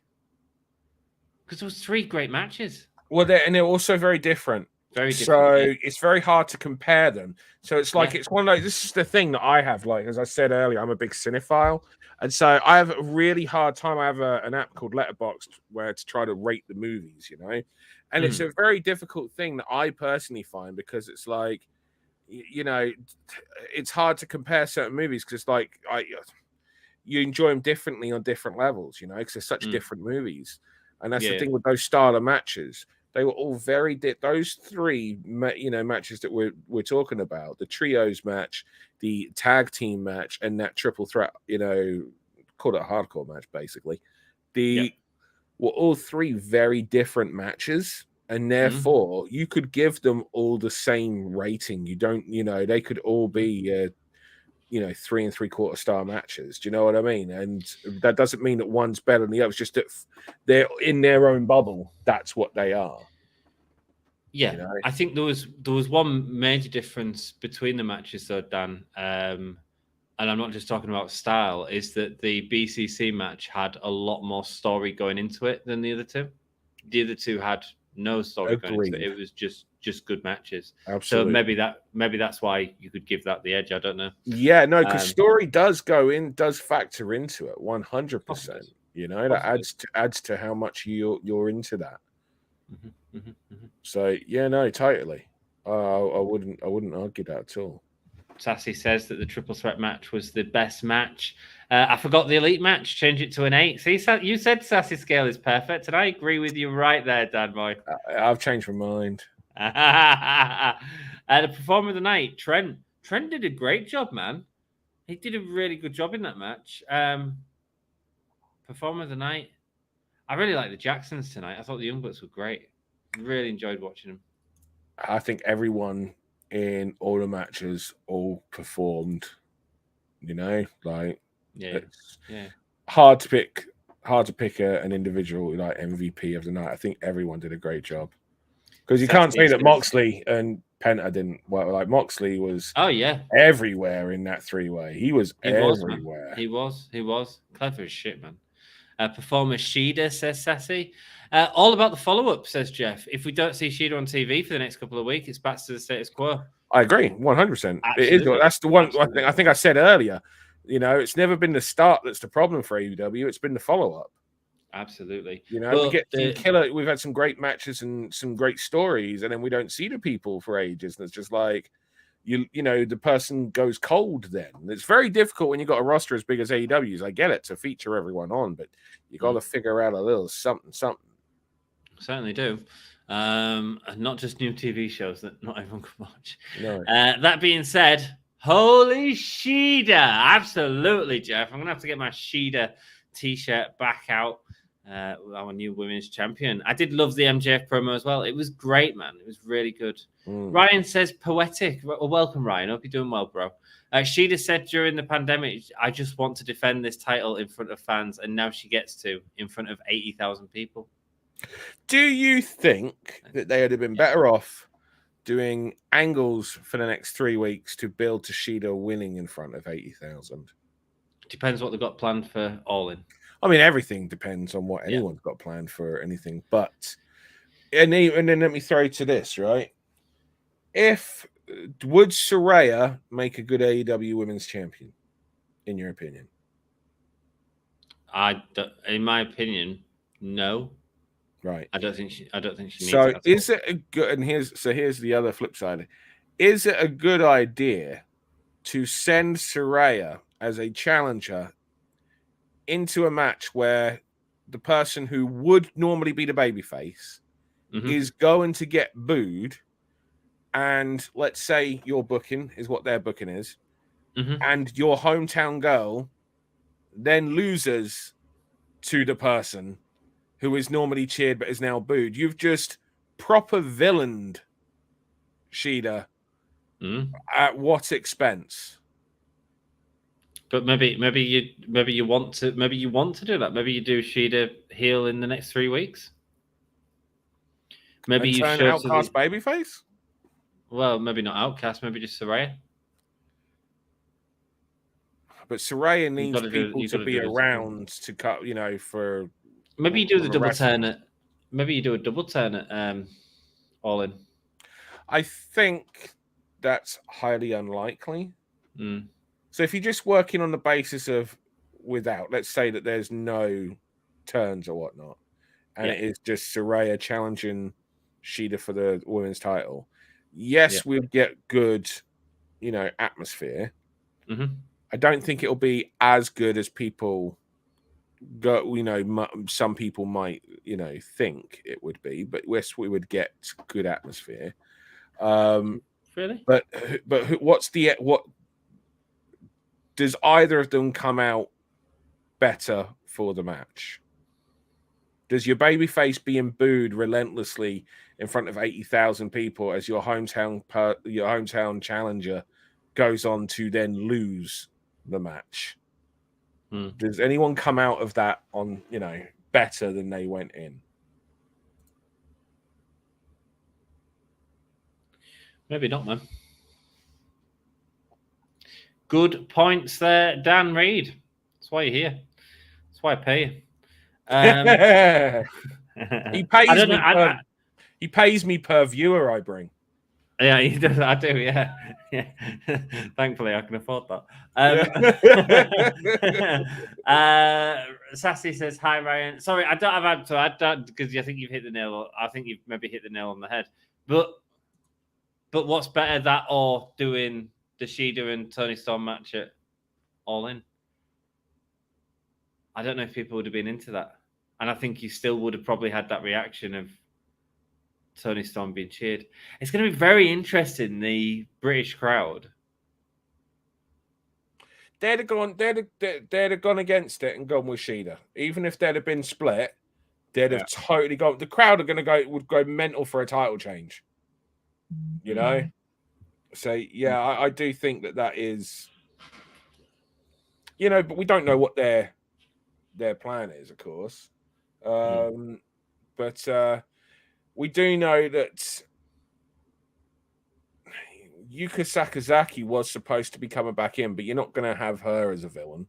Because there was 3 great matches. Well, they're also very different. So it's very hard to compare them. So it's like it's one of those. This is the thing that I have. Like as I said earlier, I'm a big cinephile, and so I have a really hard time. I have an app called Letterboxd where to try to rate the movies, and it's a very difficult thing that I personally find because it's like, it's hard to compare certain movies because it's like you enjoy them differently on different levels, because they're such different movies, and that's the thing with those style of matches. They were all very those 3, matches that we're talking about, the trios match, the tag team match, and that triple threat, called it a hardcore match, basically. Were all 3 very different matches, and therefore you could give them all the same rating. You don't, they could all be, 3 3/4 star matches. Do you know what I mean? And that doesn't mean that one's better than the other. It's just that they're in their own bubble. That's what they are. Yeah, I think there was one major difference between the matches, though, Dan. And I'm not just talking about style. Is that the BCC match had a lot more story going into it than the other 2. The other 2 had no story going into it. It was just good matches. Absolutely. So maybe that's why you could give that the edge. I don't know. Yeah, no, because story does factor into it 100%. That adds to how much you're into that. So yeah, no, totally. I wouldn't argue that at all. Sassy says that the triple threat match was the best match. I forgot the elite match. Change it to an 8. See, you said Sassy scale is perfect, and I agree with you right there, Dan boy. I've changed my mind. The performer of the night, Trent. Trent did a great job, man. He did a really good job in that match. Performer of the night. I really like the Jacksons tonight. I thought the Young Bucks were great. Really enjoyed watching them. I think everyone in all the matches all performed. It's hard to pick an individual like MVP of the night. I think everyone did a great job because you can't say that Moxley and Penta didn't. Well, like Moxley was everywhere in that 3-way. He was everywhere. He was clever as shit, man. Performer Shida, says Sassy. All about the follow-up, says Jeff. If we don't see Shida on TV for the next couple of weeks, it's back to the status quo. I agree, 100%. It is. That's the one. I think I said earlier. It's never been the start that's the problem for AEW. It's been the follow-up. Absolutely. We get killer. We've had some great matches and some great stories, and then we don't see the people for ages. And it's just like the person goes cold. Then it's very difficult when you've got a roster as big as AEW's. I get it to feature everyone on, but you got to figure out a little something. Certainly do. And not just new TV shows that not everyone can watch. No. That being said, holy Shida. Absolutely, Jeff. I'm going to have to get my Shida t-shirt back out. Our new women's champion. I did love the MJF promo as well. It was great, man. It was really good. Ryan says poetic. Well, welcome, Ryan. Hope you're doing well, bro. Shida said during the pandemic, I just want to defend this title in front of fans, and now she gets to in front of 80,000 people. Do you think that they would have been better off doing angles for the next 3 weeks to build to Shida winning in front of 80,000? Depends what they've got planned for All In. I mean, everything depends on what anyone's got planned for anything. But and then let me throw to this, right? Would Saraya make a good AEW Women's Champion? in your opinion? In my opinion, no. Right. I don't think she needs So it. is it a good? And here's the other flip side. Is it a good idea to send Saraya as a challenger into a match where the person who would normally be the babyface is going to get booed, and let's say your booking is what their booking is, and your hometown girl then loses to the person who is normally cheered but is now booed? You've just proper villained Shida. At what expense? But maybe you want to do that. Maybe you do Shida heel in the next 3 weeks. Maybe and you turn show Outcast babyface. Well, maybe not Outcast. Maybe just Saraya. But Saraya needs people to be around to cut. For maybe you do the double turn it. Maybe you do a double turn at All In. I think that's highly unlikely. Mm. So if you're just working on the basis of let's say that there's no turns or whatnot, and it is just Saraya challenging Shida for the women's title, yes, we'll get good, atmosphere. I don't think it'll be as good as people go. Some people might, think it would be, but yes, we would get good atmosphere. Really? But what does either of them come out better for the match? Does your babyface being booed relentlessly in front of 80,000 people as your hometown challenger goes on to then lose the match? Does anyone come out of that on better than they went in? Maybe not, man. Good points there, Dan Reed. That's why you're here. That's why I pay you. He pays me. He pays me per viewer I bring. Yeah, he does. I do. Yeah. Thankfully, I can afford that. Sassy says, "Hi, Ryan. Sorry, I don't have to add that because I think you've hit the nail. I think you've maybe hit the nail on the head. But what's better, that or doing the Shida and Toni Storm match at All In? I don't know if people would have been into that, and I think you still would have probably had that reaction of Toni Storm being cheered. It's going to be very interesting, the British crowd. They'd have gone against it and gone with Shida. Even if they'd have been split, they'd have totally gone. The crowd would go mental for a title change. So yeah, I do think that is, but we don't know what their plan is, of course. But we do know that Yuka Sakazaki was supposed to be coming back in, but you're not going to have her as a villain.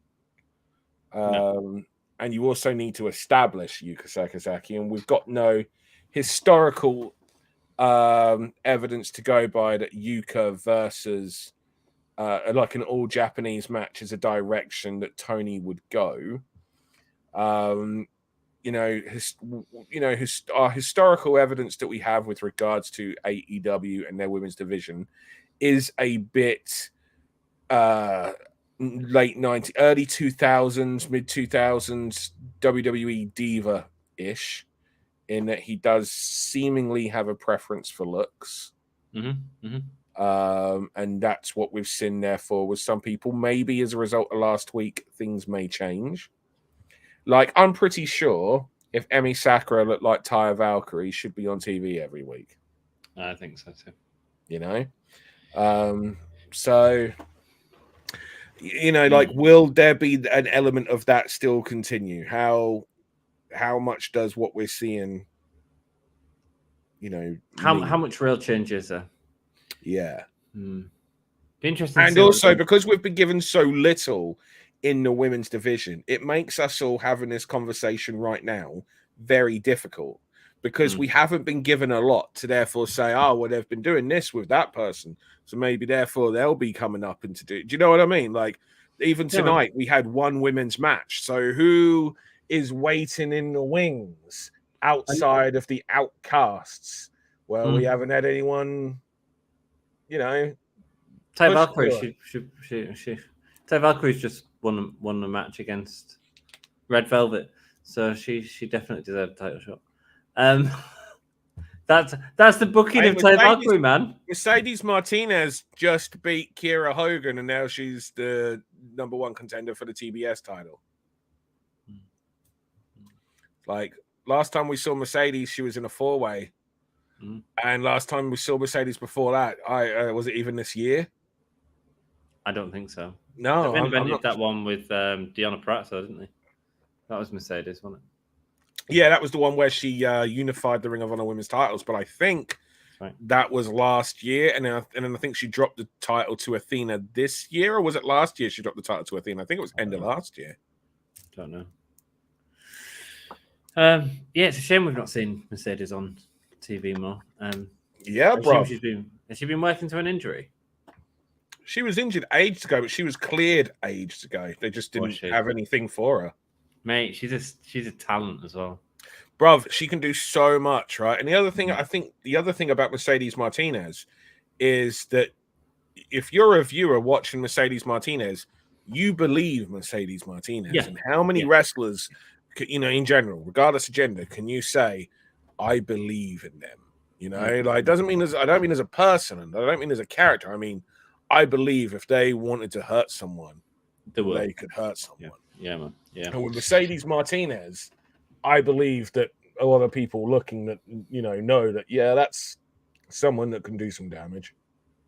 No. And you also need to establish Yuka Sakazaki, and we've got no historical evidence to go by that Yuka versus like an all Japanese match is a direction that Toni would go. Our historical evidence that we have with regards to AEW and their women's division is a bit late 90s, early 2000s, mid 2000s WWE diva-ish, in that he does seemingly have a preference for looks. And that's what we've seen, therefore, with some people. Maybe as a result of last week, things may change. Like, I'm pretty sure if Emi Sakura looked like Taya Valkyrie, should be on TV every week. I think so too. So, like, will there be an element of that still continue? How much does what we're seeing, how much real change is there? Yeah. Be interesting. And also, because we've been given so little in the women's division, it makes us all having this conversation right now very difficult, because we haven't been given a lot to therefore say, well, they've been doing this with that person, so maybe therefore they'll be coming up and to do. Do you know what I mean? Like, Even tonight, we had one women's match. So who is waiting in the wings outside of the outcasts? Well, we haven't had anyone, Ty Valkyrie, Ty Valkyrie's just won the match against Red Velvet, so she definitely deserved a title shot. That's the booking of Ty Valkyrie, man. Mercedes Martinez just beat Kiera Hogan, and now she's the #1 contender for the TBS title. Like last time we saw Mercedes, she was in a 4-way, and last time we saw Mercedes before that, was it even this year? I don't think so. No, they invented that one with Deonna Purrazzo, didn't they? That was Mercedes, wasn't it? Yeah, that was the one where she unified the Ring of Honor women's titles, but I think that was last year, and then I think she dropped the title to Athena this year, or was it last year she dropped the title to Athena? I think it was end of last year. Don't know. Yeah, it's a shame we've not seen Mercedes on TV more. Yeah, bro. Has she been working to an injury? She was injured ages ago, but she was cleared ages ago. They just didn't have anything for her. Mate, she's a talent as well. Bruv, she can do so much, right? And the other thing about Mercedes Martinez is that if you're a viewer watching Mercedes Martinez, you believe Mercedes Martinez. Yeah. And how many wrestlers, in general, regardless of gender, can you say, I believe in them? Like, doesn't mean I don't mean as a person, and I don't mean as a character. I mean, I believe if they wanted to hurt someone, they could hurt someone. Yeah, man. Yeah. And with Mercedes Martinez, I believe that a lot of people looking at, know that, that's someone that can do some damage.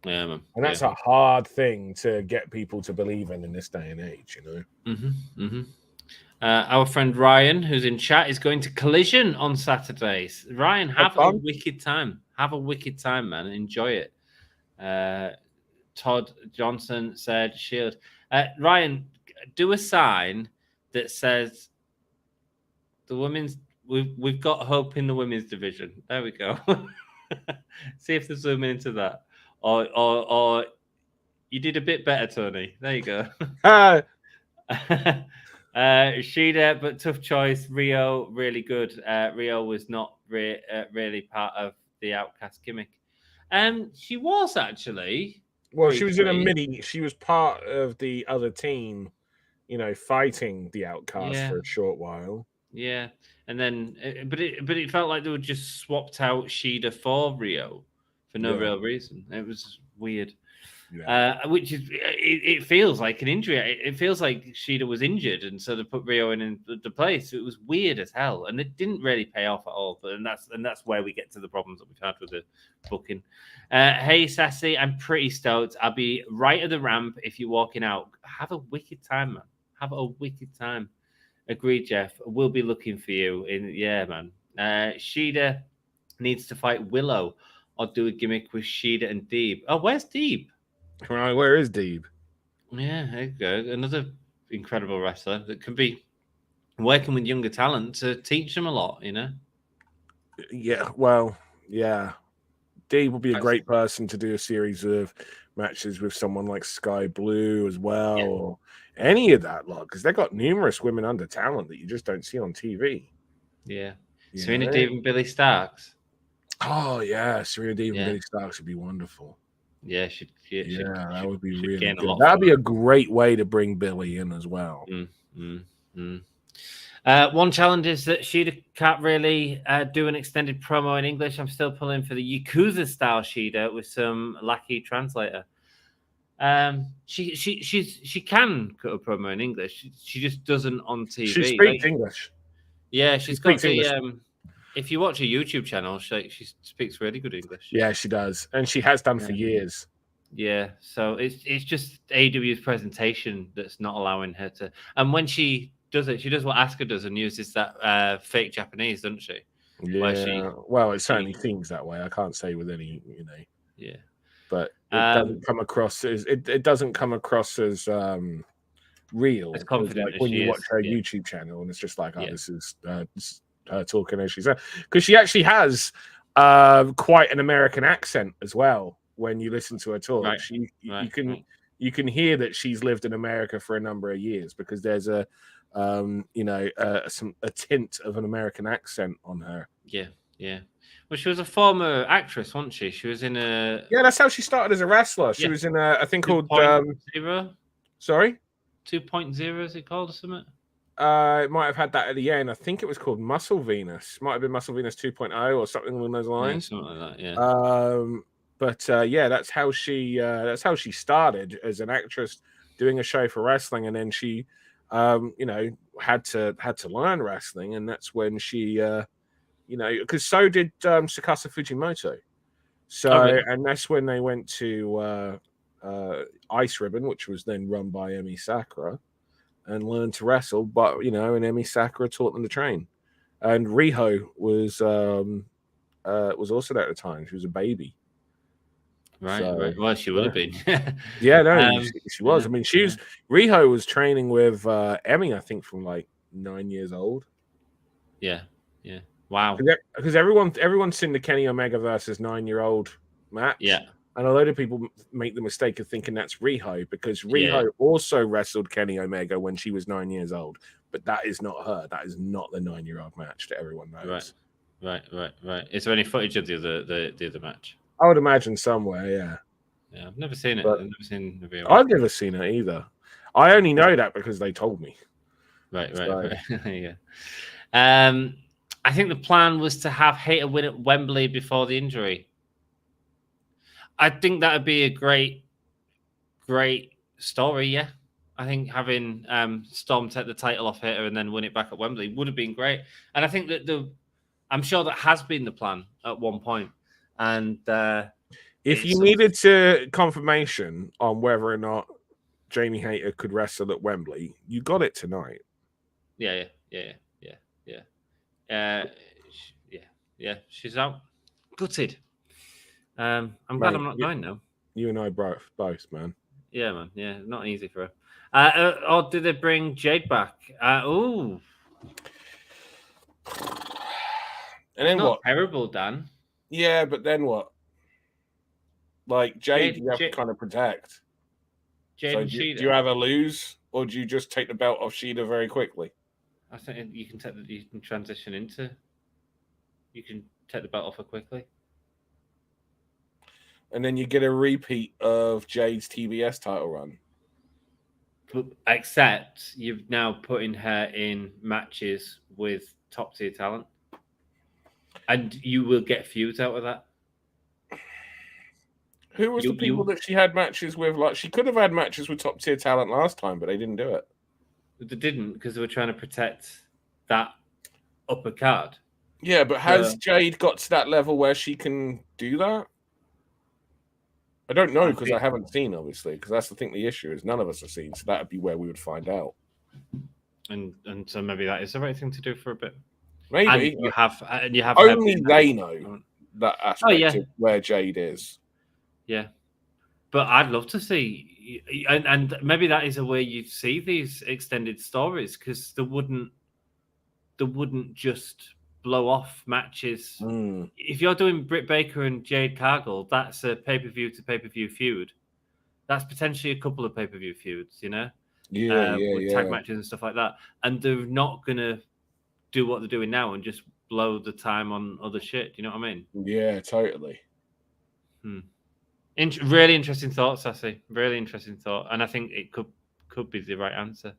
Yeah, man. And that's a hard thing to get people to believe in this day and age, Our friend Ryan, who's in chat, is going to Collision on Saturdays. Ryan, have a wicked time. Have a wicked time, man. Enjoy it. Todd Johnson said, Shield. Ryan, do a sign that says we've got hope in the women's division. There we go. See if they zoom into that. Or you did a bit better, Tony. There you go. Shida, but tough choice. Rio, really good. Rio was not really part of the Outcast gimmick. She was actually. Well, she was in a mini. She was part of the other team, fighting the Outcast for a short while. Yeah, and then, but it felt like they were just swapped out Shida for Rio for no real reason. It was weird. Yeah. Which is, it feels like an injury. It feels like Shida was injured, and so they put Rio in the place. It was weird as hell, and it didn't really pay off at all. But that's where we get to the problems that we've had with the booking. Hey, Sassy, I'm pretty stoked. I'll be right at the ramp if you're walking out. Have a wicked time, man. Have a wicked time. Agreed, Jeff. We'll be looking for you. Man. Shida needs to fight Willow or do a gimmick with Shida and Deeb. Oh, where's Deeb? Right, where is Deeb? Yeah, there you go. Another incredible wrestler that can be working with younger talent to teach them a lot, Yeah, well, yeah. Deeb would be a great person to do a series of matches with someone like Sky Blue as well, or any of that lot, because they've got numerous women under talent that you just don't see on TV. Yeah. Serena Deeb and Billy Starks. Oh, yeah. Serena Deeb and Billy Starks would be wonderful. Yeah, that would be really good. That'd be a great way to bring Billy in as well. One challenge is that Shida can't really do an extended promo in English. I'm still pulling for the Yakuza style Shida with some lackey translator. She can cut a promo in English. She just doesn't on TV. She speaks English. Yeah, she's got the. If you watch her YouTube channel, she speaks really good English. Yeah, she does, and she has done for years. Yeah, so it's just AEW's presentation that's not allowing her to. And when she does it, she does what Asuka does and uses that fake Japanese, doesn't she? Yeah. Well, it certainly seems that way. I can't say with any, Yeah. But it doesn't come across as it doesn't come across as real. As confident like when you watch her YouTube channel, and it's just like, this is her talking as she's because she actually has quite an American accent as well. When you listen to her talk, you can you can hear that she's lived in America for a number of years because there's a tint of an American accent on her. Yeah. Well, she was a former actress, wasn't she? She was in a... Yeah, that's how she started as a wrestler. She was in a thing called... 2.0? Sorry? 2.0, is it called or something? It might have had that at the end. I think it was called Muscle Venus. Might have been Muscle Venus 2.0 or something along those lines. Yeah, something like that, yeah. That's how she started as an actress doing a show for wrestling, and then she had to learn wrestling, and that's when she because so did Tsukasa Fujimoto. So and that's when they went to Ice Ribbon, which was then run by Emi Sakura, and learned to wrestle. But and Emi Sakura taught them to train. And Hijo was also there at the time. She was a baby. Right. Well, she would have been. Yeah, no, she was. I mean, Hijo was training with Emi, I think, from like 9 years old. Yeah. Wow. Because everyone's seen the Kenny Omega versus 9-year-old match. Yeah. And a load of people make the mistake of thinking that's Hijo because Hijo also wrestled Kenny Omega when she was 9 years old. But that is not her. That is not the 9-year-old match that everyone knows. Right. Is there any footage of the other match? I would imagine somewhere, yeah. I've never seen it. But I've never seen the video. I've never seen it either. I only know that because they told me. Right. Yeah. I think the plan was to have Hayter win at Wembley before the injury. I think that would be a great story, yeah. I think having Storm take the title off Hayter and then win it back at Wembley would have been great. And I think that I'm sure that has been the plan at one point. And if you needed confirmation on whether or not Jamie Hayter could wrestle at Wembley, you got it tonight. Yeah. She's out. Gutted. I'm glad I'm not going now. You and I both, man. Yeah, man. Yeah, not easy for her. Or did they bring Jade back? Ooh. And then not what? Terrible, Dan. Yeah, but then what? Like Jade you have to kind of protect. Jade so and do Shida. You have a lose, or do you just take the belt off Shida very quickly? I think you can transition into. You can take the belt off her quickly. And then you get a repeat of Jade's TBS title run. But except you've now putting her in matches with top tier talent. And you will get feuds out of that. Who was the people that she had matches with? Like, she could have had matches with top tier talent last time, but they didn't do it. They didn't because they were trying to protect that upper card. Yeah, but has Jade got to that level where she can do that? I don't know because I haven't seen, obviously, because that's the thing. The issue is none of us have seen, so that would be where we would find out. And so maybe that is the right thing to do for a bit. Maybe and you have only they know that aspect of where Jade is. Yeah, but I'd love to see, and maybe that is a way you see these extended stories because they wouldn't just blow off matches. If you're doing Britt Baker and Jade Cargill, that's a pay-per-view to pay-per-view feud. That's potentially a couple of pay-per-view feuds, with tag matches and stuff like that. And they're not gonna do what they're doing now and just blow the time on other shit. Do you know what I mean? Yeah, totally. Really interesting thought, Sassy. Really interesting thought, and I think it could be the right answer.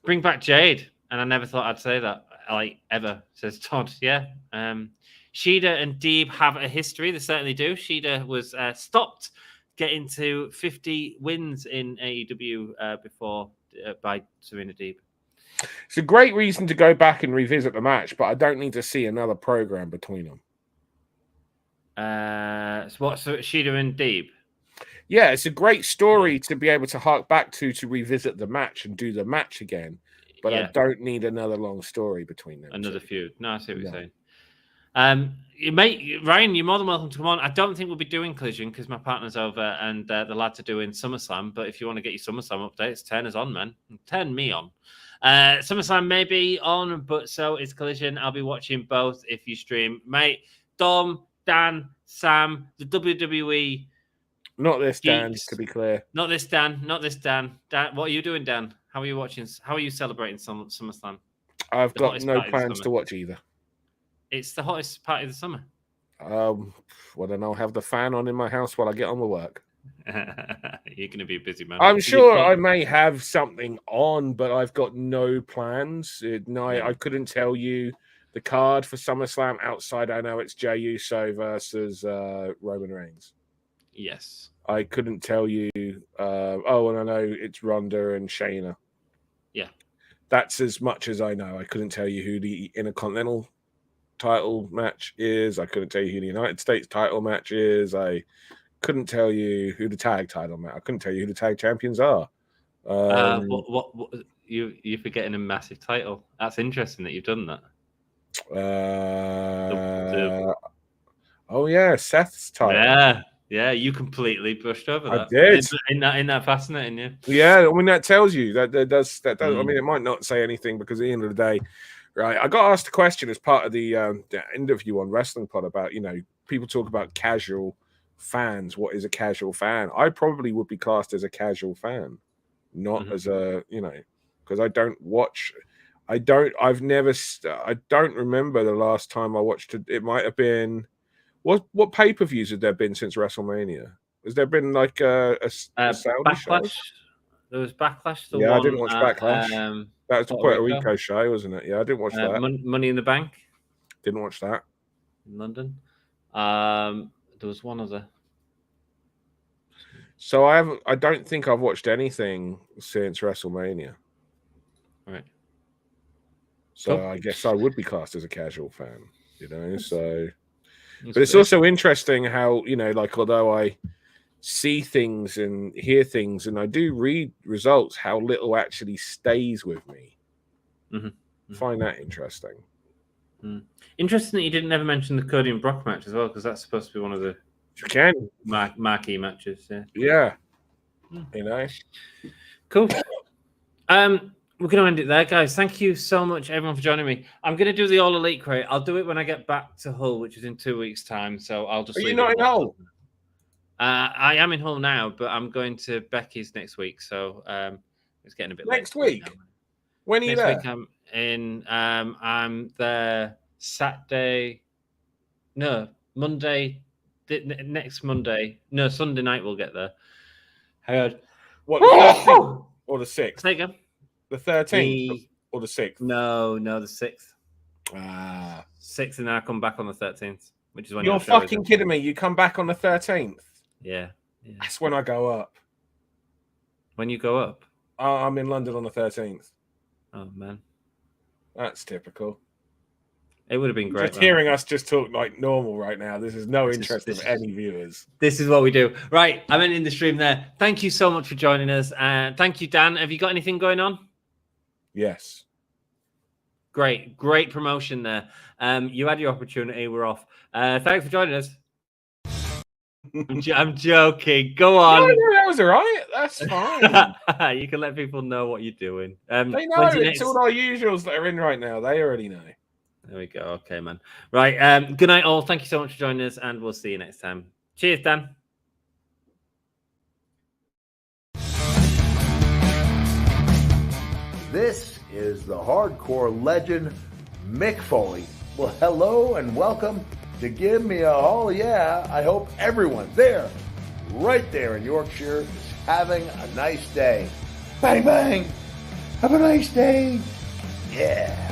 Bring back Jade, and I never thought I'd say that, like ever. Says Todd. Yeah. Shida and Deeb have a history. They certainly do. Shida was stopped getting to 50 wins in AEW before by Serena Deeb. It's a great reason to go back and revisit the match, but I don't need to see another program between them. So Shida and Deeb? Yeah, it's a great story to be able to hark back to revisit the match and do the match again. But I don't need another long story between them. Another feud. No, I see what you're saying. Ryan, you're more than welcome to come on. I don't think we'll be doing Collision because my partner's over and the lads are doing SummerSlam. But if you want to get your SummerSlam updates, turn us on, man. Turn me on. SummerSlam may be on, but so is Collision. I'll be watching both if you stream. Mate, Dom, Dan, Sam, the WWE Not this, Dan, Geeks. to be clear. Not this, Dan. Not this, Dan. Dan, what are you doing, Dan? How are you watching? How are you celebrating SummerSlam? I've The got hottest no party of the plans summer. to watch either. It's the hottest party of the summer. Well, then I'll have the fan on in my house while I get on with work. You're going to be a busy man. I'm sure I may have something on, but I've got no plans. I couldn't tell you the card for SummerSlam outside. I know it's Jey Uso versus Roman Reigns. Yes. I couldn't tell you. And I know it's Ronda and Shayna. Yeah. That's as much as I know. I couldn't tell you who the Intercontinental title match is. I couldn't tell you who the United States title match is. I couldn't tell you who the tag title match. I couldn't tell you who the tag champions are. What you're forgetting a massive title. That's interesting that you've done that. Oh yeah, Seth's title. Yeah, you completely brushed over that. I did. Isn't that fascinating? Yeah, I mean that tells you that does. I Mm. mean, it might not say anything because at the end of the day, right? I got asked a question as part of the interview on Wrestling Pod about people talk about casual fans. What is a casual fan? I probably would be classed as a casual fan, not as a because I don't watch. I don't remember the last time I watched it. It might have been. What pay-per-views have there been since WrestleMania? Has there been like a Saudi Backlash? show? There was Backlash. I didn't watch Backlash. That was the Puerto Rico show, wasn't it? Yeah, I didn't watch that. Money in the Bank. Didn't watch that. In London. There was one other. So I don't think I've watched anything since WrestleMania. Right. So Cool. I guess I would be classed as a casual fan, so... That's But it's great. also interesting how, although I see things and hear things and I do read results, how little actually stays with me. Mm-hmm. Find that interesting. Interesting that you didn't ever mention the Cody and Brock match as well, because that's supposed to be one of the marquee matches. Yeah. Cool. We're going to end it there, guys. Thank you so much, everyone, for joining me. I'm going to do the All Elite crate. I'll do it when I get back to Hull, which is in 2 weeks' time. So I'll just. Are you not in Hull? I am in Hull now, but I'm going to Becky's next week. So it's getting a bit next late. Week. When are you there? Next week I'm in. I'm there Saturday. No, Monday. Next Monday. No, Sunday night we'll get there. Heard. What, the 13th or the 6th? There you go. The 13th or the 6th? No, the 6th. 6th, and then I come back on the 13th, which is when you're fucking kidding me. You come back on the 13th? Yeah. That's when I go up. When you go up? I'm in London on the 13th. Oh, man. That's typical. It would have been great. Just hearing us just talk like normal right now. This is no interest of any viewers. This is what we do. Right. I'm ending the stream there. Thank you so much for joining us. And thank you, Dan. Have you got anything going on? Yes. Great promotion there. You had your opportunity. We're off. Thanks for joining us. I'm joking. Go on. No, that was all right. That's fine. You can let people know what you're doing. They know. It's all our usuals that are in right now. They already know. There we go. Okay, man. Right. Good night, all. Thank you so much for joining us, and we'll see you next time. Cheers, Dan. This is the hardcore legend, Mick Foley. Well, hello and welcome to Give Me a Hall Yeah. I hope everyone there, right there in Yorkshire, is having a nice day. Bang, bang. Have a nice day. Yeah.